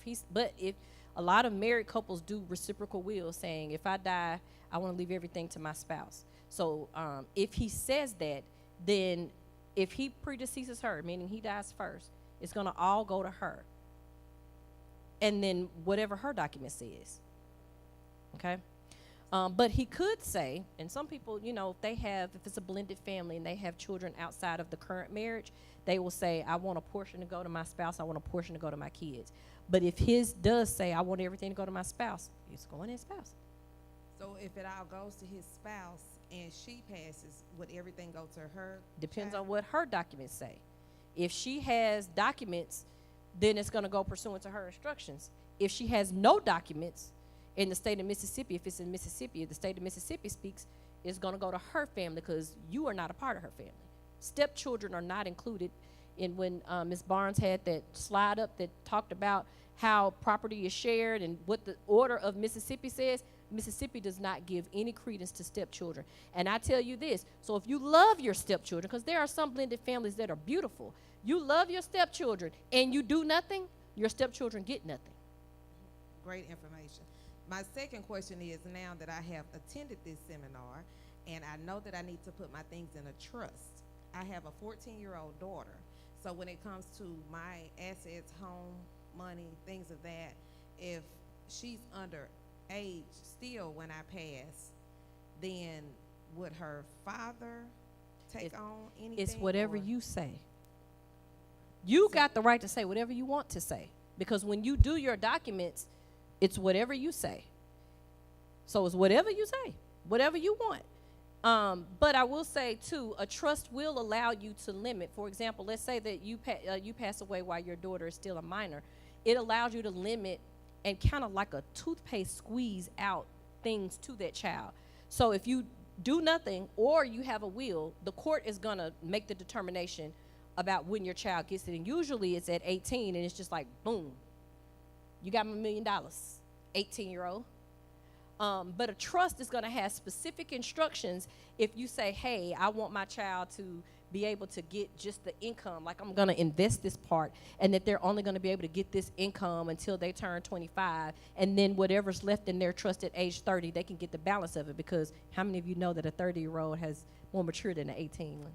if a lot of married couples do reciprocal wills saying, if I die, I want to leave everything to my spouse. So if he says that, then if he predeceases her, meaning he dies first, it's going to all go to her. And then whatever her document says. Okay? But he could say, and some people, if it's a blended family and they have children outside of the current marriage, they will say, I want a portion to go to my spouse, I want a portion to go to my kids. But if his does say, I want everything to go to my spouse, it's going to his spouse. So if it all goes to his spouse and she passes, would everything go to her? Depends child? on what her documents say. If she has documents, then it's going to go pursuant to her instructions. If she has no documents in the state of Mississippi, if it's in Mississippi, if the state of Mississippi speaks, it's going to go to her family because you are not a part of her family. Stepchildren are not included in when Ms. Barnes had that slide up that talked about how property is shared and what the order of Mississippi says. Mississippi does not give any credence to stepchildren. And I tell you this, so if you love your stepchildren, because there are some blended families that are beautiful, you love your stepchildren and you do nothing, your stepchildren get nothing. Great information. My second question is, now that I have attended this seminar and I know that I need to put my things in a trust, I have a 14-year-old daughter. So when it comes to my assets, home, money, things of that, if she's under age still when I pass, then would her father take on anything? It's whatever or- you say. You got the right to say whatever you want to say, because when you do your documents, it's whatever you say. So it's whatever you say, whatever you want. But I will say too, a trust will allow you to limit. For example, let's say that you pass away while your daughter is still a minor. It allows you to limit and kind of like a toothpaste squeeze out things to that child. So if you do nothing or you have a will, the court is gonna make the determination about when your child gets it. And usually it's at 18 and it's just like, boom, you got my $1 million, 18-year-old. But a trust is gonna have specific instructions if you say, hey, I want my child to be able to get just the income, like I'm gonna invest this part, and that they're only gonna be able to get this income until they turn 25, and then whatever's left in their trust at age 30, they can get the balance of it, because how many of you know that a 30-year-old has more mature than an 18 one?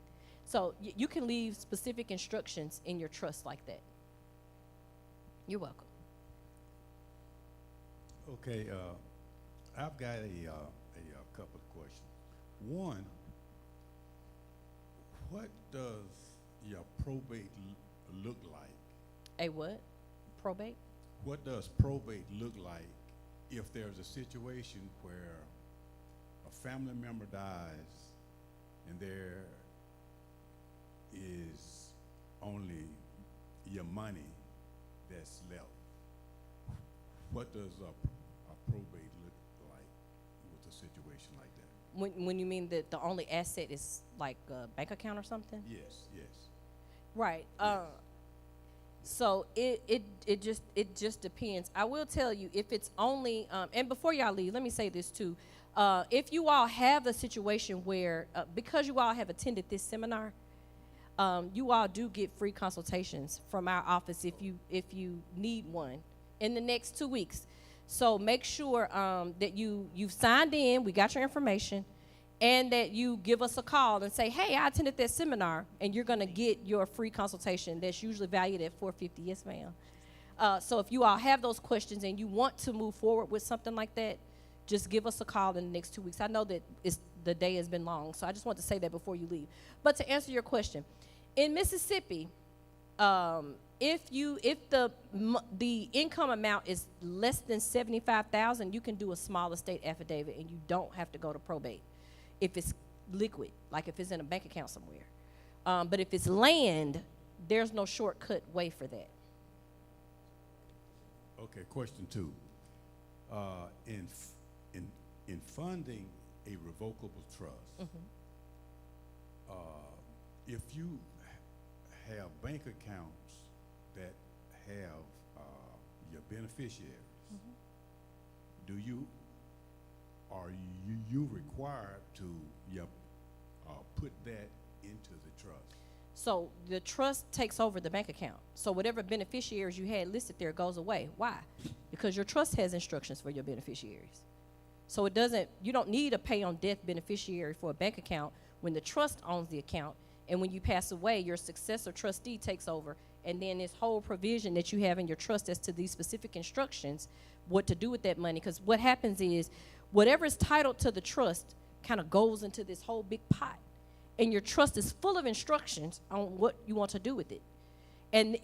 So you can leave specific instructions in your trust like that. You're welcome. Okay, I've got a couple of questions. One, what does your probate look like? A what? Probate? What does probate look like if there's a situation where a family member dies and there is only your money that's left? What does a probate look like with a situation like that? When you mean that the only asset is like a bank account or something? Yes, yes. Right. Yes. So it just depends. I will tell you, if it's only and before y'all leave, let me say this too. If you all have a situation where because you all have attended this seminar, You all do get free consultations from our office if you need one in the next 2 weeks. So make sure that you've signed in, we got your information, and that you give us a call and say, hey, I attended that seminar, and you're gonna get your free consultation that's usually valued at $450. Yes, ma'am. So if you all have those questions and you want to move forward with something like that, just give us a call in the next 2 weeks. I know that the day has been long, so I just want to say that before you leave. But to answer your question, in Mississippi, if the income amount is less than $75,000, you can do a small estate affidavit and you don't have to go to probate if it's liquid, like if it's in a bank account somewhere. But if it's land, there's no shortcut way for that. Okay, question 2. In funding a revocable trust, if you have bank accounts that have your beneficiaries, are you required to put that into the trust? So the trust takes over the bank account. So whatever beneficiaries you had listed there goes away. Why? Because your trust has instructions for your beneficiaries. So you don't need a pay on death beneficiary for a bank account when the trust owns the account. And when you pass away, your successor trustee takes over. And then this whole provision that you have in your trust as to these specific instructions, what to do with that money. Because what happens is whatever is titled to the trust kind of goes into this whole big pot. And your trust is full of instructions on what you want to do with it. And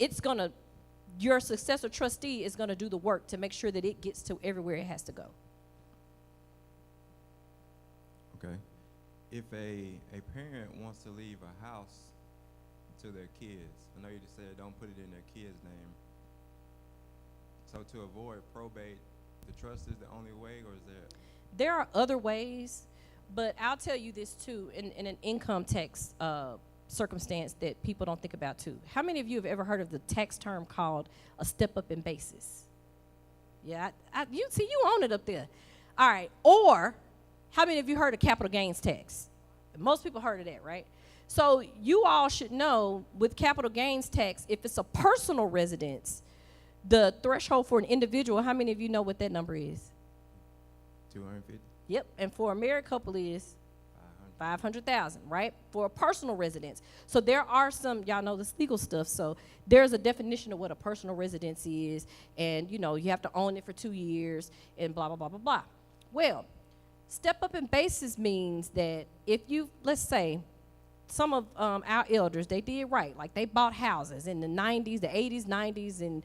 your successor trustee is going to do the work to make sure that it gets to everywhere it has to go. Okay. If a parent wants to leave a house to their kids, I know you just said don't put it in their kid's name. So to avoid probate, the trust is the only way, or is There are other ways, but I'll tell you this too, in an income tax circumstance that people don't think about too. How many of you have ever heard of the tax term called a step up in basis? Yeah, you own it up there. All right, or how many of you heard of capital gains tax? Most people heard of that, right? So you all should know with capital gains tax, if it's a personal residence, the threshold for an individual, how many of you know what that number is? 250? Yep, and for a married couple is 500,000, right? For a personal residence. So there are some, y'all know this legal stuff, so there's a definition of what a personal residence is, and you have to own it for 2 years, and blah, blah, blah, blah, blah. Well, step up in basis means that if let's say, some of our elders, they did right. Like they bought houses in the 90s, the 80s, 90s, and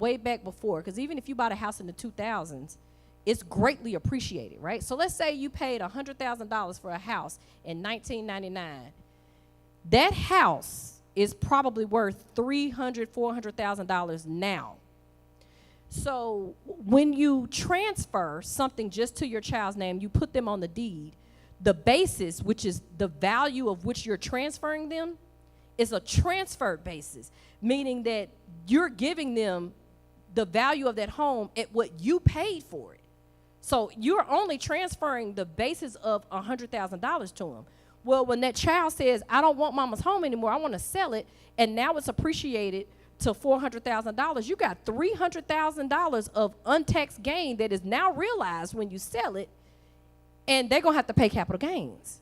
way back before. Because even if you bought a house in the 2000s, it's greatly appreciated, right? So let's say you paid $100,000 for a house in 1999. That house is probably worth $300,000, $400,000 now. So when you transfer something just to your child's name, you put them on the deed, the basis, which is the value of which you're transferring them, is a transferred basis, meaning that you're giving them the value of that home at what you paid for it. So you're only transferring the basis of $100,000 to them. Well, when that child says, I don't want mama's home anymore, I want to sell it, and now it's appreciated to $400,000, you got $300,000 of untaxed gain that is now realized when you sell it, and they're going to have to pay capital gains.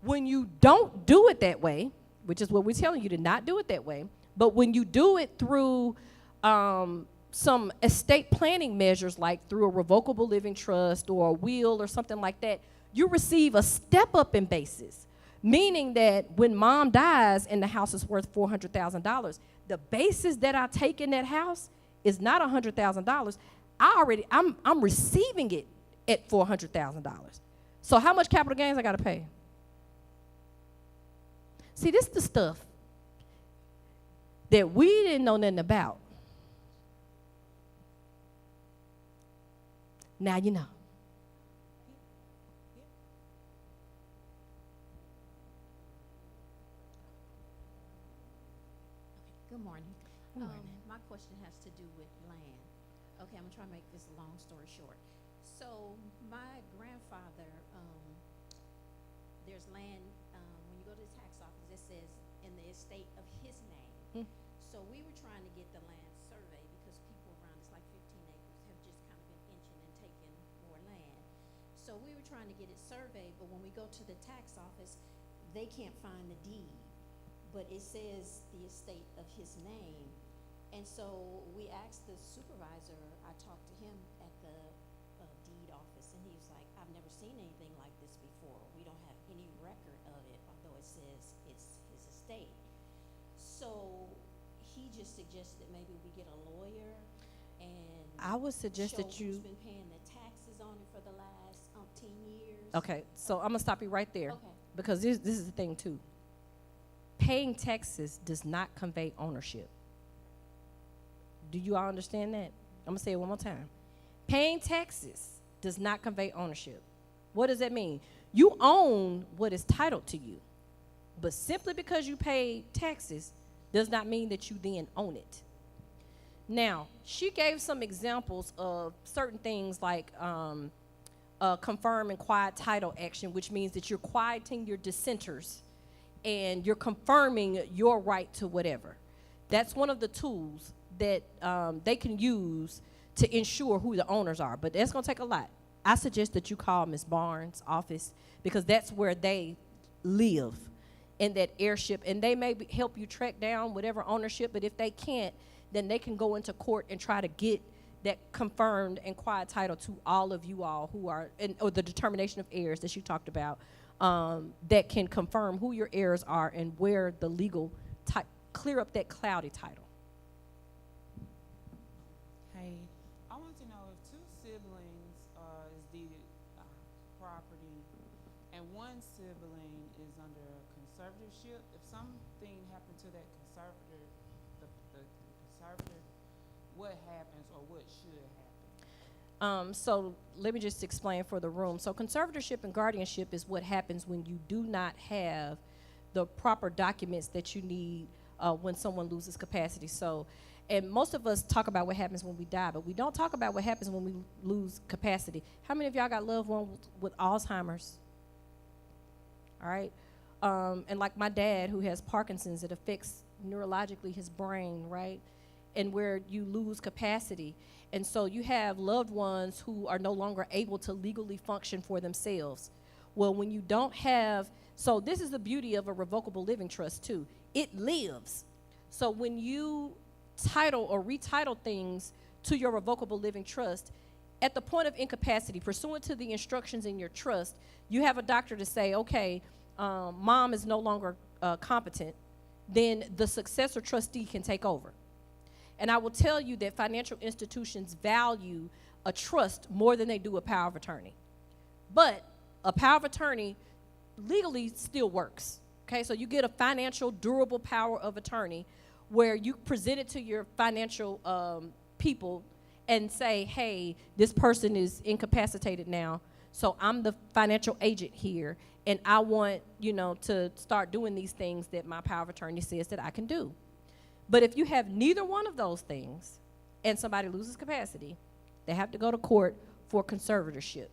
When you don't do it that way, which is what we're telling you to not do it that way, but when you do it through some estate planning measures, like through a revocable living trust or a will or something like that, you receive a step up in basis, meaning that when mom dies and the house is worth $400,000, the basis that I take in that house is not $100,000. I'm receiving it at $400,000. So how much capital gains I got to pay? See, this is the stuff that we didn't know nothing about. Now you know. Good morning. Good morning. My question has to do with land. Okay, I'm gonna try to make this a long story short. So my grandfather, there's land, when you go to the tax office, that says in the estate of his name. Mm. So we were trying to get the land survey because people around us, like 15 acres, have just kind of been inching and taking more land. So we were trying to get it surveyed, but when we go to the tax office, they can't find the deed, but it says the estate of his name. And so we asked the supervisor, I talked to him at the deed office, and he was like, I've never seen anything like this before. We don't have any record of it, although it says it's his estate. So he just suggested maybe we get a lawyer and I would suggest show that you. who's been paying the taxes on it for the last umpteen years. Okay, so I'm gonna stop you right there. Okay. Because this is the thing too. Paying taxes does not convey ownership. Do you all understand that? I'm gonna say it one more time. Paying taxes does not convey ownership. What does that mean? You own what is titled to you. But simply because you pay taxes does not mean that you then own it. Now, she gave some examples of certain things like confirm and quiet title action, which means that you're quieting your dissenters and you're confirming your right to whatever. That's one of the tools that they can use to ensure who the owners are, but that's gonna take a lot. I suggest that you call Ms. Barnes' office because that's where they live, in that airship, and they may help you track down whatever ownership, but if they can't, then they can go into court and try to get that confirmed and quiet title to all of you all who are, or the determination of heirs that you talked about, that can confirm who your heirs are and where the legal, clear up that cloudy title. Hey, I want to know if two siblings is deeded property and one sibling is under conservatorship, if something happened to that conservator, the conservator, what happens or what should happen? So let me just explain for the room. So conservatorship and guardianship is what happens when you do not have the proper documents that you need when someone loses capacity. So, and most of us talk about what happens when we die, but we don't talk about what happens when we lose capacity. How many of y'all got loved ones with Alzheimer's? All right. And like my dad, who has Parkinson's, it affects neurologically his brain, right? And where you lose capacity. And so you have loved ones who are no longer able to legally function for themselves. Well, when you don't have, so this is the beauty of a revocable living trust too. It lives. So when you title or retitle things to your revocable living trust, at the point of incapacity, pursuant to the instructions in your trust, you have a doctor to say, okay, mom is no longer competent, then the successor trustee can take over. And I will tell you that financial institutions value a trust more than they do a power of attorney. But a power of attorney legally still works. Okay, so you get a financial durable power of attorney where you present it to your financial people and say, hey, this person is incapacitated now, so I'm the financial agent here, and I want, you know, to start doing these things that my power of attorney says that I can do. But if you have neither one of those things and somebody loses capacity, they have to go to court for conservatorship,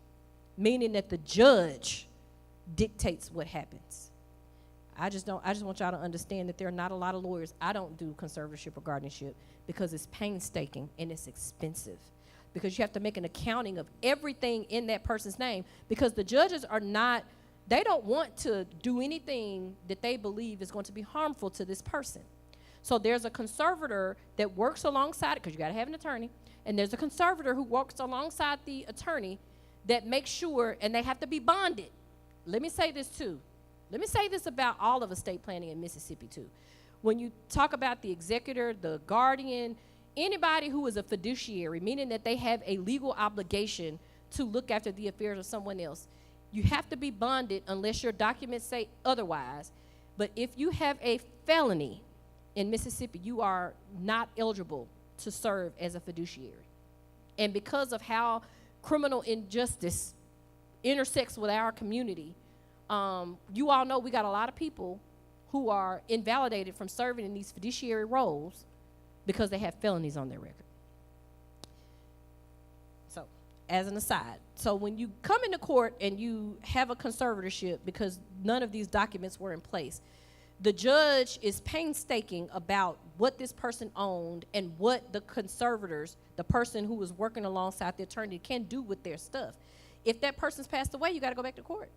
meaning that the judge dictates what happens. I just want y'all to understand that there are not a lot of lawyers. I don't do conservatorship or guardianship because it's painstaking and it's expensive, because you have to make an accounting of everything in that person's name, because the judges are not, they don't want to do anything that they believe is going to be harmful to this person. So there's a conservator that works alongside it, because you got to have an attorney, and there's a conservator who works alongside the attorney that makes sure, and they have to be bonded. Let me say this too. Let me say this about all of estate planning in Mississippi too. When you talk about the executor, the guardian, anybody who is a fiduciary, meaning that they have a legal obligation to look after the affairs of someone else, you have to be bonded unless your documents say otherwise. But if you have a felony in Mississippi, you are not eligible to serve as a fiduciary. And because of how criminal injustice intersects with our community, you all know we got a lot of people who are invalidated from serving in these fiduciary roles because they have felonies on their record. So, as an aside, so when you come into court and you have a conservatorship because none of these documents were in place, the judge is painstaking about what this person owned and what the conservators, the person who was working alongside the attorney, can do with their stuff. If that person's passed away, you got to go back to court.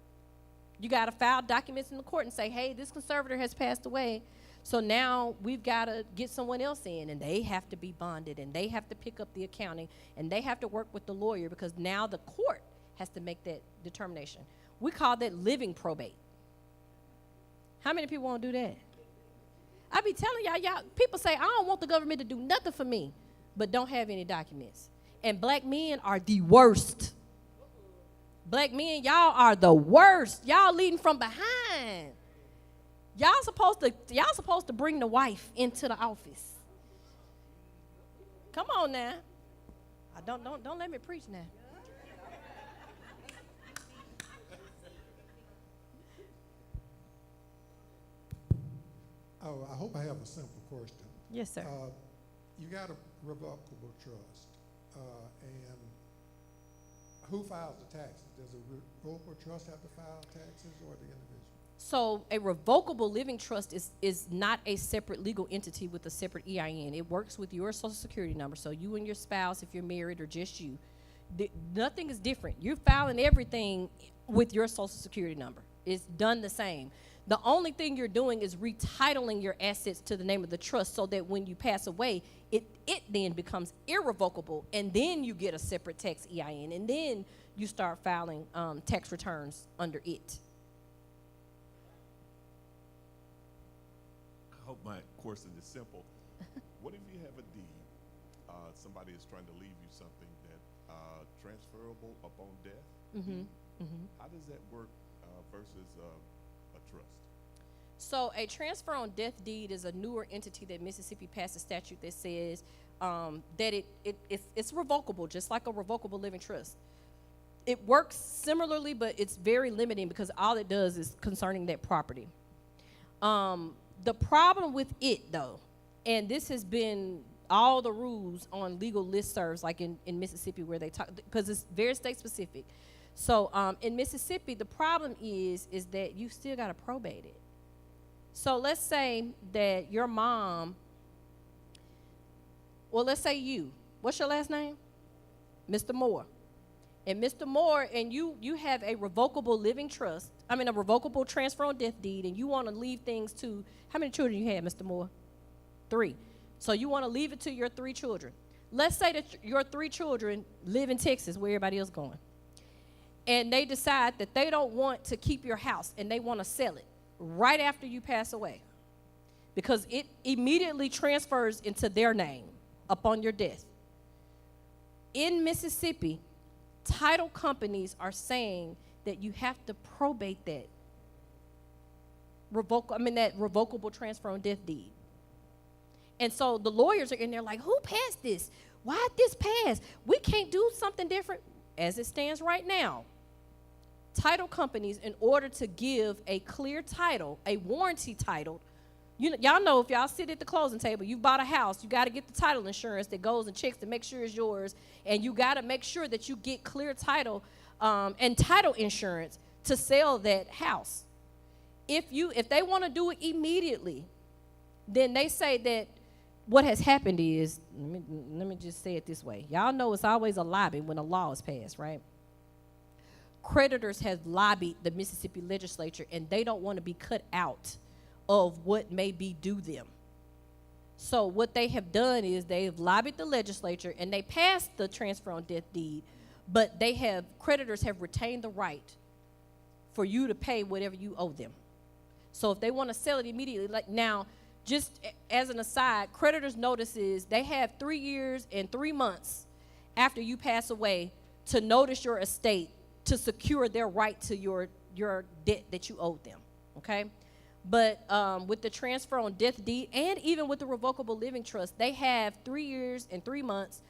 You got to file documents in the court and say, hey, this conservator has passed away, so now we've got to get someone else in, and they have to be bonded, and they have to pick up the accounting, and they have to work with the lawyer, because now the court has to make that determination. We call that living probate. How many people want to do that? I be telling y'all, people say, I don't want the government to do nothing for me, but don't have any documents. And black men are the worst. Black men, y'all are the worst. Y'all leading from behind. Y'all supposed to bring the wife into the office. Come on now. Don't let me preach now. Oh, I hope I have a simple question. Yes, sir. You got a revocable trust, and who files the taxes? Does a revocable trust have to file taxes, or the individual? So a revocable living trust is not a separate legal entity with a separate EIN. It works with your social security number. So you and your spouse, if you're married, or just you, nothing is different. You're filing everything with your social security number. It's done the same. The only thing you're doing is retitling your assets to the name of the trust, so that when you pass away, it then becomes irrevocable, and then you get a separate tax EIN, and then you start filing tax returns under it. I hope my question is simple. What if you have a deed, somebody is trying to leave you something that transferable upon death? Mm-hmm. Mm-hmm. How does that work versus a trust? So a transfer on death deed is a newer entity that Mississippi passed a statute that says that it's revocable, just like a revocable living trust. It works similarly, but it's very limiting, because all it does is concerning that property. The problem with it, though, and this has been all the rules on legal listservs, like in Mississippi, where they talk, because it's very state specific. So in Mississippi, the problem is that you still got to probate it. So let's say that your mom, well, let's say you, what's your last name? Mr. Moore. And Mr. Moore, and you have a revocable living trust, a revocable transfer on death deed, and you want to leave things to, how many children you had, Mr. Moore? 3. So you want to leave it to your 3 children. Let's say that your 3 children live in Texas, where everybody else going. And they decide that they don't want to keep your house, and they want to sell it right after you pass away, because it immediately transfers into their name upon your death. In Mississippi, title companies are saying that you have to probate that revocable transfer on death deed. And so the lawyers are in there like, who passed this? Why did this pass? We can't do something different. As it stands right now, title companies, in order to give a clear title, a warranty title, y'all know, if y'all sit at the closing table, you bought a house, you got to get the title insurance that goes and checks to make sure it's yours, and you got to make sure that you get clear title and title insurance to sell that house. If they want to do it immediately, then they say that what has happened is, let me just say it this way. Y'all know it's always a lobby when a law is passed, right? Creditors have lobbied the Mississippi legislature, and they don't want to be cut out of what may be due them. So what they have done is they have lobbied the legislature, and they passed the transfer on death deed, but creditors have retained the right for you to pay whatever you owe them. So if they want to sell it immediately, like now, just as an aside, creditors' notices, they have 3 years and 3 months after you pass away to notice your estate to secure their right to your debt that you owed them, okay? But with the transfer on death deed, and even with the revocable living trust, they have 3 years and 3 months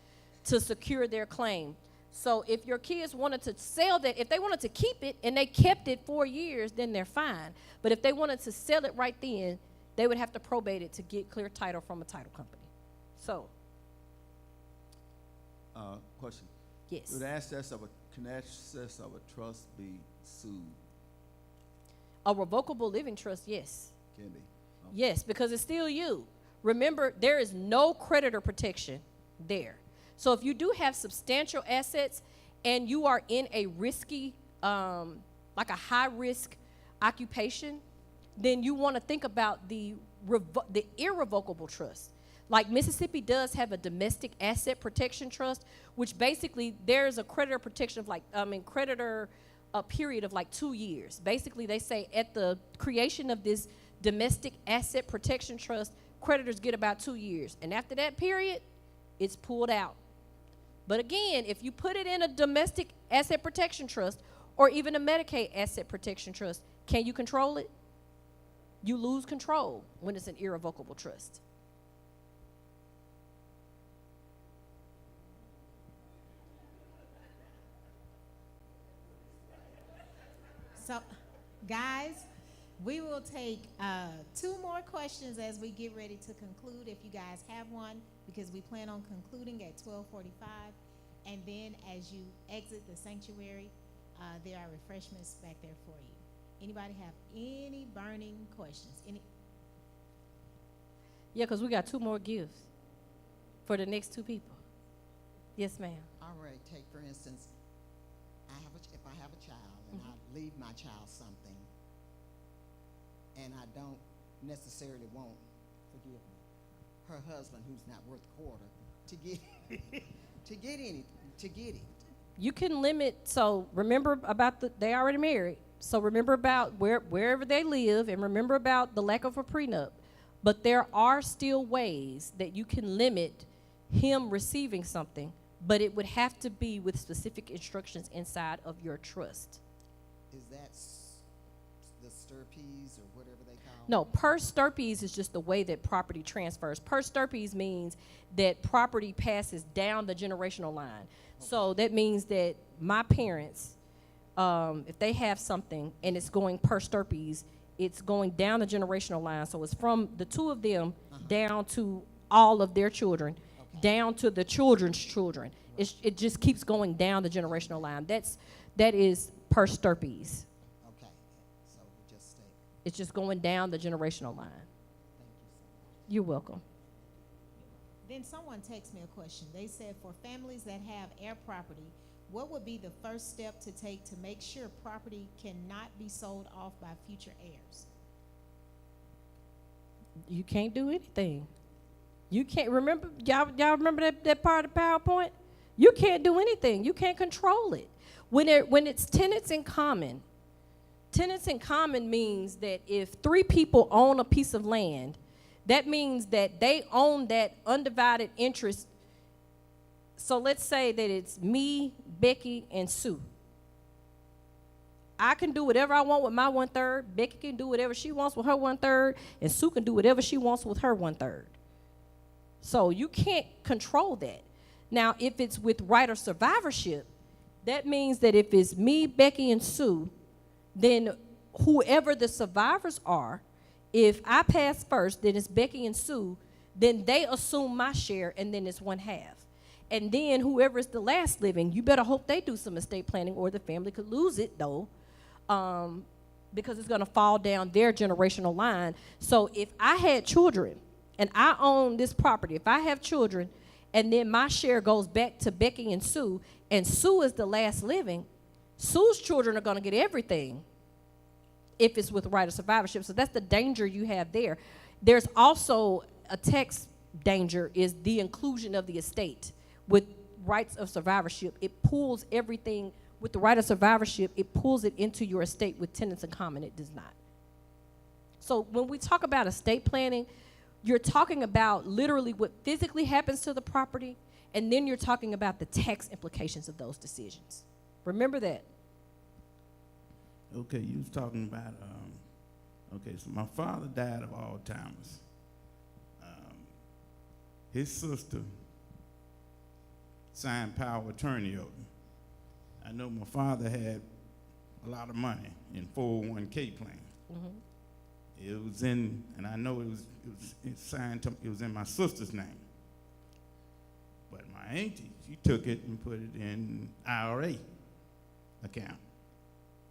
to secure their claim. So if your kids wanted to sell that, if they wanted to keep it and they kept it 4 years, then they're fine. But if they wanted to sell it right then, they would have to probate it to get clear title from a title company. So. Question. Yes. Can assets of a trust be sued? A revocable living trust, yes. Can be. Yes, because it's still you. Remember, there is no creditor protection there. So if you do have substantial assets and you are in a risky, like a high-risk occupation, then you want to think about the irrevocable trust. Like Mississippi does have a domestic asset protection trust, which basically there's a creditor protection of a period of like 2 years. Basically, they say at the creation of this domestic asset protection trust, creditors get about 2 years. And after that period, it's pulled out. But again, if you put it in a domestic asset protection trust or even a Medicaid asset protection trust, can you control it? You lose control when it's an irrevocable trust. So, guys, we will take 2 more questions as we get ready to conclude, if you guys have one, because we plan on concluding at 12:45. And then as you exit the sanctuary, there are refreshments back there for you. Anybody have any burning questions? Yeah, because we got 2 more gifts for the next 2 people. Yes, ma'am. All right, take for instance, if I have a child and I leave my child something and I don't necessarily want, forgive me, her husband who's not worth a quarter to get it. You can limit, so remember about they already married. So remember about wherever they live, and remember about the lack of a prenup. But there are still ways that you can limit him receiving something, but it would have to be with specific instructions inside of your trust. Is that the stirpees or whatever they call it? No, per stirpees is just the way that property transfers. Per stirpees means that property passes down the generational line. Okay. So that means that my parents, if they have something and it's going per stirpees, it's going down the generational line. So it's from the 2 of them down to all of their children, down to the children's children. Right. It just keeps going down the generational line. That is per stirpees. Okay, so we just stay. It's just going down the generational line. Thank you so much. You're welcome. Then someone texted me a question. They said, for families that have heir property, what would be the first step to take to make sure property cannot be sold off by future heirs? You can't do anything. You can't remember, y'all remember that part of the PowerPoint? You can't do anything. You can't control it. When it's tenants in common means that if 3 people own a piece of land, that means that they own that undivided interest. So let's say that it's me, Becky, and Sue. I can do whatever I want with my 1/3. Becky can do whatever she wants with her 1/3, and Sue can do whatever she wants with her 1/3. So you can't control that. Now, if it's with right of survivorship, that means that if it's me, Becky, and Sue, then whoever the survivors are, if I pass first, then it's Becky and Sue, then they assume my share, and then it's 1/2. And then whoever is the last living, you better hope they do some estate planning, or the family could lose it, though, because it's going to fall down their generational line. So if I had children and I own this property, if I have children, and then my share goes back to Becky and Sue is the last living, Sue's children are going to get everything if it's with right of survivorship. So that's the danger you have there. There's also a tax danger, is the inclusion of the estate. With rights of survivorship, it pulls everything. With the right of survivorship, it pulls it into your estate. With tenants in common, it does not. So when we talk about estate planning, you're talking about literally what physically happens to the property, and then you're talking about the tax implications of those decisions. Remember that. Okay, you was talking about, okay, so my father died of Alzheimer's. His sister signed power of attorney over. I know my father had a lot of money in 401k plan. Mm-hmm. It was in, and I know it signed to, it was in my sister's name. But my auntie, she took it and put it in IRA account.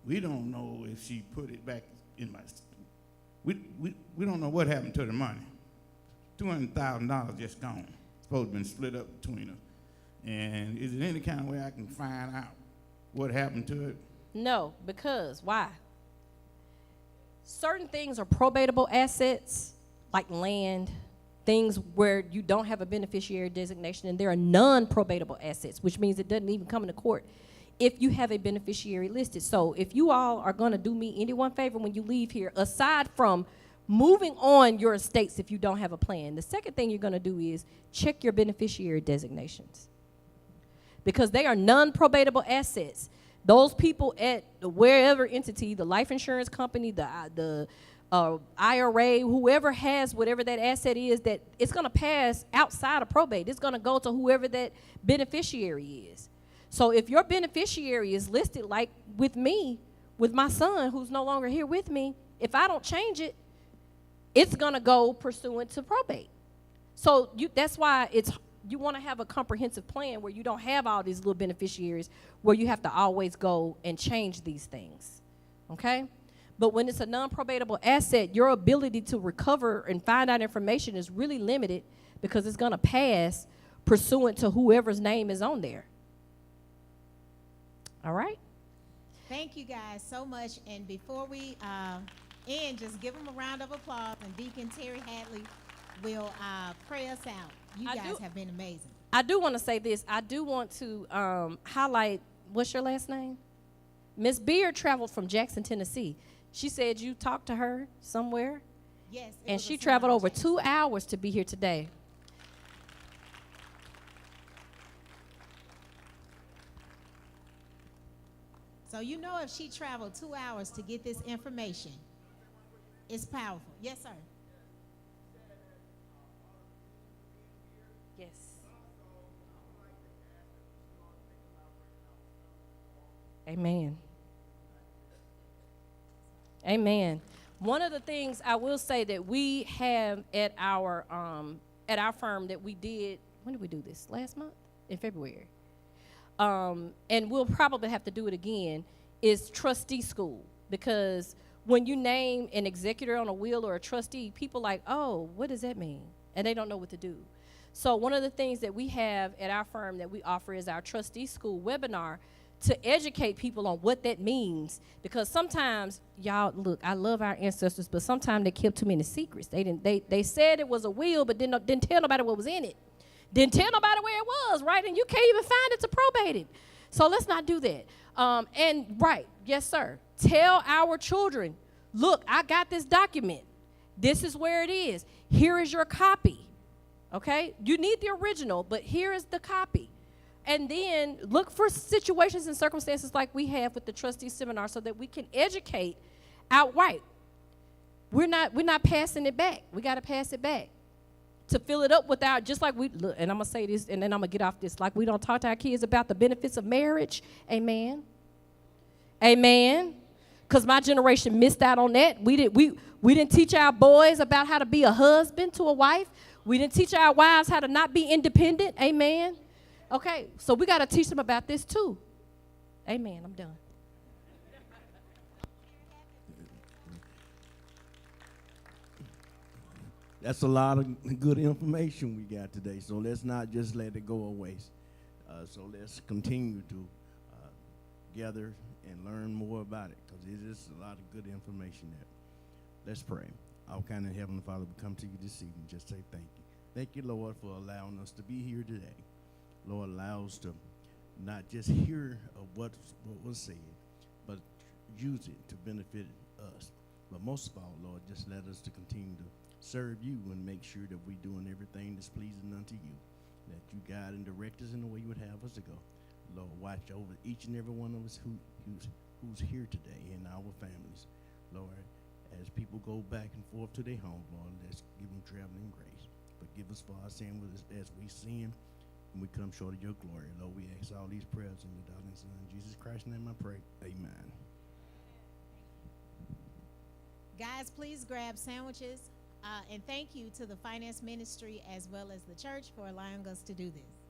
We don't know if she put it back in we don't know what happened to the money. $200,000 just gone. Supposed to have been split up between us. And is there any kind of way I can find out what happened to it? No, because why? Certain things are probatable assets, like land, things where you don't have a beneficiary designation, and there are non-probatable assets, which means it doesn't even come into court if you have a beneficiary listed. So if you all are going to do me any one favor when you leave here, aside from moving on your estates if you don't have a plan, the second thing you're going to do is check your beneficiary designations, because they are non-probatable assets. Those people at wherever entity, the life insurance company, the IRA, whoever has whatever that asset is, that it's going to pass outside of probate. It's going to go to whoever that beneficiary is. So if your beneficiary is listed, like with me, with my son who's no longer here with me, if I don't change it, it's going to go pursuant to probate. So that's why you want to have a comprehensive plan where you don't have all these little beneficiaries where you have to always go and change these things, okay? But when it's a non-probatable asset, your ability to recover and find out information is really limited, because it's going to pass pursuant to whoever's name is on there. All right? Thank you guys so much. And before we end, just give them a round of applause, and Deacon Terry Hadley will pray us out. You guys have been amazing. I do want to say this. I do want to highlight, what's your last name? Miss Beard traveled from Jackson, Tennessee. She said you talked to her somewhere? Yes. And she traveled over 2 hours to be here today. So you know, if she traveled 2 hours to get this information, it's powerful. Yes, sir. Yes. Amen. Amen. One of the things I will say that we have at our firm that we did, when did we do this? Last month? In February. And we'll probably have to do it again, is trustee school. Because when you name an executor on a will or a trustee, people like, oh, what does that mean? And they don't know what to do. So one of the things that we have at our firm that we offer is our trustee school webinar, to educate people on what that means. Because sometimes, y'all, look, I love our ancestors, but sometimes they kept too many secrets. They said it was a will, but didn't tell nobody what was in it. Didn't tell nobody where it was, right? And you can't even find it to probate it. So let's not do that. And right, yes, sir. Tell our children, look, I got this document. This is where it is. Here is your copy. Okay? You need the original, but here is the copy. And then look for situations and circumstances like we have with the trustee seminar, so that we can educate outright. We're not passing it back. We got to pass it back. To fill it up without, just like we, look, and I'm going to say this, and then I'm going to get off this, like we don't talk to our kids about the benefits of marriage. Amen. Amen. Because my generation missed out on that. We didn't teach our boys about how to be a husband to a wife. We didn't teach our wives how to not be independent. Amen. Okay, so we got to teach them about this too. Amen. I'm done. That's a lot of good information we got today, so let's not just let it go away. So let's continue to gather and learn more about it, because it is a lot of good information there. Let's pray. Our kind of Heavenly Father, we come to you this evening, just say thank you. Thank you, Lord, for allowing us to be here today. Lord, allow us to not just hear of what was said, but use it to benefit us. But most of all, Lord, just let us to continue to serve you and make sure that we're doing everything that's pleasing unto you, that you guide and direct us in the way you would have us to go. Lord, watch over each and every one of us who's here today and our families. Lord, as people go back and forth to their home, Lord, let's give them traveling grace. Forgive us for our sin as we sin, and we come short of your glory. Lord, we ask all these prayers in your darling Son, Jesus Christ's name I pray. Amen. Guys, please grab sandwiches. And thank you to the finance ministry as well as the church for allowing us to do this.